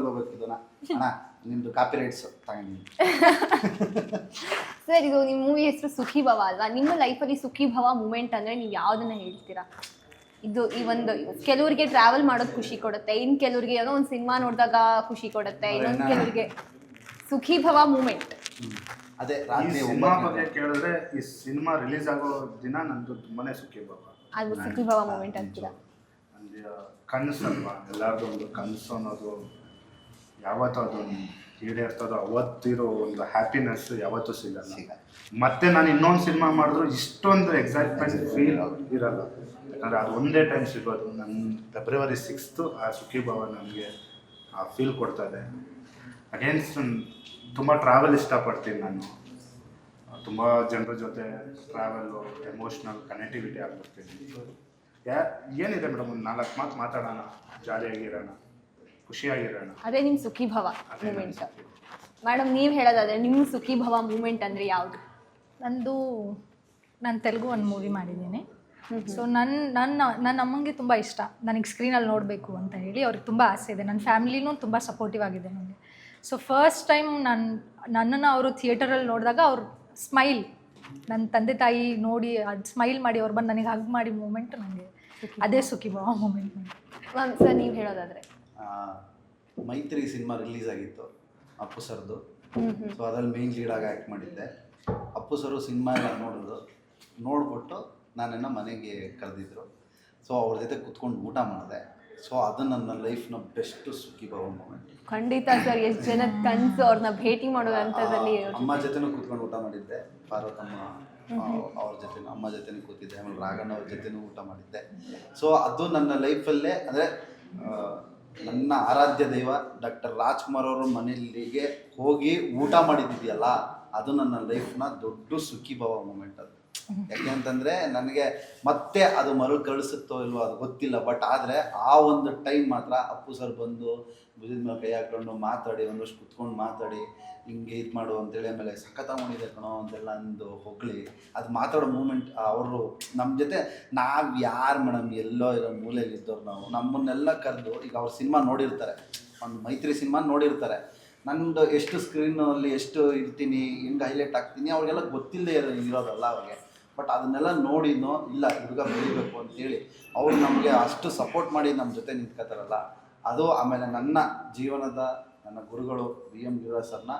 ಹೋಗ್ಬೇಕಿದ್ದು ಅಣ್ಣ ನಿಮ್ಮದು ಕಾಪಿ ರೈಟ್ಸ್ ತಗೊಂಡಿದ್ದೀನಿ. ಸರ್ ಇದು ನಿಮ್ಮ ಮೂವಿ ಹೆಸರು ಸುಖಿ ಭವ ಅಲ್ವಾ? ನಿಮ್ಮ ಲೈಫಲ್ಲಿ ಸುಖಿ ಭವ ಮೂಮೆಂಟ್ ಅಂದರೆ ನೀವು ಯಾವುದನ್ನ ಹೇಳ್ತೀರಾ? ಇದು ಈ ಒಂದು ಕೆಲವರಿಗೆ ಟ್ರಾವೆಲ್ ಮಾಡೋದು ಖುಷಿ ಕೊಡುತ್ತೆ, ಇನ್ನು ಕೆಲವರಿಗೆ ಏನೋ ಒಂದು ಸಿನಿಮಾ ನೋಡಿದಾಗ ಖುಷಿ ಕೊಡುತ್ತೆ, ಇನ್ನೊಂದು ಕೆಲವರಿಗೆ ಸುಖಿ ಭವ ಮೂಮೆಂಟ್. ಅದೇ ಈ ಸಿನಿಮಾ ಬಗ್ಗೆ ಕೇಳಿದ್ರೆ ಈ ಸಿನಿಮಾ ರಿಲೀಸ್ ಆಗೋ ದಿನ ನಂದು ತುಂಬಾನೇ ಸುಖಿ ಭವ. ಅದು ಸುಖಿ ಭವ ಮೂಮೆಂಟ್ ಅಂತೀರಾ? ನನಗೆ ಕನಸಲ್ವಾ, ಎಲ್ಲರದ್ದು ಒಂದು ಕನಸು ಅನ್ನೋದು ಯಾವತ್ತೂ ಅದು ಈಡೇರ್ತದೋ ಅವತ್ತಿರೋ ಒಂದು ಹ್ಯಾಪಿನೆಸ್ ಯಾವತ್ತೂ ಸಿಗಲ್ಲ. ಮತ್ತೆ ನಾನು ಇನ್ನೊಂದು ಸಿನಿಮಾ ಮಾಡಿದ್ರು ಇಷ್ಟೊಂದು ಎಕ್ಸೈಟ್ಮೆಂಟ್ ಫೀಲ್ ಇರಲ್ಲ. ಯಾಕಂದರೆ ಅದು ಒಂದೇ ಟೈಮ್ ಸಿಗೋದು. ನನ್ನ February 6th ಆ ಸುಖಿ ಭವ ನನಗೆ ಆ ಫೀಲ್ ಕೊಡ್ತದೆ. ಅಗೇನ್ಸ್ಟ್ ತುಂಬ ಟ್ರಾವೆಲ್ ಇಷ್ಟಪಡ್ತೀನಿ ನಾನು. ತುಂಬ ಜನರ ಜೊತೆ ಟ್ರಾವೆಲ್ಲು, ಎಮೋಷ್ನಲ್ ಕನೆಕ್ಟಿವಿಟಿ ಆಗ್ಬಿಡ್ತೀನಿ. ಏನಿದೆ ಮೇಡಮ್, ಒಂದು 4 ಮಾತು ಮಾತಾಡೋಣ, ಜಾಲಿಯಾಗಿರೋಣ, ಖುಷಿಯಾಗಿರೋಣ. ಅದೇ ನಿಮ್ಮ ಸುಖಿ ಭವ ಮೂಮೆಂಟ್. ಮೇಡಮ್ ನೀವು ಹೇಳೋದಾದ್ರೆ ನಿಮ್ಮ ಸುಖಿ ಭವ ಮೂಮೆಂಟ್ ಅಂದರೆ ಯಾವುದು? ನಾನು ತೆಲುಗು ಒಂದು ಮೂವಿ ಮಾಡಿದ್ದೀನಿ. ಸೊ ನನ್ನ ಅಮ್ಮಂಗೆ ತುಂಬ ಇಷ್ಟ, ನನಗೆ ಸ್ಕ್ರೀನಲ್ಲಿ ನೋಡಬೇಕು ಅಂತ ಹೇಳಿ. ಅವ್ರಿಗೆ ತುಂಬ ಆಸೆ ಇದೆ. ನನ್ನ ಫ್ಯಾಮಿಲಿನೂ ತುಂಬ ಸಪೋರ್ಟಿವ್ ಆಗಿದೆ ನನಗೆ. ಸೊ ಫಸ್ಟ್ ಟೈಮ್ ನನ್ನನ್ನು ಅವರು ಥಿಯೇಟರಲ್ಲಿ ನೋಡಿದಾಗ ಅವ್ರ ಸ್ಮೈಲ್, ನನ್ನ ತಂದೆ ತಾಯಿ ನೋಡಿ ಅದು ಸ್ಮೈಲ್ ಮಾಡಿ ಅವ್ರು ಬಂದು ನನಗೆ ಹಗ್ ಮಾಡಿ ಮೂಮೆಂಟ್ ನನಗೆ ಅದೇ ಸುಖಿ ಭವ ಮೂಮೆಂಟ್. ಮ್ಯಾಮ್ ಸರ್ ನೀವು ಹೇಳೋದಾದರೆ ಮೈತ್ರಿ ಸಿನಿಮಾ ರಿಲೀಸ್ ಆಗಿತ್ತು ಅಪ್ಪು ಸರ್ದು. ಸೊ ಅದ್ರಲ್ಲಿ ಮೇನ್ ಲೀಡಾಗಿ ಆ್ಯಕ್ಟ್ ಮಾಡಿದ್ದೆ. ಅಪ್ಪು ಸರು ಸಿನಿಮಾ ಎಲ್ಲ ನೋಡ್ಬಿಟ್ಟು ನನ್ನನ್ನು ಮನೆಗೆ ಕರೆದಿದ್ರು. ಸೊ ಅವ್ರ ಜೊತೆ ಕುತ್ಕೊಂಡು ಊಟ ಮಾಡಿದೆ. ಸೊ ಅದು ನನ್ನ ಲೈಫ್ನ ಬೆಸ್ಟ್ ಸುಖಿ ಭವ ಮೂಮೆಂಟ್. ಖಂಡಿತ ಸರ್. ಎಷ್ಟು ಜನ ಕನಸು ಅವ್ರನ್ನ ಭೇಟಿ ಮಾಡೋ ಹಂತದಲ್ಲಿ. ಅಮ್ಮ ಜೊತೆನೂ ಕುತ್ಕೊಂಡು ಊಟ ಮಾಡಿದ್ದೆ, ಪಾರ್ವತಮ್ಮ ಅವ್ರ ಜೊತೆ ಅಮ್ಮ ಜೊತೆನೂ ಕೂತಿದ್ದೆ. ಆಮೇಲೆ ರಾಘಣ್ಣ ಅವ್ರ ಜೊತೆನೂ ಊಟ ಮಾಡಿದ್ದೆ. ಸೊ ಅದು ನನ್ನ ಲೈಫಲ್ಲೇ ಅಂದರೆ ನನ್ನ ಆರಾಧ್ಯ ದೈವ ಡಾಕ್ಟರ್ ರಾಜ್ಕುಮಾರ್ ಅವ್ರ ಮನೆಯಲ್ಲಿಗೆ ಹೋಗಿ ಊಟ ಮಾಡಿದ್ದಿದೆಯಲ್ಲ, ಅದು ನನ್ನ ಲೈಫ್ನ ದೊಡ್ಡ ಸುಖಿ ಭವ ಮೂಮೆಂಟ್. ಅದು ಯಾಕೆ ಅಂತಂದರೆ ನನಗೆ ಮತ್ತೆ ಅದು ಮರಳು ಕಳಿಸುತ್ತೋ ಇಲ್ವೋ ಅದು ಗೊತ್ತಿಲ್ಲ. ಬಟ್ ಆದರೆ ಆ ಒಂದು ಟೈಮ್ ಮಾತ್ರ ಅಪ್ಪು ಸರ್ ಬಂದು ಭುಜದ ಮೇಲೆ ಕೈ ಹಾಕೊಂಡು ಮಾತಾಡಿ, ಒಂದಷ್ಟು ಕುತ್ಕೊಂಡು ಮಾತಾಡಿ, ಹಿಂಗೆ ಇದು ಮಾಡು ಅಂತೇಳಿ, ಆಮೇಲೆ ಸಖತ ಮಾಡಿದೆ ಕಣೋ ಅಂತೆಲ್ಲ ಅಂದು ಹೊಗಳಿ ಅದು ಮಾತಾಡೋ ಮೂಮೆಂಟ್. ಅವರು ನಮ್ಮ ಜೊತೆ ನಾವು ಯಾರು ಮೇಡಮ್ ಎಲ್ಲೋ ಇರೋ ಮೂಲೆಯಲ್ಲಿ ಇದ್ದವ್ರು ನಾವು, ನಮ್ಮನ್ನೆಲ್ಲ ಕರೆದು ಈಗ ಅವ್ರ ಸಿನಿಮಾ ನೋಡಿರ್ತಾರೆ, ಒಂದು ಮೈತ್ರಿ ಸಿನಿಮಾ ನೋಡಿರ್ತಾರೆ. ನಂದು ಎಷ್ಟು ಸ್ಕ್ರೀನಲ್ಲಿ ಎಷ್ಟು ಇರ್ತೀನಿ, ಹೆಂಗೆ ಹೈಲೈಟ್ ಆಗ್ತೀನಿ ಅವ್ರಿಗೆಲ್ಲ ಗೊತ್ತಿಲ್ಲದೆ ಇರೋದಲ್ಲ ಅವ್ರಿಗೆ. ಬಟ್ ಅದನ್ನೆಲ್ಲ ನೋಡಿನೋ ಇಲ್ಲ ಹುಡುಗ ಬೆಳಿಬೇಕು ಅಂತೇಳಿ ಅವರು ನಮಗೆ ಅಷ್ಟು ಸಪೋರ್ಟ್ ಮಾಡಿ ನಮ್ಮ ಜೊತೆ ನಿಂತ್ಕೋತಾರಲ್ಲ ಅದು. ಆಮೇಲೆ ನನ್ನ ಜೀವನದ ನನ್ನ ಗುರುಗಳು DM ಗಿರಿರಾಜ್ ಸರ್ನ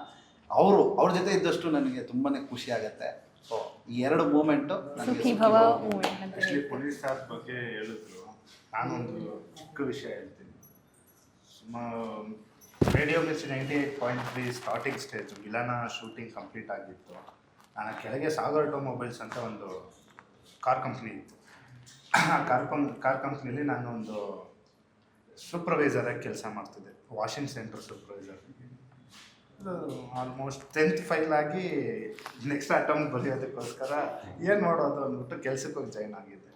ಅವ್ರ ಜೊತೆ ಇದ್ದಷ್ಟು ನನಗೆ ತುಂಬಾ ಖುಷಿ ಆಗುತ್ತೆ. ಸೊ ಈ 2 ಮೂಮೆಂಟು ಸುಖಿ ಭವ ಮೂಮೆಂಟ್ ಅಂತ ಆ್ಯಕ್ಚುಲಿ ಪೊಲೀಸ್ ಸ್ಟಾರ್ ಬಗ್ಗೆ ಹೇಳಿದ್ರು. ನಾನೊಂದು ಚಿಕ್ಕ ವಿಷಯ ಹೇಳ್ತೀನಿ. ಸುಮಾರು ರೇಡಿಯೋ ಮಿರ್ಚಿ 98.3 starting stage villain shooting complete ಆಗಿತ್ತು. ನಾನು ಕೆಳಗೆ ಸಾಗರ್ ಆಟೋಮೊಬೈಲ್ಸ್ ಅಂತ ಒಂದು ಕಾರ್ ಕಂಪ್ನಿ ಇತ್ತು. ಆ ಕಾರ್ ಕಂಪ್ನಿಲಿ ನಾನು ಒಂದು ಸೂಪರ್ವೈಸರಾಗಿ ಕೆಲಸ ಮಾಡ್ತಿದ್ದೆ, washing centre supervisor. Almost 10th file ಆಗಿ ನೆಕ್ಸ್ಟ್ ಅಟೆಂಪ್ಟ್ ಬರೆಯೋದಕ್ಕೋಸ್ಕರ ಏನು ಮಾಡೋದು ಅಂದ್ಬಿಟ್ಟು ಕೆಲಸಕ್ಕೆ ಹೋಗಿ ಜಾಯ್ನ್ ಆಗಿದ್ದೆ.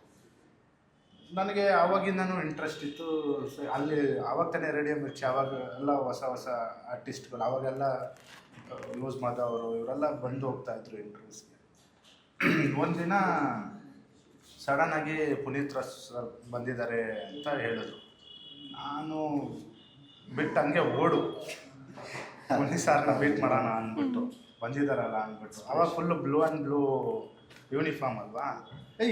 ನನಗೆ ಆವಾಗಿಂದನೂ ಇಂಟ್ರೆಸ್ಟ್ ಇತ್ತು. ಅಲ್ಲಿ ಆವಾಗ ತಾನೇ ರೇಡಿಯೋ ಮಿರ್ಚಿ, ಆವಾಗ ಎಲ್ಲ ಹೊಸ ಹೊಸ ಆರ್ಟಿಸ್ಟ್ಗಳು, ಆವಾಗೆಲ್ಲ ಯೂಸ್ ಮಾದವರು ಇವರೆಲ್ಲ ಬಂದು ಹೋಗ್ತಾಯಿದ್ರು ಇಂಟರ್ವ್ಯೂಸ್ಗೆ. ಒಂದಿನ ಸಡನ್ನಾಗಿ ಪುನೀತ್ ರಾಜ್ ಸರ್ ಬಂದಿದ್ದಾರೆ ಅಂತ ಹೇಳಿದ್ರು. ನಾನು ಬಿಟ್ಟು ಹಂಗೆ ಓಡು ಪುನೀತ್ ಸರ್ನ ಮೀಟ್ ಮಾಡೋಣ ಅಂದ್ಬಿಟ್ಟು, ಬಂದಿದ್ದಾರಲ್ಲ ಅಂದ್ಬಿಟ್ಟು. ಆವಾಗ full blue and blue uniform ಅಲ್ವಾ,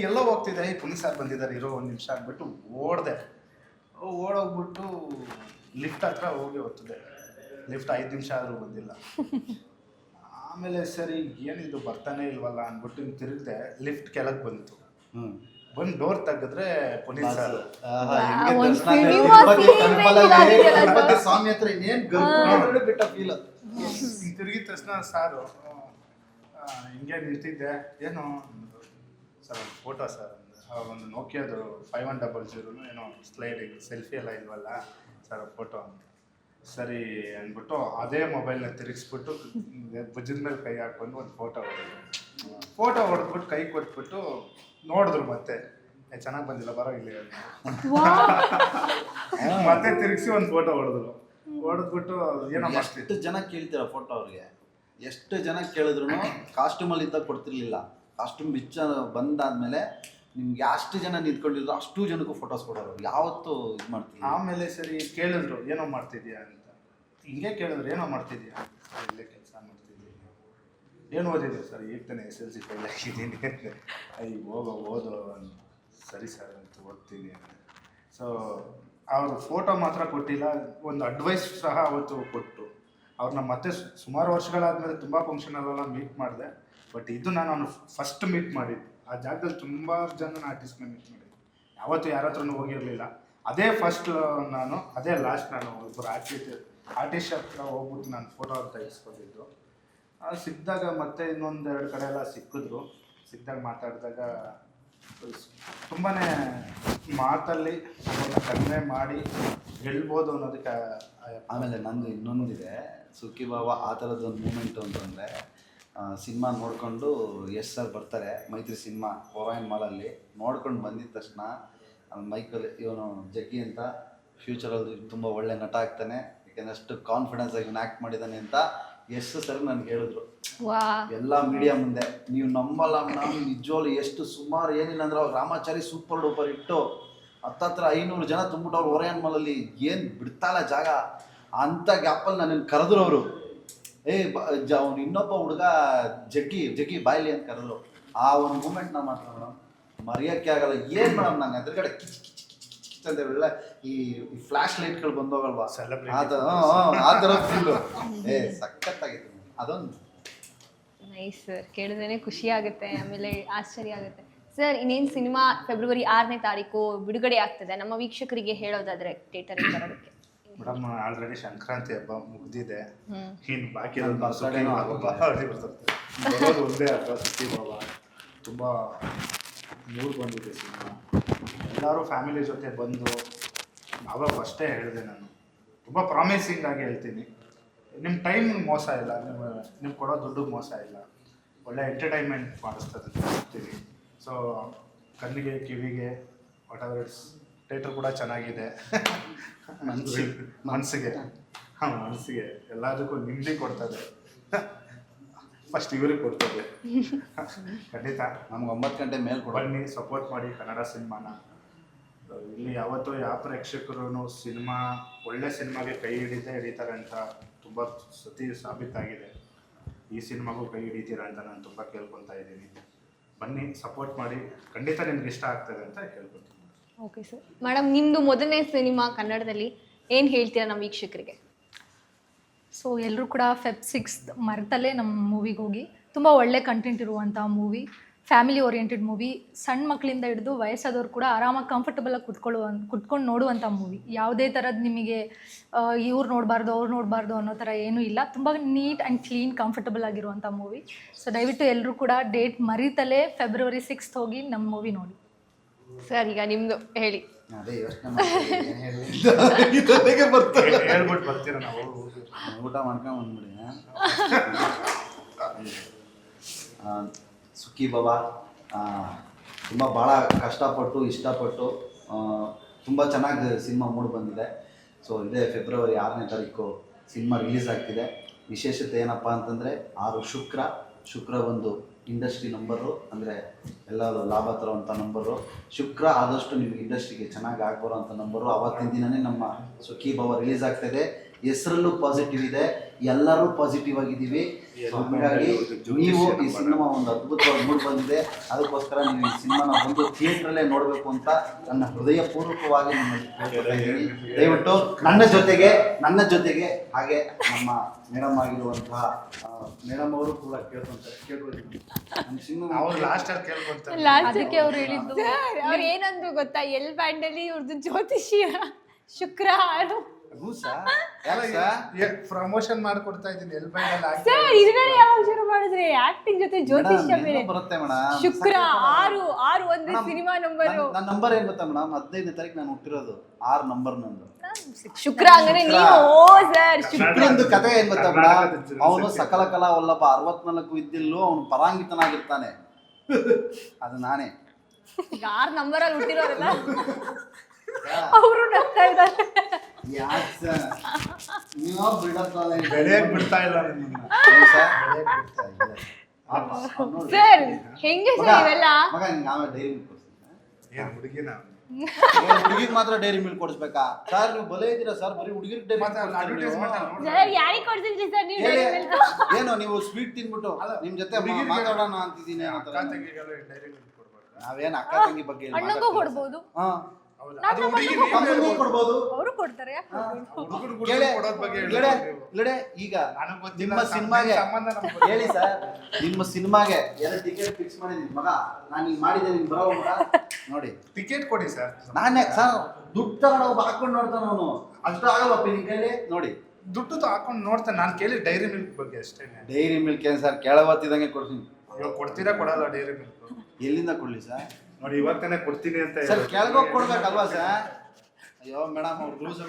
ಎಲ್ಲೋ ಹೋಗ್ತಿದ್ದೆ, ಪುನೀತ್ ಸರ್ ಬಂದಿದ್ದಾರೆ ಇರೋ ಒಂದು ನಿಮಿಷ ಅಂದ್ಬಿಟ್ಟು ಓಡಿದೆ. ಓಡೋಗ್ಬಿಟ್ಟು ಲಿಫ್ಟ್ ಹತ್ರ ಹೋಗಿ ಹೋಗ್ತಿದ್ದೆ. ಲಿಫ್ಟ್ 5 ನಿಮಿಷ ಆದರೂ ಬಂದಿಲ್ಲ. ಆಮೇಲೆ ಸರಿ ಏನಿದು ಬರ್ತಾನೆ ಇಲ್ವಲ್ಲ ಅಂದ್ಬಿಟ್ಟು ಹಿಂಗೆ ತಿರುಗಿದೆ. ಲಿಫ್ಟ್ ಕೆಳಗೆ ಬಂತು. ಬಂದು ಡೋರ್ ತೆಗೆದ್ರೆ ಪುನೀತ್ ಸರ್. ತಿರುಗಿದ ತಕ್ಷಣ ಸಾರು ಹಿಂಗೆ ನಿಂತಿದ್ದೆ. ಏನು ಸರ್ ಒಂದು ಫೋಟೋ ಸರ್, ಒಂದು ನೋಕಿಯಾದು 5100 ಏನೋ ಸ್ಲೈಡಿಂಗ್ ಸೆಲ್ಫಿ ಎಲ್ಲ ಇಲ್ವಲ್ಲ ಸರ್, ಫೋಟೋ ಅಂತ. ಸರಿ ಅಂದ್ಬಿಟ್ಟು ಅದೇ ಮೊಬೈಲ್ನ ತಿರುಗಿಸ್ಬಿಟ್ಟು ಭುಜದ ಮೇಲೆ ಕೈ ಹಾಕ್ಕೊಂಡು ಒಂದು ಫೋಟೋ ಹೊಡೆದ್ಬಿಟ್ಟು ಕೈ ಕೊಟ್ಬಿಟ್ಟು ನೋಡಿದ್ರು. ಮತ್ತೆ ಚೆನ್ನಾಗಿ ಬಂದಿಲ್ಲ ಬರೋ ಇಲ್ಲಿ ಮತ್ತೆ ತಿರುಗಿಸಿ ಒಂದು ಫೋಟೋ ಹೊಡೆದ್ಬಿಟ್ಟು ಏನೋ ಎಷ್ಟು ಜನ ಕೇಳ್ತೀರ ಫೋಟೋ ಅವ್ರಿಗೆ, ಎಷ್ಟು ಜನ ಕೇಳಿದ್ರು ಕಾಸ್ಟ್ಯೂಮಲ್ಲಿ ಇದ್ದಾಗ ಕೊಡ್ತಿರ್ಲಿಲ್ಲ. ಕಾಸ್ಟ್ಯೂಮ್ ಬಿಚ್ಚ ಬಂದಾದ್ಮೇಲೆ ನಿಮ್ಗೆ ಎಷ್ಟು ಜನ ನಿಂತ್ಕೊಂಡಿದ್ರು ಅಷ್ಟು ಜನಕ್ಕೂ ಫೋಟೋಸ್ ಕೊಡೋರು. ಯಾವತ್ತೂ ಇದು ಮಾಡ್ತೀವಿ. ಆಮೇಲೆ ಸರಿ ಕೇಳಿದ್ರು ಏನೋ ಮಾಡ್ತಿದ್ಯಾ ಅಂತ. ಹಿಂಗೆ ಕೇಳಿದ್ರು ಏನೋ ಮಾಡ್ತಿದ್ಯಾ, ಇಲ್ಲೇ ಕೆಲಸ ಮಾಡ್ತಿದ್ದೀನಿ. ಏನು ಓದಿದೆ ಸರ್, ಈಗ ತಾನೇ SLC ಫೈಲ್ ಹಾಕಿದ್ದೀನಿ ಅಂತೆ. ಓದು ಅಂತ. ಸರಿ ಸರ್ ಅಂತ ಓದ್ತೀನಿ ಅಂತ. ಸೊ ಅವರು ಫೋಟೋ ಮಾತ್ರ ಕೊಟ್ಟಿಲ್ಲ, ಒಂದು ಅಡ್ವೈಸ್ ಸಹ ಅವತ್ತು ಕೊಟ್ಟು ಅವ್ರನ್ನ ಮತ್ತೆ ಸುಮಾರು ವರ್ಷಗಳಾದಮೇಲೆ ತುಂಬ ಫಂಕ್ಷನಲ್ಲೆಲ್ಲ ಮೀಟ್ ಮಾಡಿದೆ. ಬಟ್ ಇದು ನಾನು ಅವನು ಫಸ್ಟ್ ಮೀಟ್ ಮಾಡಿದ್ದು. ಆ ಜಾಗದಲ್ಲಿ ತುಂಬ ಜನ ಆರ್ಟಿಸ್ಟ್ನ ಮೀಟ್ ಮಾಡಿದ್ದು, ಯಾವತ್ತೂ ಯಾರ ಹತ್ರನೂ ಹೋಗಿರಲಿಲ್ಲ. ಅದೇ ಫಸ್ಟ್ ನಾನು, ಅದೇ ಲಾಸ್ಟ್ ನಾನು ಒಬ್ಬರು ಆರ್ಟಿಸ್ಟ್ ಹತ್ರ ಹೋಗ್ಬಿಟ್ಟು ನಾನು ಫೋಟೋ ಅಂತ ತೆಗೆಸ್ಕೊಂಡಿದ್ದು. ಸಿಕ್ಕಿದಾಗ ಮತ್ತೆ ಇನ್ನೊಂದೆರಡು ಕಡೆ ಎಲ್ಲ ಸಿಕ್ಕಿದಾಗ ಮಾತಾಡಿದಾಗ ತುಂಬಾ ಮಾತಲ್ಲಿ ಅವ್ರನ್ನ ಕಡಿಮೆ ಮಾಡಿ ಗೆಲ್ಬೋದು ಅನ್ನೋದಕ್ಕೆ. ಆಮೇಲೆ ನಂದು ಇನ್ನೊಂದಿದೆ ಸುಖಿ ಬಾಬಾ ಆ ಥರದ್ದೊಂದು ಮೂಮೆಂಟು ಅಂತಂದರೆ, ಸಿನಿಮಾ ನೋಡಿಕೊಂಡು ಎಸ್ ಸರ್ ಬರ್ತಾರೆ ಮೈತ್ರಿ ಸಿನಿಮಾ ಒರಾಯನ್ ಮಾಲಲ್ಲಿ. ನೋಡ್ಕೊಂಡು ಬಂದಿದ್ದ ತಕ್ಷಣ ಮೈಕಲ್ಲಿ ಇವನು ಜಗ್ಗಿ ಅಂತ ಫ್ಯೂಚರಲ್ಲಿ ತುಂಬ ಒಳ್ಳೆ ನಟ ಆಗ್ತಾನೆ, ಯಾಕೆಂದರೆ ಅಷ್ಟು ಕಾನ್ಫಿಡೆನ್ಸ್ ಆಗಿ ಇವನು ಆ್ಯಕ್ಟ್ ಮಾಡಿದ್ದಾನೆ ಅಂತ ಎಸ್ ಸರ್ ನನಗೆ ಹೇಳಿದ್ರು. ಎಲ್ಲ ಮೀಡಿಯಾ ಮುಂದೆ. ನೀವು ನಂಬಲ್ಲ, ನಾವು ನಿಜವಾಗ್ಲು ಎಷ್ಟು ಸುಮಾರು ಏನಿಲ್ಲ ಅಂದ್ರೆ ಅವ್ರು ರಾಮಾಚಾರಿ ಸೂಪರ್ ಡೂಪರ್ ಇಟ್ಟು 500 ಜನ ತುಂಬಿಟ್ಟು ಅವ್ರು ಒರಾಯನ್ ಮಾಲಲ್ಲಿ ಏನು ಬಿಡ್ತಾಯಿಲ್ಲ ಜಾಗ. ಅಂಥ ಗ್ಯಾಪಲ್ಲಿ ನನ್ನನ್ನು ಕರೆದ್ರು ಅವರು. ಅವ್ನು ಇನ್ನೊಬ್ಬ ಹುಡುಗ ಜಗ್ಗಿ ಬಾಯ್ಲಿ ಅಂತ ಕರೆದ್ರು. ಆ ಒಂದು ಮೂಮೆಂಟ್ ನಾವು ಮಾತ್ರ ಮೇಡಮ್ ಮರೆಯೋಕ್ಕೆ ಆಗಲ್ಲ. ಏನು ಮೇಡಮ್ ನಂಗೆ ಅದ್ರಗಡೆ ಕಿಚ್ ಅಂತ ಒಳ್ಳೆ ಈ ಫ್ಲ್ಯಾಶ್ ಲೈಟ್ಗಳು ಬಂದೋಗಲ್ವಾ, ಆ ಥರ ಫೀಲು ಸಖತ್ತಾಗಿತ್ತು ಅದೊಂದು. ನೈಸ್ ಸರ್, ಕೇಳಿದ್ರೇ ಖುಷಿ ಆಗುತ್ತೆ, ಆಮೇಲೆ ಆಶ್ಚರ್ಯ ಆಗುತ್ತೆ. ಸರ್ ಇನ್ನೇನು ಸಿನಿಮಾ ಫೆಬ್ರವರಿ 6ನೇ ತಾರೀಕು ಬಿಡುಗಡೆ ಆಗ್ತದೆ, ನಮ್ಮ ವೀಕ್ಷಕರಿಗೆ ಹೇಳೋದಾದ್ರೆ ಥಿಯೇಟರಿಗೆ ಬರೋದಕ್ಕೆ. ಮೇಡಮ್ ಆಲ್ರೆಡಿ ಸಂಕ್ರಾಂತಿ ಹಬ್ಬ ಮುಗಿದಿದೆ, ಇನ್ನು ಬಾಕಿ ಒಂದೇ ಹಬ್ಬ ಸುಖಿ ಬಾಬಾ. ತುಂಬ ಮೂರು ಬಂದಿದೆ ಸಿನಿಮಾ. ಎಲ್ಲರೂ ಫ್ಯಾಮಿಲಿ ಜೊತೆ ಬಂದು, ಆವಾಗ ಅಷ್ಟೇ ಹೇಳಿದೆ ನಾನು, ತುಂಬ ಪ್ರಾಮಿಸಿಂಗ್ ಆಗಿ ಹೇಳ್ತೀನಿ. ನಿಮ್ಮ ಟೈಮ್ ಮೋಸ ಇಲ್ಲ, ನಿಮ್ಮ ಕೊಡೋ ದುಡ್ಡಿಗೆ ಮೋಸ ಇಲ್ಲ, ಒಳ್ಳೆ ಎಂಟರ್ಟೈನ್ಮೆಂಟ್ ಮಾಡಿಸ್ತದೆ ಅಂತ ಹೇಳ್ತೀನಿ. ಸೊ ಕಣ್ಣಿಗೆ ಕಿವಿಗೆ ವಾಟ್ ಎವರ್ ಇಟ್ಸ್, ಥಿಯೇಟ್ರ್ ಕೂಡ ಚೆನ್ನಾಗಿದೆ. ಮನಸ್ಸಿಗೆ ಎಲ್ಲದಕ್ಕೂ ನಿಮ್ಮದಿ ಕೊಡ್ತದೆ. ಫಸ್ಟ್ ಇವ್ರಿಗೆ ಕೊಡ್ತದೆ. ಖಂಡಿತ ನಮ್ಗೆ 9 ಗಂಟೆ ಮೇಲೆ ಬನ್ನಿ, ಸಪೋರ್ಟ್ ಮಾಡಿ ಕನ್ನಡ ಸಿನಿಮಾನ. ಇಲ್ಲಿ ಯಾವತ್ತೂ ಯಾವ ಪ್ರೇಕ್ಷಕರು ಸಿನಿಮಾ ಒಳ್ಳೆ ಸಿನಿಮಾಗೆ ಕೈ ಹಿಡಿತಾರೆ ಅಂತ ತುಂಬ ಸತಿ ಸಾಬೀತಾಗಿದೆ. ಈ ಸಿನಿಮಾಗೂ ಕೈ ಹಿಡಿತೀರಾ ಅಂತ ನಾನು ತುಂಬ ಕೇಳ್ಕೊತಾ ಇದ್ದೀನಿ. ಬನ್ನಿ, ಸಪೋರ್ಟ್ ಮಾಡಿ, ಖಂಡಿತ ನಿಮ್ಗೆ ಇಷ್ಟ ಆಗ್ತದೆ ಅಂತ ಕೇಳ್ಕೊತೀನಿ. Okay sir. ಮೇಡಮ್ ನಿಮ್ಮದು ಮೊದಲನೇ ಸಿನಿಮಾ ಕನ್ನಡದಲ್ಲಿ, ಏನು ಹೇಳ್ತೀರಾ ನಮ್ಮ ವೀಕ್ಷಕರಿಗೆ? ಸೊ ಎಲ್ಲರೂ ಕೂಡ Feb 6 ಮರೆತಲ್ಲೇ ನಮ್ಮ ಮೂವಿಗೆ ಹೋಗಿ, ತುಂಬ ಒಳ್ಳೆ ಕಂಟೆಂಟ್ ಇರುವಂಥ ಮೂವಿ, ಫ್ಯಾಮಿಲಿ ಓರಿಯೆಂಟೆಡ್ ಮೂವಿ. ಸಣ್ಣ ಮಕ್ಕಳಿಂದ ಹಿಡಿದು ವಯಸ್ಸಾದವ್ರು ಕೂಡ ಆರಾಮಾಗಿ ಕಂಫರ್ಟಬಲಾಗಿ ಕುತ್ಕೊಂಡು ನೋಡುವಂಥ ಮೂವಿ. ಯಾವುದೇ ಥರದ್ದು ನಿಮಗೆ ಇವ್ರು ನೋಡಬಾರ್ದು ಅವ್ರು ನೋಡಬಾರ್ದು ಅನ್ನೋ ಥರ ಏನೂ ಇಲ್ಲ. ತುಂಬ ನೀಟ್ ಆ್ಯಂಡ್ ಕ್ಲೀನ್ ಕಂಫರ್ಟಬಲ್ ಆಗಿರುವಂಥ ಮೂವಿ. ಸೊ ದಯವಿಟ್ಟು ಎಲ್ಲರೂ ಕೂಡ ಡೇಟ್ ಮರೀತಲ್ಲೇ February 6 ಹೋಗಿ ನಮ್ಮ ಮೂವಿ ನೋಡಿ. ಸರ್ ಈಗ ನಿಮ್ಮದು ಹೇಳಿ. ಅದೇ ಯೋಚನೆ ಹೇಳ್ಬಿಟ್ಟು ಬರ್ತೀರಾ, ನಾವು ಊಟ ಮಾಡ್ಕೊಂಡು ಬಂದ್ಬಿಡಿ. ಸುಖಿ ಬಾಬಾ ತುಂಬ ಭಾಳ ಕಷ್ಟಪಟ್ಟು ಇಷ್ಟಪಟ್ಟು ತುಂಬ ಚೆನ್ನಾಗಿ ಸಿನಿಮಾ ಮೂಡಿ ಬಂದಿದೆ. ಸೊ ಇದೇ ಫೆಬ್ರವರಿ 6ನೇ ತಾರೀಕು ಸಿನಿಮಾ ರಿಲೀಸ್ ಆಗ್ತಿದೆ. ವಿಶೇಷತೆ ಏನಪ್ಪ ಅಂತಂದರೆ 6 ಶುಕ್ರ ಒಂದು ಇಂಡಸ್ಟ್ರಿ ನಂಬರು, ಅಂದರೆ ಎಲ್ಲರೂ ಲಾಭ ತರುವಂಥ ನಂಬರು. ಶುಕ್ರ ಆದಷ್ಟು ನಿಮಗೆ ಇಂಡಸ್ಟ್ರಿಗೆ ಚೆನ್ನಾಗಿ ಆಗ್ಬರೋಂಥ ನಂಬರು. ಆವತ್ತಿನ ದಿನವೇ ನಮ್ಮ ಸುಖಿ ಭವ ರಿಲೀಸ್ ಆಗ್ತಾಯಿದೆ. ಹೆಸರಲ್ಲೂ ಪಾಸಿಟಿವ್ ಇದೆ, ಎಲ್ಲರೂ ಪಾಸಿಟಿವ್ ಆಗಿದ್ದೀವಿ. ಹಾಗಾಗಿ ನೀವು ಈ ಸಿನಿಮಾ ಒಂದು ಅದ್ಭುತವಾಗಿ ಮೂಡಿ ಬಂದಿದೆ. ಅದಕ್ಕೋಸ್ಕರ ನೀವು ಈ ಸಿನಿಮಾನ ಒಂದು ಥಿಯೇಟ್ರಲ್ಲೇ ನೋಡಬೇಕು ಅಂತ ನನ್ನ ಹೃದಯಪೂರ್ವಕವಾಗಿ ನಿಮ್ಮಲ್ಲಿ ದಯವಿಟ್ಟು ನನ್ನ ಜೊತೆಗೆ ಹಾಗೆ ನಮ್ಮ ಮೇಡಮ್ ಆಗಿರುವಂತಹ ಮೇಡಮ್ ಅವರು ಕೂಡ ಕೇಳ್ಕೊಳ್ತೀನಿ. ನಮ್ಮ ಸಿನಿಮಾ ಅವ್ರು ಲಾಸ್ಟಲ್ಲಿ ಕೇಳ್ಕೊಂತಾರೆ. ಅದಕ್ಕೆ ಅವ್ರು ಹೇಳಿದ್ದು ಅವ್ರು ಏನಂದ್ರು ಗೊತ್ತಾ, ಎಲ್ ಬ್ಯಾಂಡಲ್ಲಿ ಇವ್ರದ್ದು ಜ್ಯೋತಿಷಿಯ ಶುಕ್ರ 6. ಪ್ರಮೋಷನ್ ಮಾಡ್ಕೊಡ್ತಾ ಇದ್ದೀನಿ ಸರ್ ಇದನ್ನ ಯಾವಾಗ ಶುರು ಮಾಡಿದ್ರಿ? ಆಕ್ಟಿಂಗ್ ಜೊತೆ ಜ್ಯೋತಿಷ್ಯ ಬೇರೆ. ಬರುತ್ತೆ ಮೇಡಮ್. ಶುಕ್ರ 6 ಒಂದು ಸಿನಿಮಾ ನಂಬರು. ನನ್ನ ನಂಬರ್ ಏನ್ ಗೊತ್ತಾ ಮೇಡಮ್, 15ನೇ ತಾರೀಕು ನಾನು ಹುಟ್ಟಿರೋದು. 6 ನಂಬರ್ ನಂದು. ಶುಕ್ರ ಅಂದ್ರೆ ನೀವು ಸರ್ ಶುಕ್ರಂದು ಕಥೆ ಏನ್ ಗೊತ್ತಾ ಮೇಡಮ್, ಅವನು ಸಕಲ ಕಲಾ ವಲ್ಲಭ 64 ವಿದ್ಯೆಲ್ಲೂ ಅವನು ಪರಾಂಗಿತನಾಗಿರ್ತಾನೆ. ಅದು ನಾನೇ. 6 ನಂಬರಲ್ಲಿ ಹುಟ್ಟಿರೋರಲ್ಲ ಅವರು ನಗ್ತಾ ಇದ್ದಾರೆ. ಬೆಳೆಯಕ್ ಬಿಡ್ತಾ ಇಲ್ಲ ಸರ್ ಹೆಂಗೆ ಸರ್ ಇವೆಲ್ಲ? ಮಗ ನಾವೇ ಡೈರಿ ಮಿಲ್ಕ್ ಏನ್ ಹುಡುಗಿನ ಹುಡುಗಿಗೆ ಮಾತ್ರ ಡೈರಿ ಮಿಲ್ಕ್ ಕೊಡಿಸ್ಬೇಕಾ ಸರ್? ನೀವು ಬಲೆ ಇದ್ದೀರಾ ಸರ್, ಬರೀ ಹುಡುಗಿರ್ ಡೈರಿ ಸರ್ ಯಾರಿಗೆ ಕೊಡ್ತಿದ್ರಿ ಸರ್ ನೀವು? ಏನು ನೀವು ಸ್ವೀಟ್ ತಿನ್ಬಿಟ್ಟು ನಿಮ್ ಜೊತೆ ಮಾತಾಡೋಣ ಅಂತಿದ್ದೀನಿ. ನಾವೇನ್ ಅಕ್ಕ ತಂಗಿ ಬಗ್ಗೆ ಅಣ್ಣಗೂ ಕೊಡ್ಬೋದು, ಕೊಡ್ಬೋದು. ಅವರು ಕೊಡ್ತಾರೆ. ಈಗ ನಿಮ್ಮ ಸಿನಿಮಾಗೆ ಹೇಳಿ ಸರ್, ನಿಮ್ಮ ಸಿನಿಮಾಗೆ 2 ಟಿಕೆಟ್ ಫಿಕ್ಸ್ ಮಾಡಿದೀನಿ ಮಗ. ನಾನು ಈಗ ಮಾಡಿದ್ದೆ, ನಿಮ್ಗೆ ಬರೋ ಮಗ ನೋಡಿ ಟಿಕೆಟ್ ಕೊಡಿ ಸರ್. ನಾನೇ ಸರ್ ದುಡ್ಡು ತಗೊಂಡು ಹಾಕೊಂಡು ನೋಡ್ತಾನ ಅವನು. ಅಷ್ಟು ಆಗಲ್ಲಪ್ಪ ನಿನ್ ಕೈಲಿ. ನೋಡಿ ದುಡ್ಡು ಹಾಕೊಂಡು ನೋಡ್ತಾನೆ. ನಾನು ಕೇಳಿ ಡೈರಿ ಮಿಲ್ಕ್ ಬಗ್ಗೆ ಅಷ್ಟೇ. ಡೈರಿ ಮಿಲ್ಕ್ ಏನ್ ಸರ್ ಕೆಳವತ್ತಿದಂಗೆ ಕೊಡ್ತೀನಿ. ಇವಾಗ ಕೊಡ್ತೀರಾ ಕೊಡಲ್ಲ ಡೈರಿ ಮಿಲ್ಕ್? ಎಲ್ಲಿಂದ ಕೊಡ್ಲಿ ಸರ್? ನೋಡಿ ಇವತ್ತನೇ ಕೊಡ್ತೀನಿ ಅಂತ ಸರ್ ಕೆಳಗೋಗಿ ಕೊಡ್ಬೇಕಲ್ವಾ ಸರ್? ಅಯ್ಯೋ ಮೇಡಮ್ ಅವ್ರು ರೂಲ್ಸ್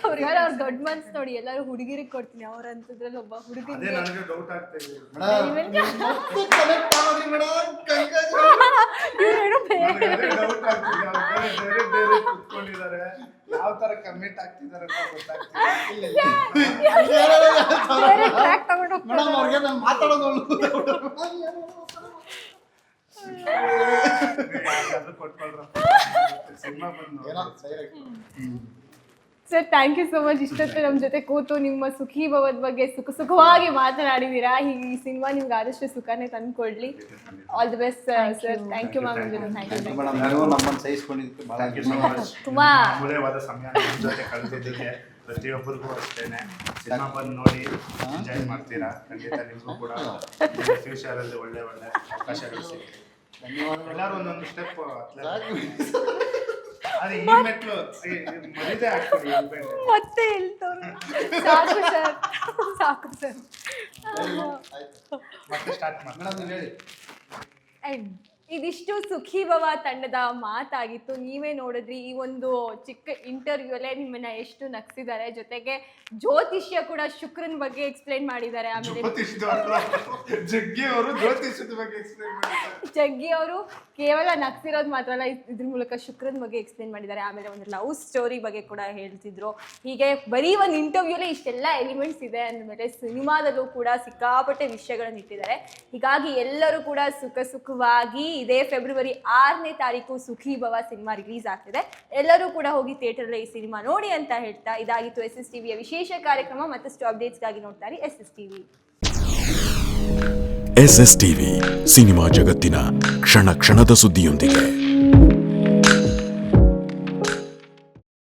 ಅವ್ರು ದೊಡ್ಡ ಮನ್ಸು ನೋಡಿ, ಎಲ್ಲರೂ ಹುಡುಗಿರಿಗೆ ಕೊಡ್ತೀನಿ ಅವ್ರಂತದ್ರಲ್ಲಿ ಒಬ್ಬ ಹುಡುಗಿ. ಅದೇ ನನಗೆ ಡೌಟ್ ಆಗ್ತಾ ಇದೆ ಕುತ್ಕೊಂಡಿದ್ದಾರೆ, ಯಾವ ತರ ಕಮಿಟ್ ಆಗ್ತಿದ್ದಾರೆ ಅಂತ ಗೊತ್ತಾಗ್ತಿಲ್ಲ. ಮೇಡಮ್ ಅವ್ರಿಗೆ ನಾನು ಮಾತಾಡೋದು ಸಿನಿಮಾ ಬಂದು sir thank you so much. ಇಷ್ಟೊತ್ತು ನಮ್ಮ ಜೊತೆ ಕೂತು ನಿಮ್ಮ ಸುಖಿ ಭವದ ಬಗ್ಗೆ ಸುಖವಾಗಿ ಮಾತನಾಡಿದ್ದೀರಾ. ಈ ಸಿನಿಮಾ ನಿಮ್ಗೆ ಆದಷ್ಟು ಸುಖನೇ ತಂದುಕೊಡ್ಲಿ. All the best sir. Thank you ma'am. ನಮ್ಮನ್ನು ಸಹಿಸ್ಕೊಂಡಿದ್ದಕ್ಕೆ ಬಹಳ ತುಂಬಾ ಅಮೂಲ್ಯವಾದ ಸಮಯ ನಮ್ಮ ಜೊತೆ ಕಳೆದಿದ್ದಕ್ಕೆ ಪ್ರತಿಯೊಬ್ಬರಿಗೂ ಅಷ್ಟೇನೆ. ಸಿನಿಮಾ ಬಂದು ನೋಡಿ ಎಂಜಾಯ್ ಮಾಡ್ತೀರಾ. ಖಂಡಿತ ನಿಮಗೂ ಕೂಡ ಫ್ಯೂಚರಲ್ಲಿ ಒಳ್ಳೆ ಅವಕಾಶಗಳು ಸಿಗುತ್ತೆ. ಎಲ್ಲರೂ ಒಂದೊಂದು ಸ್ಟೆಪ್ ಅದೇ ಈ ಮೆಟ್ಲು ಮರಿದೇ ಆಗ್ತದೆ. ಮತ್ತೆ ಹೇಳ್ತವ್ರು. ಸಾಕು ಸರ್, ಸಾಕು ಸರ್. ಮತ್ತೆ ಸ್ಟಾರ್ಟ್ ಮಾಡಿ ಮೇಡಮ್ ನೀವು ಹೇಳಿ. ಇದಿಷ್ಟು ಸುಖಿ ಭವ ತಂಡದ ಮಾತಾಗಿತ್ತು. ನೀವೇ ನೋಡಿದ್ರಿ ಈ ಒಂದು ಚಿಕ್ಕ ಇಂಟರ್ವ್ಯೂ ಅಲ್ಲೇ ನಿಮ್ಮನ್ನ ಎಷ್ಟು ನಗ್ಸಿದ್ದಾರೆ. ಜೊತೆಗೆ ಜ್ಯೋತಿಷ್ಯ ಕೂಡ ಶುಕ್ರನ ಬಗ್ಗೆ ಎಕ್ಸ್ಪ್ಲೈನ್ ಮಾಡಿದ್ದಾರೆ. ಆಮೇಲೆ ಜಗ್ಗಿ ಅವರು ಜ್ಯೋತಿಷ್ಯದ ಬಗ್ಗೆ ಎಕ್ಸ್ಪ್ಲೈನ್ ಮಾಡಿದ್ದಾರೆ. ಜಗ್ಗಿ ಅವರು ಕೇವಲ ನಗ್ಸಿರೋದು ಮಾತ್ರ ಅಲ್ಲ, ಇದ್ರ ಮೂಲಕ ಶುಕ್ರನ ಬಗ್ಗೆ ಎಕ್ಸ್ಪ್ಲೈನ್ ಮಾಡಿದ್ದಾರೆ. ಆಮೇಲೆ ಒಂದು ಲವ್ ಸ್ಟೋರಿ ಬಗ್ಗೆ ಕೂಡ ಹೇಳ್ತಿದ್ರು. ಹೀಗೆ ಬರೀ ಒಂದು ಇಂಟರ್ವ್ಯೂಲೇ ಇಷ್ಟೆಲ್ಲ ಎಲಿಮೆಂಟ್ಸ್ ಇದೆ ಅಂದಮೇಲೆ ಸಿನಿಮಾದಲ್ಲೂ ಕೂಡ ಸಿಕ್ಕಾಪಟ್ಟೆ ವಿಷಯಗಳನ್ನು ಇಟ್ಟಿದ್ದಾರೆ. ಹೀಗಾಗಿ ಎಲ್ಲರೂ ಕೂಡ ಸುಖವಾಗಿ ಇದೇ ಫೆಬ್ರವರಿ 6ನೇ ತಾರೀಕು ಸುಖಿ ಭವ ಸಿನಿಮಾ ರಿಲೀಸ್ ಆಗ್ತಿದೆ. ಎಲ್ಲರೂ ಕೂಡ ಹೋಗಿ ಥಿಯೇಟರ್ಲ್ಲಿ ಈ ಸಿನಿಮಾ ನೋಡಿ ಅಂತ ಹೇಳ್ತಾ ಇದಾಗಿತ್ತು SSTVಯ ವಿಶೇಷ ಕಾರ್ಯಕ್ರಮ. ಮತ್ತಷ್ಟು ಅಪ್ಡೇಟ್ಸ್ಗಾಗಿ ನೋಡ್ತಾರೆ SSTV. SSTV ಸಿನಿಮಾ ಜಗತ್ತಿನ ಕ್ಷಣ ಕ್ಷಣದ ಸುದ್ದಿಯೊಂದಿಗೆ.